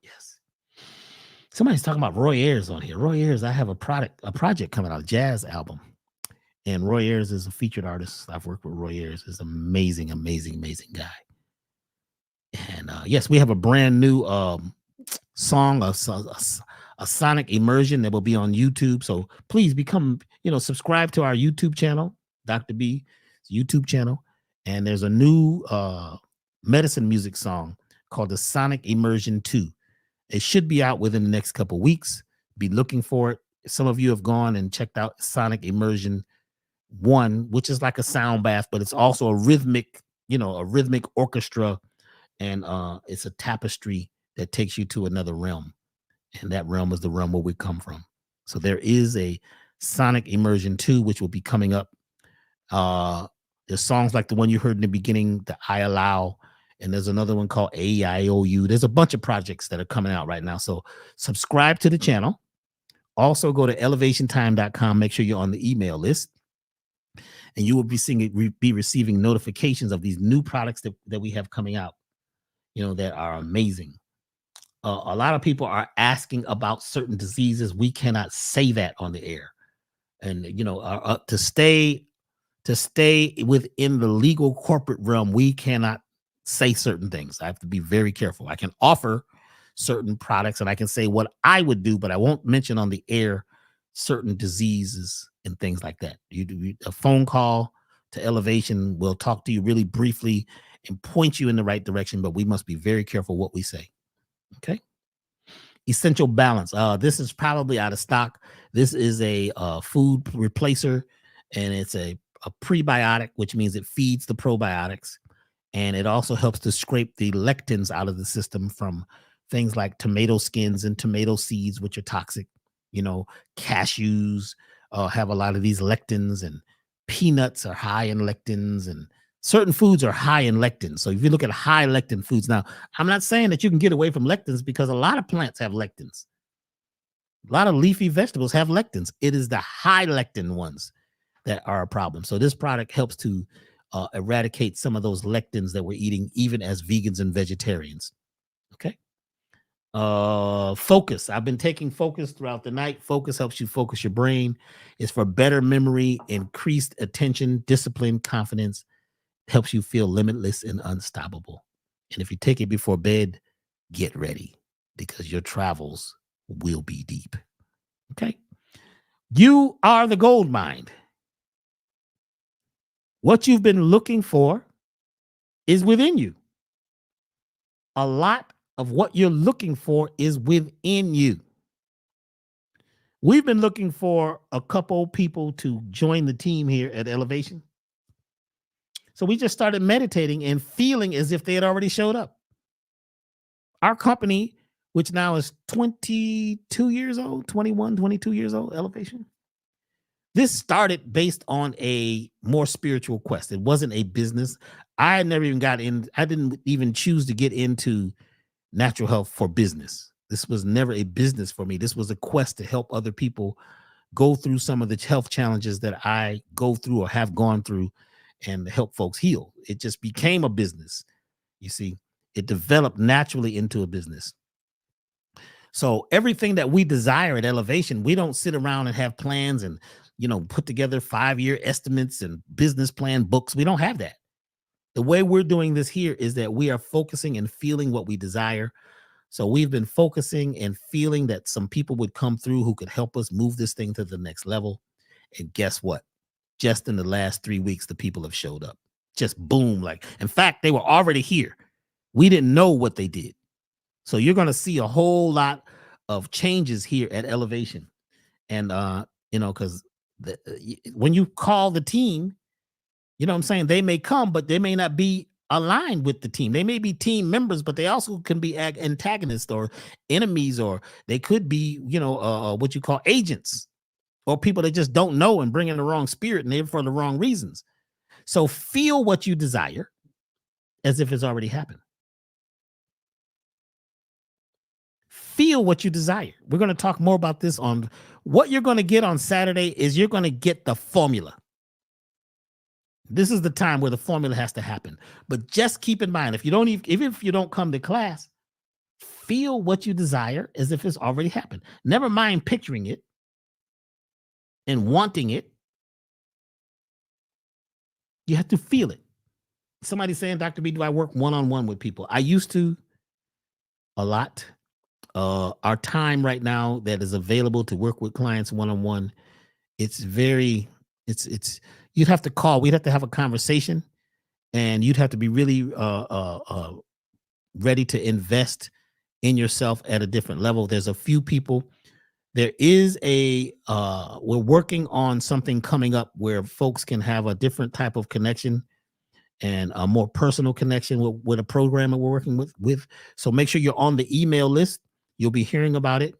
Yes. Somebody's talking about Roy Ayers on here. Roy Ayers, I have a project coming out, a jazz album. And Roy Ayers is a featured artist. I've worked with Roy Ayers. He's an amazing, amazing, amazing guy. And yes, we have a brand new song, a sonic immersion that will be on YouTube. So please subscribe to our YouTube channel, Dr. B's YouTube channel. And there's a new medicine music song called the Sonic Immersion 2. It should be out within the next couple of weeks. Be looking for it. Some of you have gone and checked out Sonic Immersion 1, which is like a sound bath, but it's also a rhythmic orchestra, and it's a tapestry that takes you to another realm, and that realm is the realm where we come from. So there is a Sonic Immersion 2, which will be coming up. There's songs like the one you heard in the beginning, the I Allow, and there's another one called AIOU. There's a bunch of projects that are coming out right now. So subscribe to the channel. Also go to elevationtime.com. Make sure you're on the email list, and you will be receiving notifications of these new products that we have coming out, that are amazing. A lot of people are asking about certain diseases. We cannot say that on the air. And, to stay within the legal corporate realm, we cannot say certain things. I have to be very careful. I can offer certain products and I can say what I would do, but I won't mention on the air certain diseases and things like that. You do a phone call to Elevation. We'll talk to you really briefly and point you in the right direction, but we must be very careful what we say. Okay. Essential Balance. This is probably out of stock. This is a food replacer, and it's a prebiotic, which means it feeds the probiotics, and it also helps to scrape the lectins out of the system from things like tomato skins and tomato seeds, which are toxic. Cashews have a lot of these lectins, and peanuts are high in lectins, and certain foods are high in lectins. So if you look at high lectin foods, now I'm not saying that you can get away from lectins, because a lot of plants have lectins. A lot of leafy vegetables have lectins. It is the high lectin ones that are a problem. So this product helps to eradicate some of those lectins that we're eating, even as vegans and vegetarians. Okay. Focus. I've been taking Focus throughout the night. Focus helps you focus your brain. It's for better memory, increased attention, discipline, confidence. Helps you feel limitless and unstoppable. And if you take it before bed, get ready, because your travels will be deep. Okay. You are the gold mine. What you've been looking for is within you. A lot of what you're looking for is within you. We've been looking for a couple people to join the team here at Elevation. So we just started meditating and feeling as if they had already showed up. Our company, which now is 22 years old, 21, 22 years old, Elevation. This started based on a more spiritual quest. It wasn't a business. I never even got in. I didn't even choose to get into natural health for business. This was never a business for me. This was a quest to help other people go through some of the health challenges that I go through or have gone through, and help folks heal. It just became a business. You see, it developed naturally into a business. So everything that we desire at Elevation, we don't sit around and have plans and, put together 5-year estimates and business plan books. We don't have that. The way we're doing this here is that we are focusing and feeling what we desire. So we've been focusing and feeling that some people would come through who could help us move this thing to the next level. And guess what? Just in the last 3 weeks, the people have showed up. Just boom. In fact, they were already here. We didn't know what they did. So you're going to see a whole lot of changes here at Elevation. And, because when you call the team, what I'm saying? They may come, but they may not be aligned with the team. They may be team members, but they also can be antagonists or enemies, or they could be, what you call agents, or people that just don't know and bring in the wrong spirit and they're for the wrong reasons. So feel what you desire as if it's already happened. Feel what you desire. We're going to talk more about this on what you're going to get on Saturday. Is you're going to get the formula. This is the time where the formula has to happen. But just keep in mind, even if you don't come to class, feel what you desire as if it's already happened. Never mind picturing it and wanting it. You have to feel it. Somebody's saying, Dr. B, do I work one-on-one with people? I used to a lot. Our time right now that is available to work with clients one-on-one, it's you'd have to call. We'd have to have a conversation, and you'd have to be really ready to invest in yourself at a different level. There's a few people. There is we're working on something coming up where folks can have a different type of connection and a more personal connection with a program that we're working with. So make sure you're on the email list. You'll be hearing about it.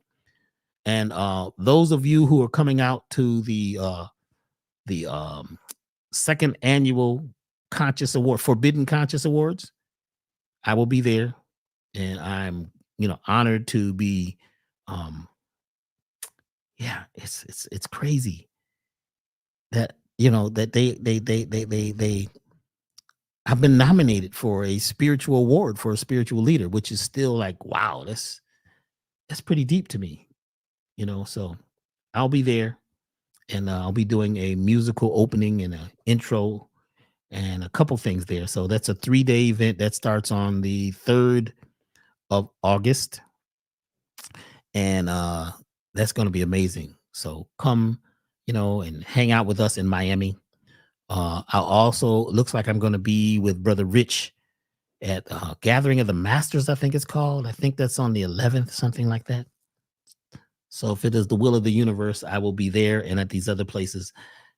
And those of you who are coming out to the second annual Conscious Award, Forbidden Conscious Awards, I will be there, and I'm honored to be. Um, yeah, it's crazy that that they have been nominated for a spiritual award for a spiritual leader, which is still like, wow, that's pretty deep to me, So I'll be there, and I'll be doing a musical opening and an intro and a couple things there. So that's a 3-day event that starts on the 3rd of August, and that's going to be amazing. So come, and hang out with us in Miami. I'll also looks like I'm going to be with Brother Rich at Gathering of the Masters, I think it's called. I think that's on the 11th, something like that. So if it is the will of the universe, I will be there and at these other places.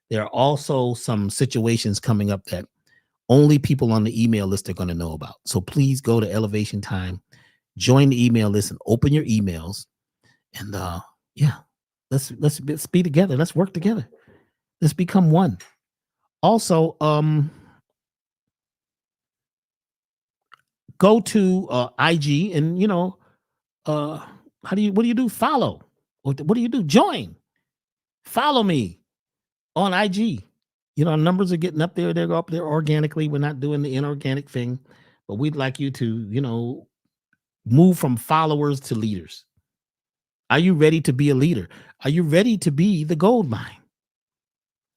There are also some situations coming up that only people on the email list are going to know about. So please go to Elevation Time, join the email list, and open your emails. And yeah, let's be together. Let's work together. Let's become one. Also, go to IG and what do you do? Follow. What do you do? Join. Follow me on IG. Numbers are getting up there. They're up there organically. We're not doing the inorganic thing, but we'd like you to, move from followers to leaders. Are you ready to be a leader? Are you ready to be the gold mine?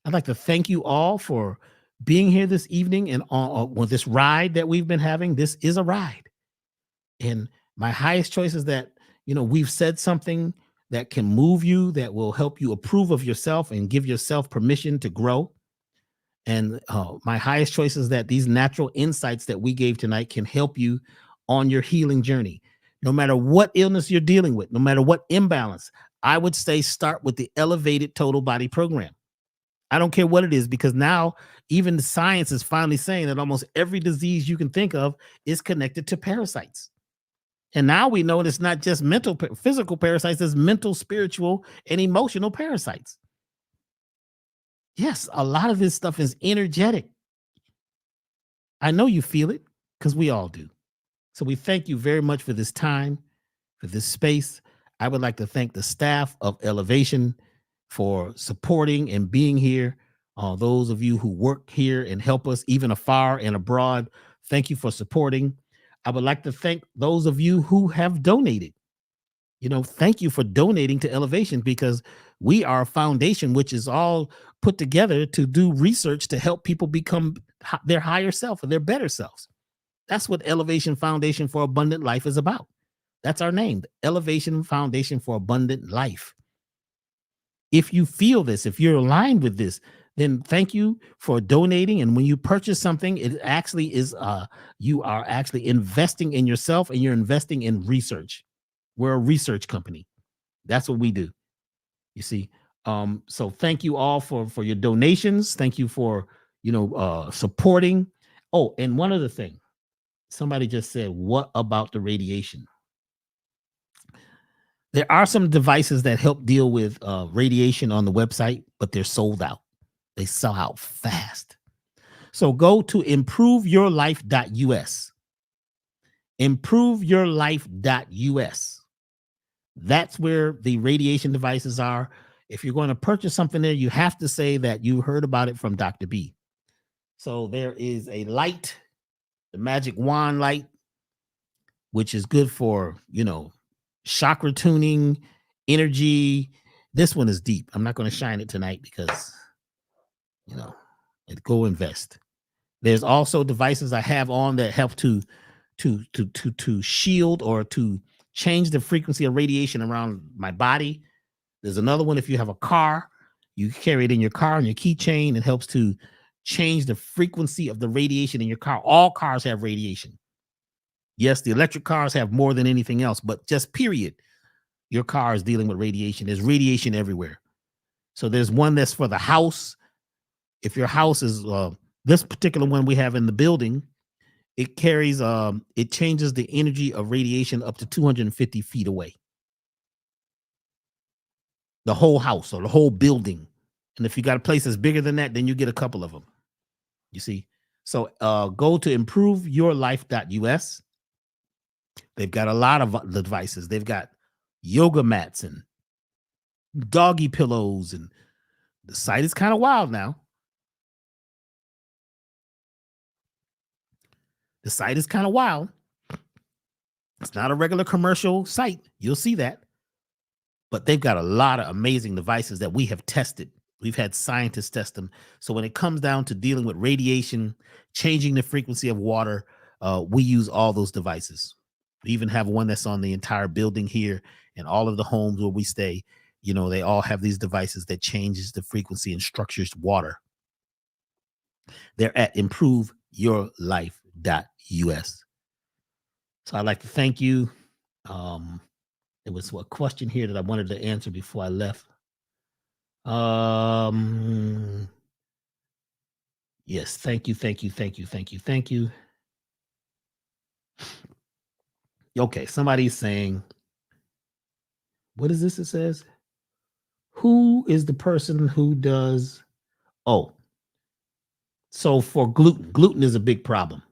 I'd like to thank you all for being here this evening and on this ride that we've been having. This is a ride. And my highest choice is that, we've said something that can move you, that will help you approve of yourself and give yourself permission to grow. And my highest choice is that these natural insights that we gave tonight can help you on your healing journey. No matter what illness you're dealing with, no matter what imbalance, I would say start with the elevated total body program. I don't care what it is, because now even the science is finally saying that almost every disease you can think of is connected to parasites. And now we know it's not just physical parasites, it's mental, spiritual, and emotional parasites. Yes, a lot of this stuff is energetic. I know you feel it, because we all do. So we thank you very much for this time, for this space. I would like to thank the staff of Elevation for supporting and being here. Those of you who work here and help us even afar and abroad, thank you for supporting. I would like to thank those of you who have donated. Thank you for donating to Elevation, because we are a foundation which is all put together to do research to help people become their higher self or their better selves. That's what Elevation Foundation for Abundant Life is about. That's our name, the Elevation Foundation for Abundant Life. If you feel this, if you're aligned with this, then thank you for donating. And when you purchase something, it actually is, you are actually investing in yourself, and you're investing in research. We're a research company. That's what we do. You see? So thank you all for your donations. Thank you for, supporting. Oh, and one other thing. Somebody just said, what about the radiation? There are some devices that help deal with radiation on the website, but they're sold out. They sell out fast. So go to improveyourlife.us. Improveyourlife.us. That's where the radiation devices are. If you're going to purchase something there, you have to say that you heard about it from Dr. B. So there is a light, the magic wand light, which is good for, chakra tuning, energy. This one is deep. I'm not going to shine it tonight because, go invest. There's also devices I have on that help to shield or to change the frequency of radiation around my body. There's another one. If you have a car, you carry it in your car and your keychain. It helps to change the frequency of the radiation in your car. All cars have radiation. Yes, the electric cars have more than anything else, but just period. Your car is dealing with radiation. There's radiation everywhere. So there's one that's for the house. If your house is this particular one we have in the building, it carries, it changes the energy of radiation up to 250 feet away. the whole house or the whole building. And if you got a place that's bigger than that, then you get a couple of them. You see? So go to improveyourlife.us. They've got a lot of the devices. They've got yoga mats and doggy pillows, and the site is kind of wild now. The site is kind of wild. It's not a regular commercial site. You'll see that. But they've got a lot of amazing devices that we have tested. We've had scientists test them. So when it comes down to dealing with radiation, changing the frequency of water, we use all those devices. We even have one that's on the entire building here, and all of the homes where we stay, you know, they all have these devices that changes the frequency and structures water. They're at improveyourlife.us. So I'd like to thank you. There was a question here that I wanted to answer before I left. Yes, thank you. Okay, somebody's saying, what is this? It says, who is the person who does? Oh, so for gluten is a big problem.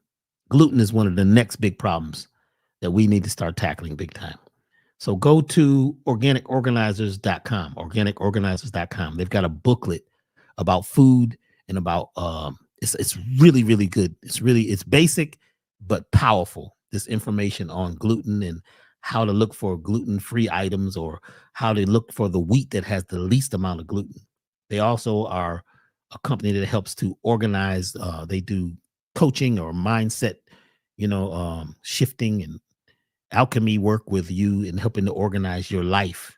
Gluten is one of the next big problems that we need to start tackling big time. So go to organicorganizers.com, organicorganizers.com. They've got a booklet about food and about it's really, really good. It's basic but powerful. This information on gluten and how to look for gluten-free items, or how to look for the wheat that has the least amount of gluten. They also are a company that helps to organize. They do coaching or mindset, shifting and alchemy work with you in helping to organize your life.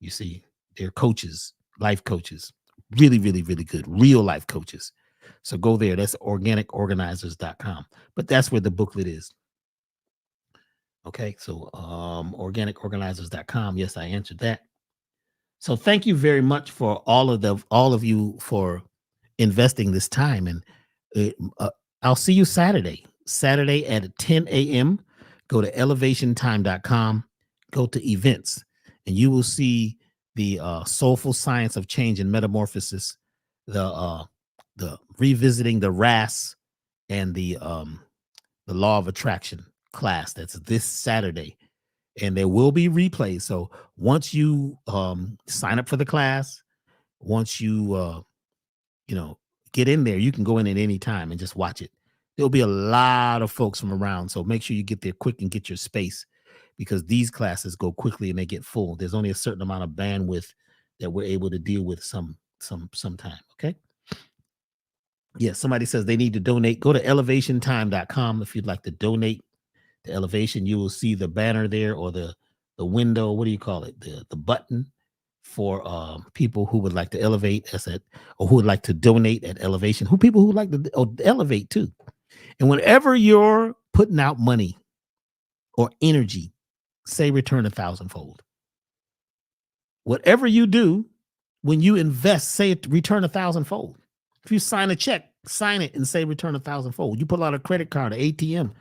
You see, they're coaches, life coaches, really, really, really good, real life coaches. So go there. That's organicorganizers.com. But that's where the booklet is. Okay, so organicorganizers.com. Yes, I answered that. So thank you very much for all of you for investing this time. And I'll see you Saturday at 10 a.m. Go to elevationtime.com, go to events, and you will see the soulful science of change and metamorphosis, the revisiting the RAS and the law of attraction class. That's this Saturday, and there will be replays. So once you sign up for the class, once you get in there, you can go in at any time and just watch it. There'll be a lot of folks from around, so make sure you get there quick and get your space, because these classes go quickly and they get full. There's only a certain amount of bandwidth that we're able to deal with sometime. Okay. Yeah, somebody says they need to donate. Go to elevationtime.com if you'd like to donate to Elevation. You will see the banner there, or the window. What do you call it? The button for people who would like to elevate or who would like to donate at Elevation. People who would like to elevate too. And whenever you're putting out money or energy, say return 1,000-fold. Whatever you do, when you invest, say return 1,000-fold. If you sign a check, sign it and say return 1,000-fold. You pull out a credit card, an ATM,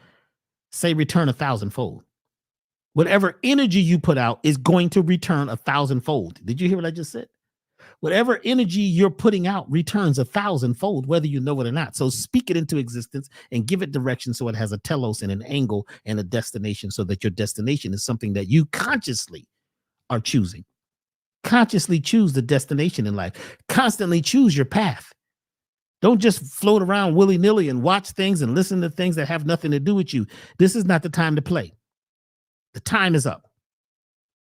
say return 1,000-fold. Whatever energy you put out is going to return 1,000-fold. Did you hear what I just said? Whatever energy you're putting out returns 1,000-fold, whether you know it or not. So speak it into existence and give it direction, so it has a telos and an angle and a destination, so that your destination is something that you consciously are choosing. Consciously choose the destination in life. Constantly choose your path. Don't just float around willy-nilly and watch things and listen to things that have nothing to do with you. This is not the time to play. The time is up.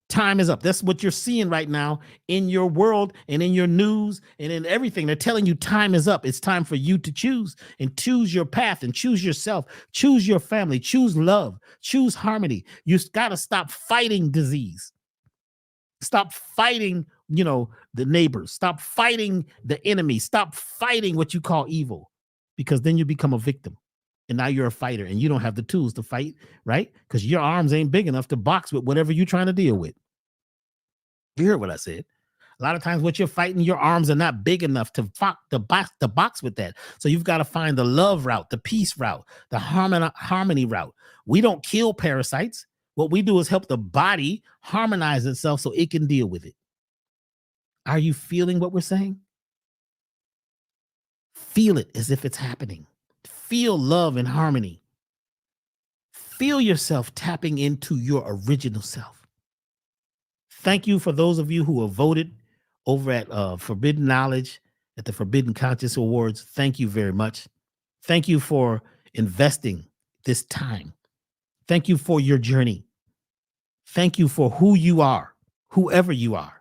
Time is up. That's what you're seeing right now in your world and in your news and in everything. They're telling you time is up. It's time for you to choose, and choose your path, and choose yourself, choose your family, choose love, choose harmony. You got to stop fighting disease. Stop fighting, the neighbors. Stop fighting the enemy. Stop fighting what you call evil, because then you become a victim. And now you're a fighter, and you don't have the tools to fight, right? Because your arms ain't big enough to box with whatever you're trying to deal with. You heard what I said. A lot of times what you're fighting, your arms are not big enough to box with that. So you've got to find the love route, the peace route, the harmony route. We don't kill parasites. What we do is help the body harmonize itself so it can deal with it. Are you feeling what we're saying? Feel it as if it's happening. Feel love and harmony. Feel yourself tapping into your original self. Thank you for those of you who have voted over at Forbidden Knowledge at the Forbidden Conscious Awards. Thank you very much. Thank you for investing this time. Thank you for your journey. Thank you for who you are, whoever you are.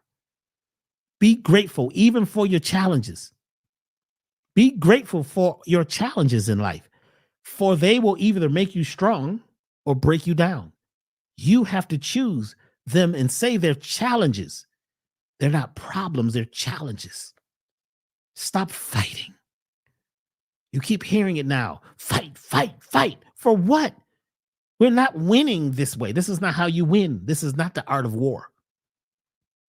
Be grateful even for your challenges. Be grateful for your challenges in life, for they will either make you strong or break you down. You have to choose them and say they're challenges. They're not problems, they're challenges. Stop fighting. You keep hearing it now. Fight, fight, fight. For what? We're not winning this way. This is not how you win. This is not the art of war.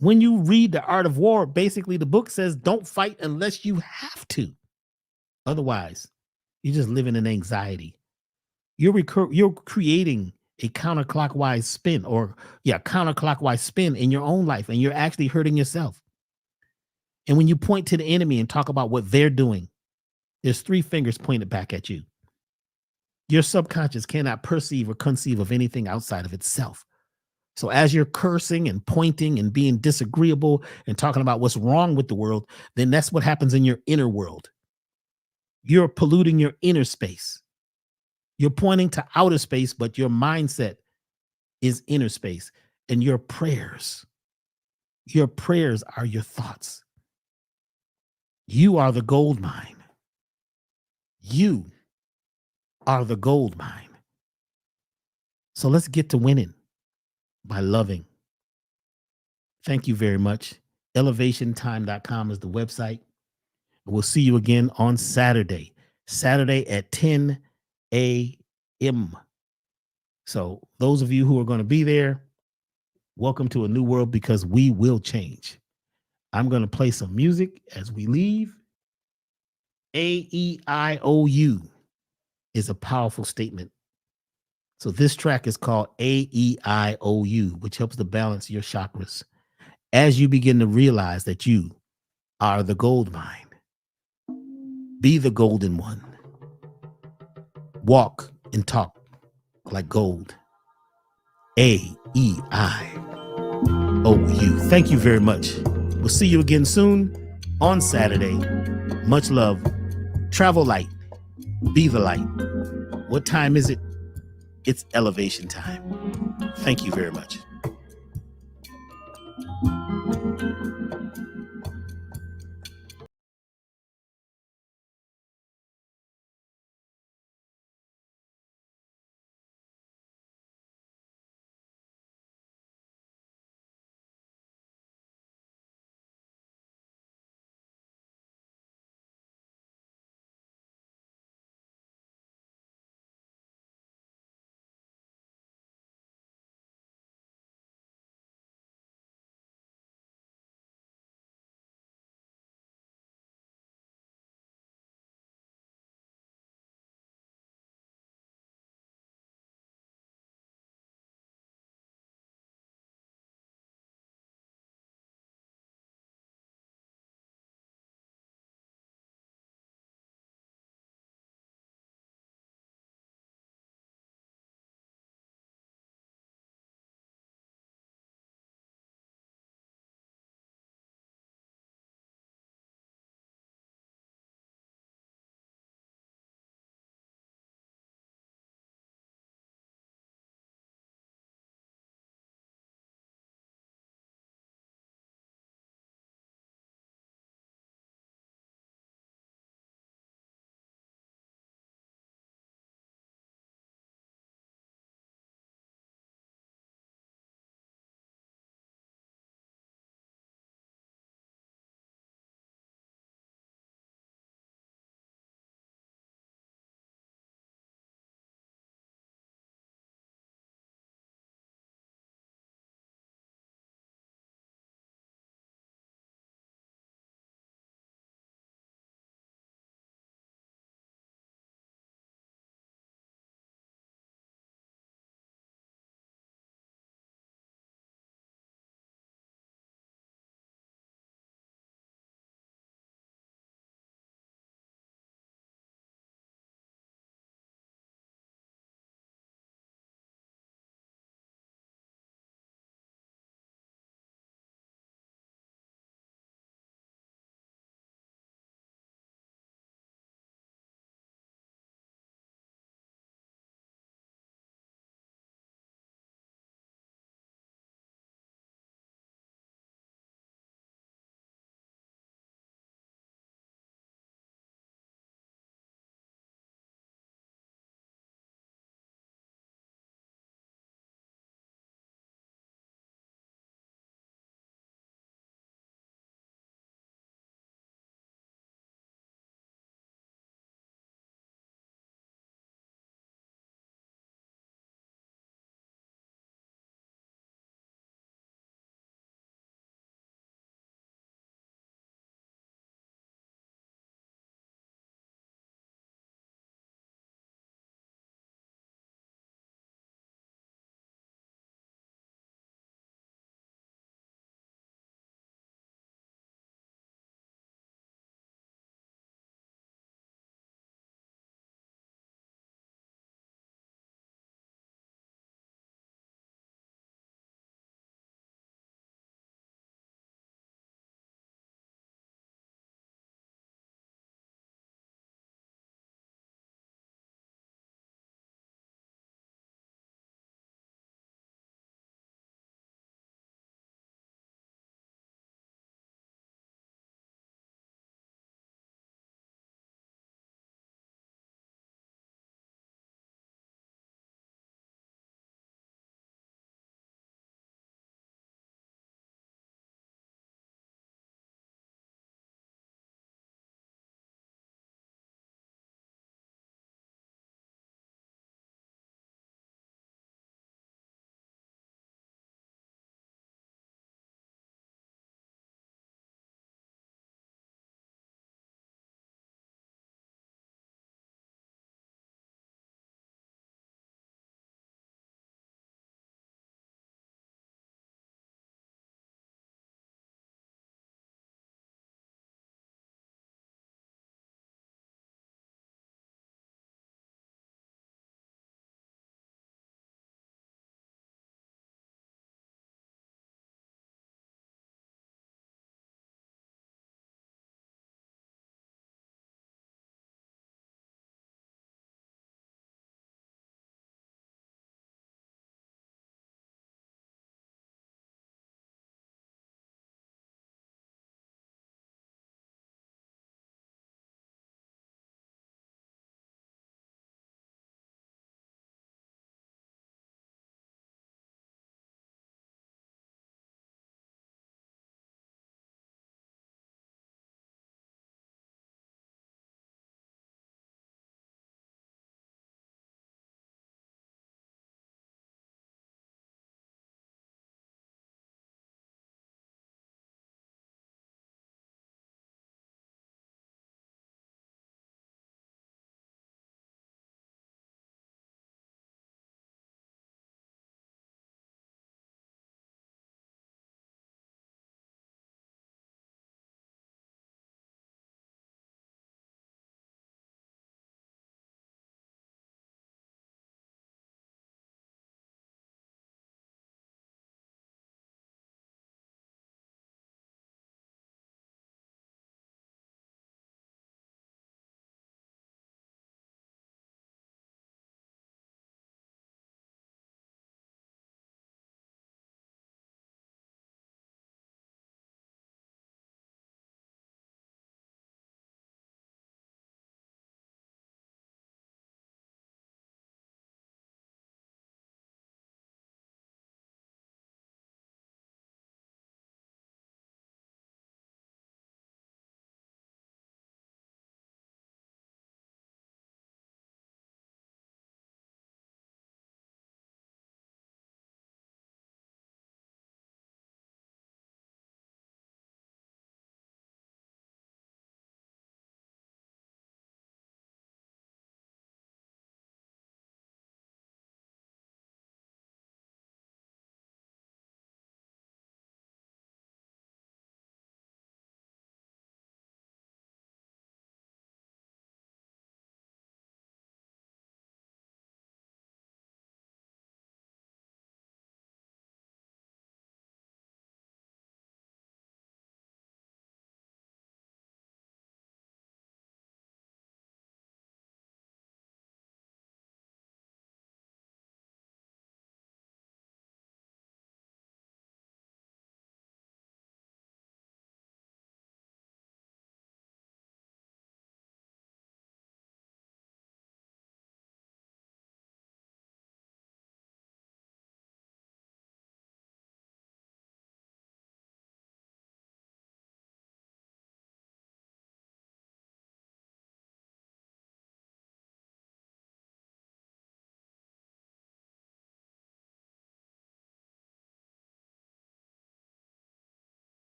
When you read The Art of War, basically the book says don't fight unless you have to. Otherwise, you're just living in anxiety. You're creating a counterclockwise spin in your own life, and you're actually hurting yourself. And when you point to the enemy and talk about what they're doing, there's three fingers pointed back at you. Your subconscious cannot perceive or conceive of anything outside of itself. So as you're cursing and pointing and being disagreeable and talking about what's wrong with the world, then that's what happens in your inner world. You're polluting your inner space. You're pointing to outer space, but your mindset is inner space. And your prayers are your thoughts. You are the gold mine. You are the gold mine. So let's get to winning by loving. Thank you very much. elevationtime.com is the website. We'll see you again on Saturday at 10 a.m. So those of you who are going to be there, welcome to a new world, because we will change. I'm going to play some music as we leave. AEIOU is a powerful statement. So this track is called AEIOU, which helps to balance your chakras as you begin to realize that you are the gold mine. Be the golden one. Walk and talk like gold. AEIOU. Thank you very much. We'll see you again soon on Saturday. Much love. Travel light. Be the light. What time is it? It's elevation time. Thank you very much.